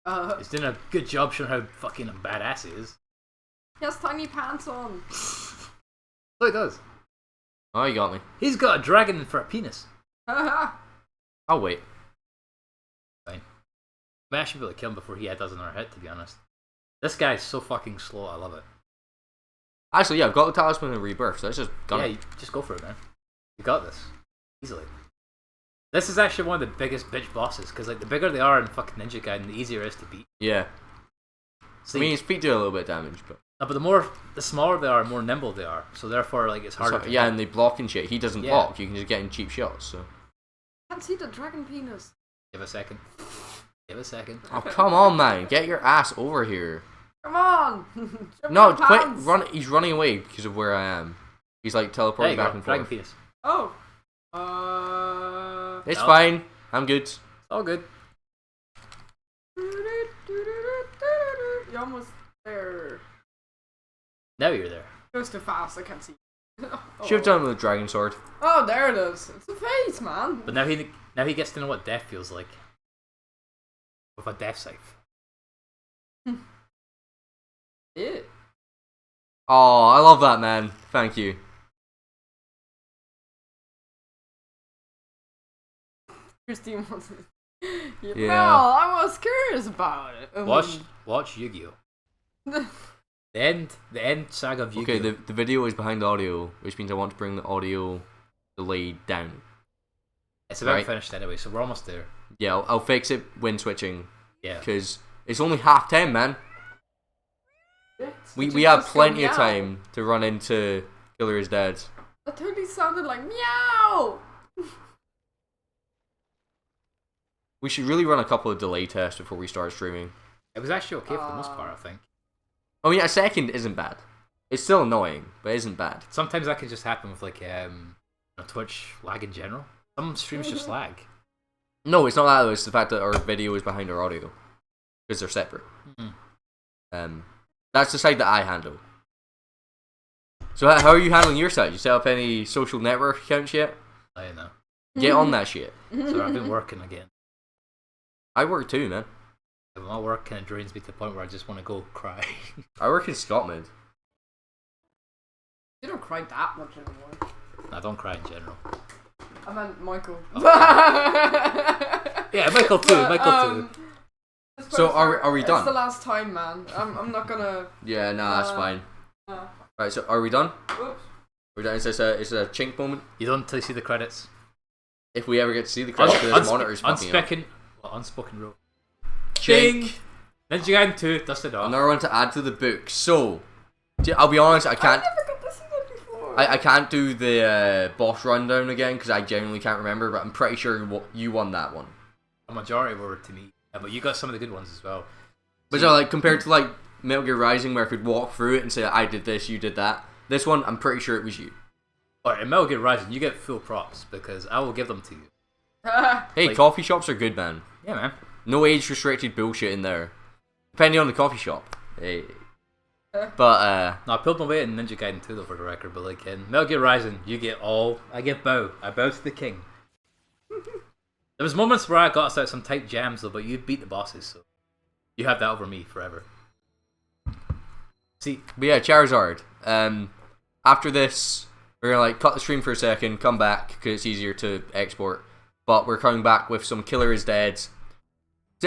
Uh, He's doing a good job showing how fucking badass he is. he has tiny pants on. So he does. Oh, you got me. He's got a dragon for a penis. Haha. I'll wait. Fine. We actually be able to kill him before he does on our head, to be honest. This guy's so fucking slow, I love it. Actually, yeah, I've got the talisman of rebirth, so let's just gun Yeah, it. you just go for it, man. You got this. Easily. This is actually one of the biggest bitch bosses, because like the bigger they are in fucking Ninja Gaiden, the easier it is to beat. Yeah. See, I mean, his feet do a little bit of damage, but but the smaller they are, the more nimble they are. So therefore, like it's harder. To yeah, hit. and they block and shit. He doesn't Yeah. block. You can just get in cheap shots. So. Can't see the dragon penis. Give a second. Give a second. Oh come on, man! Get your ass over here. Come on! Jump No, on quit! pants. Run! He's running away because of where I am. He's like There teleporting you back go. and Dragon forth. penis. Oh, It's No. fine. I'm good. It's all good. You're almost there. Now you're there. Goes too fast, I can't see. Should have done it with a dragon sword. Oh, there it is. It's a face, man. But now he gets to know what death feels like. With a death scythe. Yeah. Oh, I love that, man. Thank you. Christine wants it. Yeah. Well, I was curious about it. Watch Yu-Gi-Oh! The end saga of Yu-Gi-Oh! Okay, the video is behind the audio, which means I want to bring the audio delay down. It's about right. finished anyway, so we're almost there. Yeah, I'll fix it when switching. Yeah. Because it's only 10:30, man. Did We you have just go plenty of meow? time to run into Killer is Dead. That totally sounded like meow. We should really run a couple of delay tests before we start streaming. It was actually okay for the most part, I think. I mean, a second isn't bad. It's still annoying, but it isn't bad. Sometimes that can just happen with like Twitch lag in general. Some streams just lag. No, it's not that though. It's the fact that our video is behind our audio. Because they're separate. Mm-hmm. That's the side that I handle. So how are you handling your side? You set up any social network accounts yet? I don't know. Get on that shit. So I've been working again. I work too, man. My work kind of drains me to the point where I just want to go cry. I work in Scotland. You don't cry that much anymore. I don't cry in general. I meant Michael. Yeah, Michael too. Michael too. So are we done? It's the last time, man. I'm not gonna. Yeah, nah, that's fine. Uh, Right, so are we done? Oops. We're done. Is this a chink moment? You don't until you see the credits. If we ever get to see the credits, because the monitor's fucking up. Unspoken rule. Chink! Ninja Gaiden 2, dusted off. Another one to add to the book. So, I'll be honest, I can't. I never got to see that before. I can't do the boss rundown again because I genuinely can't remember, but I'm pretty sure you won that one. A majority were to me. But you got some of the good ones as well. But so, like, compared to, like, Metal Gear Rising where I could walk through it and say, I did this, you did that. This one, I'm pretty sure it was you. Alright, in Metal Gear Rising, you get full props because I will give them to you. Hey, Like- coffee shops are good, man. Yeah, man. No age-restricted bullshit in there. Depending on the coffee shop. Hey. But, No, I pulled my weight in Ninja Gaiden 2 though for the record, but like in Metal Gear Rising, you get all. I get bow. I bow to the king. There was moments where I got us out some tight jams though, but you beat the bosses, so you have that over me forever. See, But yeah, Charizard. After this, we're gonna like cut the stream for a second, come back because it's easier to export. But we're coming back with some Killer is Dead.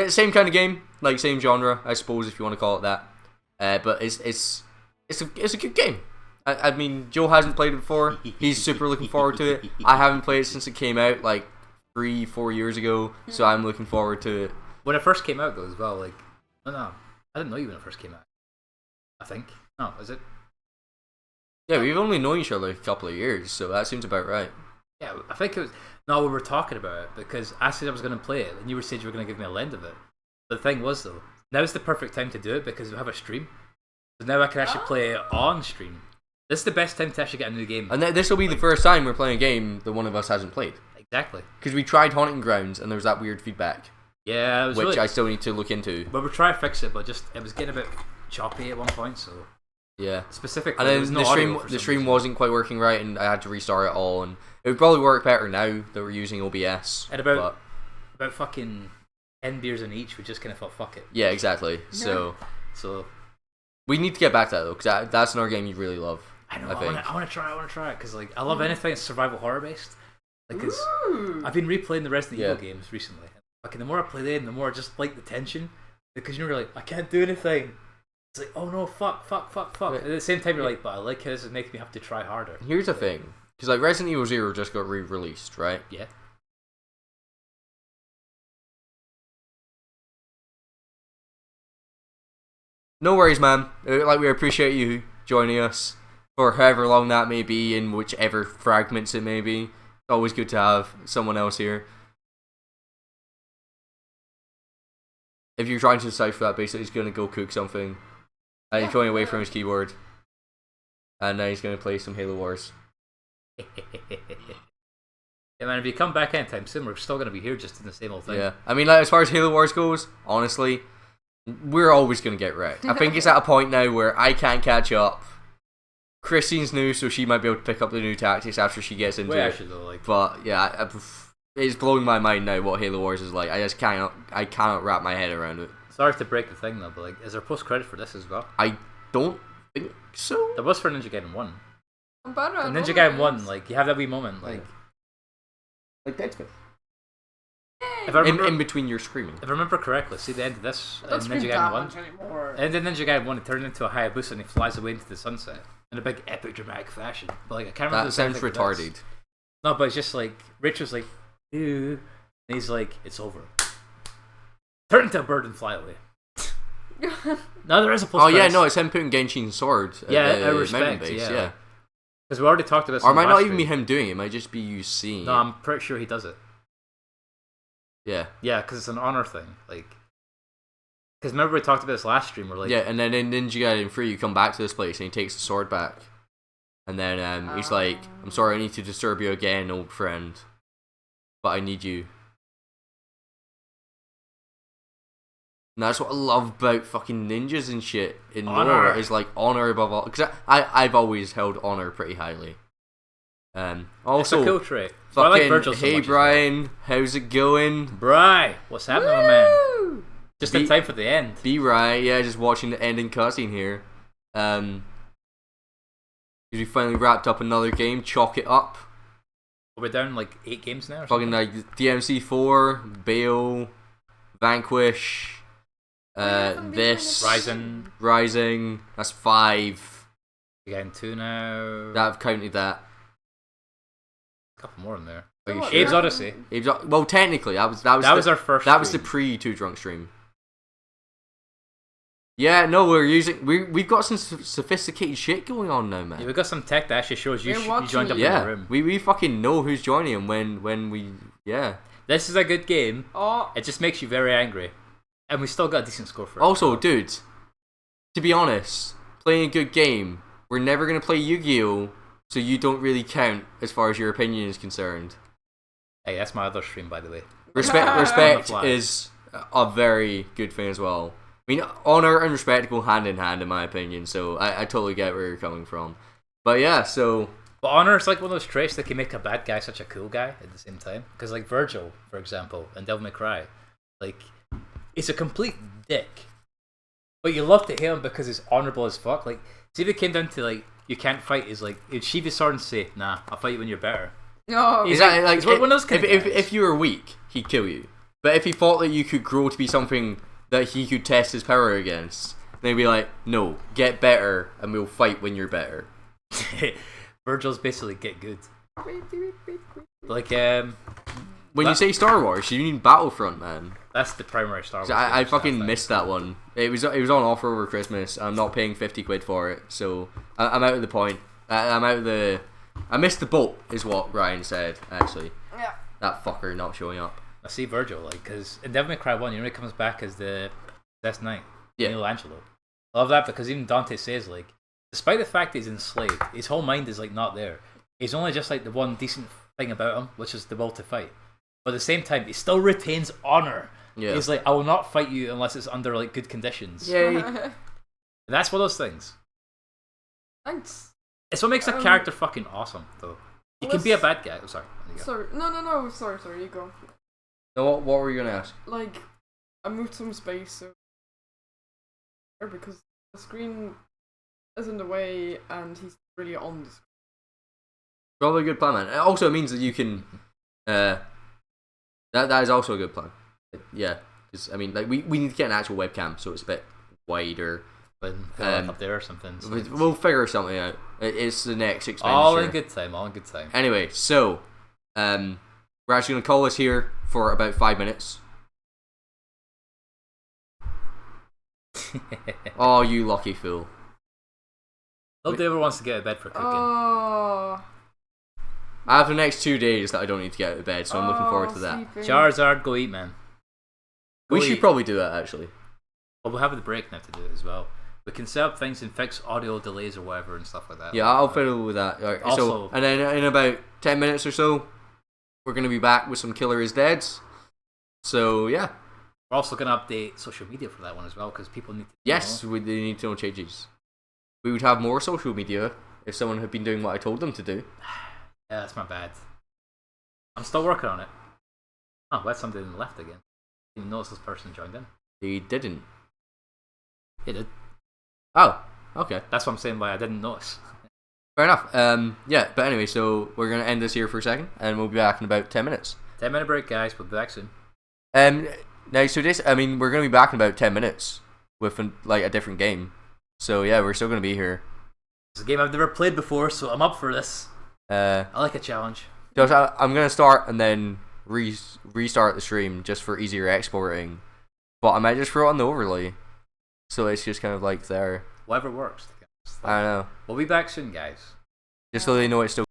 Same kind of game, like same genre, I suppose, if you want to call it that. But it's a good game. I mean, Joe hasn't played it before. He's super looking forward to it. I haven't played it since it came out like 3-4 years ago, so I'm looking forward to it. when it first came out though as well, like no, I didn't know you when it first came out. I think no, is it? Yeah, we've only known each other a couple of years, so that seems about right. Yeah, I think it was. No, we were talking about it because I said I was going to play it, and you said you were going to give me a lend of it. The thing was though, now's the perfect time to do it because we have a stream. So now I can actually play it on stream. This is the best time to actually get a new game. And this will be the first time we're playing a game that one of us hasn't played. Exactly. Because we tried Haunting Grounds and there was that weird feedback, Yeah, it was which really, I still need to look into. But we tried to fix it, but just it was getting a bit choppy at one point. So Yeah. specifically, And there then was the no stream audio for the some stream reason. wasn't quite working right, and I had to restart it all. And it would probably work better now that we're using OBS. At about fucking 10 beers in each, we just kind of thought, fuck it. Yeah, exactly. So So we need to get back to that though, because that's another game you really love. I know I think. I want to try it because like I love anything that's survival horror based. Like 'cause Ooh. I've been replaying the Resident Yeah. Evil games recently. Fucking the more I play them, the more I just like the tension because you're like I can't do anything. It's like oh no, fuck. Yeah. At the same time, you're like, but I like how this makes me have to try harder. Here's the thing, because like Resident Evil 0 just got re-released, right? Yeah. No worries, man. Like, we appreciate you joining us for however long that may be, in whichever fragments it may be. It's always good to have someone else here. If you're trying to decipher that, basically he's going to go cook something. And he's going away from his keyboard. And then he's going to play some Halo Wars. Yeah, Yeah, man, if you come back anytime soon, we're still going to be here just in the same old thing. Yeah, I mean, like, as far as Halo Wars goes, honestly, we're always going to get wrecked. I think it's at a point now where I can't catch up. Christine's new, so she might be able to pick up the new tactics after she gets into it. Actually, though, like, but yeah, it's blowing my mind now what Halo Wars is like. I just cannot wrap my head around it. sorry to break the thing though, but like, is there post credit for this as well? I don't think so. There was for Ninja Gaiden 1. But In Ninja Gaiden 1, like, you have that wee moment, like Dead Space. if I remember, In between your screaming. if I remember correctly, see the end of this in Don't scream Ninja that Gaiden 1. much anymore. And in Ninja Gaiden 1, it turned into a Hayabusa and he flies away into the sunset in a big epic dramatic fashion. But like, I can't remember That the sound sounds effect for this. retarded. No, but it's just like Rachel's like, ew, and he's like, it's over. Turn into a bird and fly away. No, there is a post. Oh yeah, no, it's him putting Genshin's sword. Yeah, at I the respect, mountain base, yeah. yeah. Because we already talked about this. Or it on might the not last even be stream. him doing it. It might just be you seeing No, it. I'm pretty sure he does it. Yeah. Yeah, because it's an honor thing. Like, because remember we talked about this last stream. Where like, Yeah, and then in Ninja Gaiden 3, you come back to this place and he takes the sword back. And then he's like, I'm sorry, I need to disturb you again, old friend. But I need you. And that's what I love about fucking ninjas and shit in Honor. lore, is like honor above all. Because I've always held honor pretty highly. Also, it's a cool trait. So I fucking, like Virgil so hey much as Brian, how's it going? well. Bri, what's happening, my man? Woo! Just in time for the end. Be right, yeah, just watching the ending cutscene here. We finally wrapped up another game, Chalk It Up. We're down like 8 games now. Or Fucking something? like DMC4, Bale, Vanquish, this, Rising, that's 5. We're getting 2 now. I've counted that. A couple more in there. Are you What, sure? Abe's Odyssey. Well, technically, that was That was our first. that was the stream. pre-2Drunk stream. Yeah, no, we've got some sophisticated shit going on now, man. Yeah, we got some tech that actually shows you, We're you watching joined up you. in the Yeah, room. we fucking know who's joining him when we This is a good game. Oh, It just makes you very angry, and we still got a decent score for it. Also, dude, to be honest, playing a good game, we're never gonna play Yu-Gi-Oh, so you don't really count as far as your opinion is concerned. Hey, that's my other stream, by the way. Respect On the fly. is a very good thing as well. I mean, honor and respect go hand in hand, in my opinion. So I totally get where you're coming from. But yeah, so But honor is like one of those traits that can make a bad guy such a cool guy at the same time. Because like Virgil, for example, in Devil May Cry, like he's a complete dick, but you love to hate him because he's honorable as fuck. Like, see if it came down to like you can't fight, is like he'd sheath his sword and say, "Nah, I'll fight you when you're better." no. He's exactly like he's one of those kind of if guys. if you were weak, he'd kill you. But if he thought that you could grow to be something that he could test his power against, then he'd be like, "No, get better, and we'll fight when you're better." Virgil's basically get good. Like When you say Star Wars, you mean Battlefront, man. that's the primary Star Wars. 'Cause I game, fucking so missed that one. It was on offer over Christmas. I'm not paying 50 quid for it, so I'm out of the point. I'm out of the. I missed the boat, is what Ryan said. Actually, Yeah. that fucker not showing up. I see Virgil, like, because in Devil May Cry 1, you know, he comes back as the Death Knight, Yeah. Neil Angelo. I love that because even Dante says, like, despite the fact that he's enslaved, his whole mind is, like, not there. He's only just, like, the one decent thing about him, which is the will to fight. But at the same time, he still retains honor. Yeah. He's like, I will not fight you unless it's under, like, good conditions. Yay. And that's one of those things. Thanks. It's what makes a character fucking awesome, though. He can be a bad guy. Oh, sorry. There you go. Sorry. No. Sorry. You go. No, what were you gonna ask? Like, I moved some space so because the screen is in the way and he's really on the screen. Probably a good plan, man. Also, it means that you can. That is also a good plan. Yeah, because I mean, like we need to get an actual webcam, so it's a bit wider. But up there or something. So We'll figure something out. It's the next expenditure. all in good time. All in good time. Anyway, so we're actually gonna call this here for about 5 minutes. Oh, you lucky fool! Nobody ever wants to get out of bed for cooking. Oh. I have the next 2 days that I don't need to get out of bed, so I'm looking forward to that. Sleeping. Charizard, go eat, man. We Go should eat. probably do that actually. Well, we'll have the break now to do it as well. We can set up things and fix audio delays or whatever and stuff like that. Yeah, I'll fiddle with that. Alright, so Also- and then in about 10 minutes or so, we're going to be back with some Killer is Dead. So, yeah. We're also going to update social media for that one as well, because people need to Yes, they need to know changes. We would have more social media if someone had been doing what I told them to do. Yeah, that's my bad. I'm still working on it. Oh, why somebody left again? Didn't even notice this person joined in. They didn't. He did. Oh, okay. That's what I'm saying by I didn't notice. Fair enough. Yeah, but anyway, so we're going to end this here for a second, and we'll be back in about 10 minutes. 10-minute break, guys. We'll be back soon. Now, so this, I mean, we're going to be back in about 10 minutes with, like, a different game. So, yeah, we're still going to be here. It's a game I've never played before, so I'm up for this. I like a challenge. So I'm going to start and then restart the stream just for easier exporting. But I might just throw it on the overlay. So it's just kind of like there. Whatever works. I don't know. We'll be back soon, guys. Just so they know it's still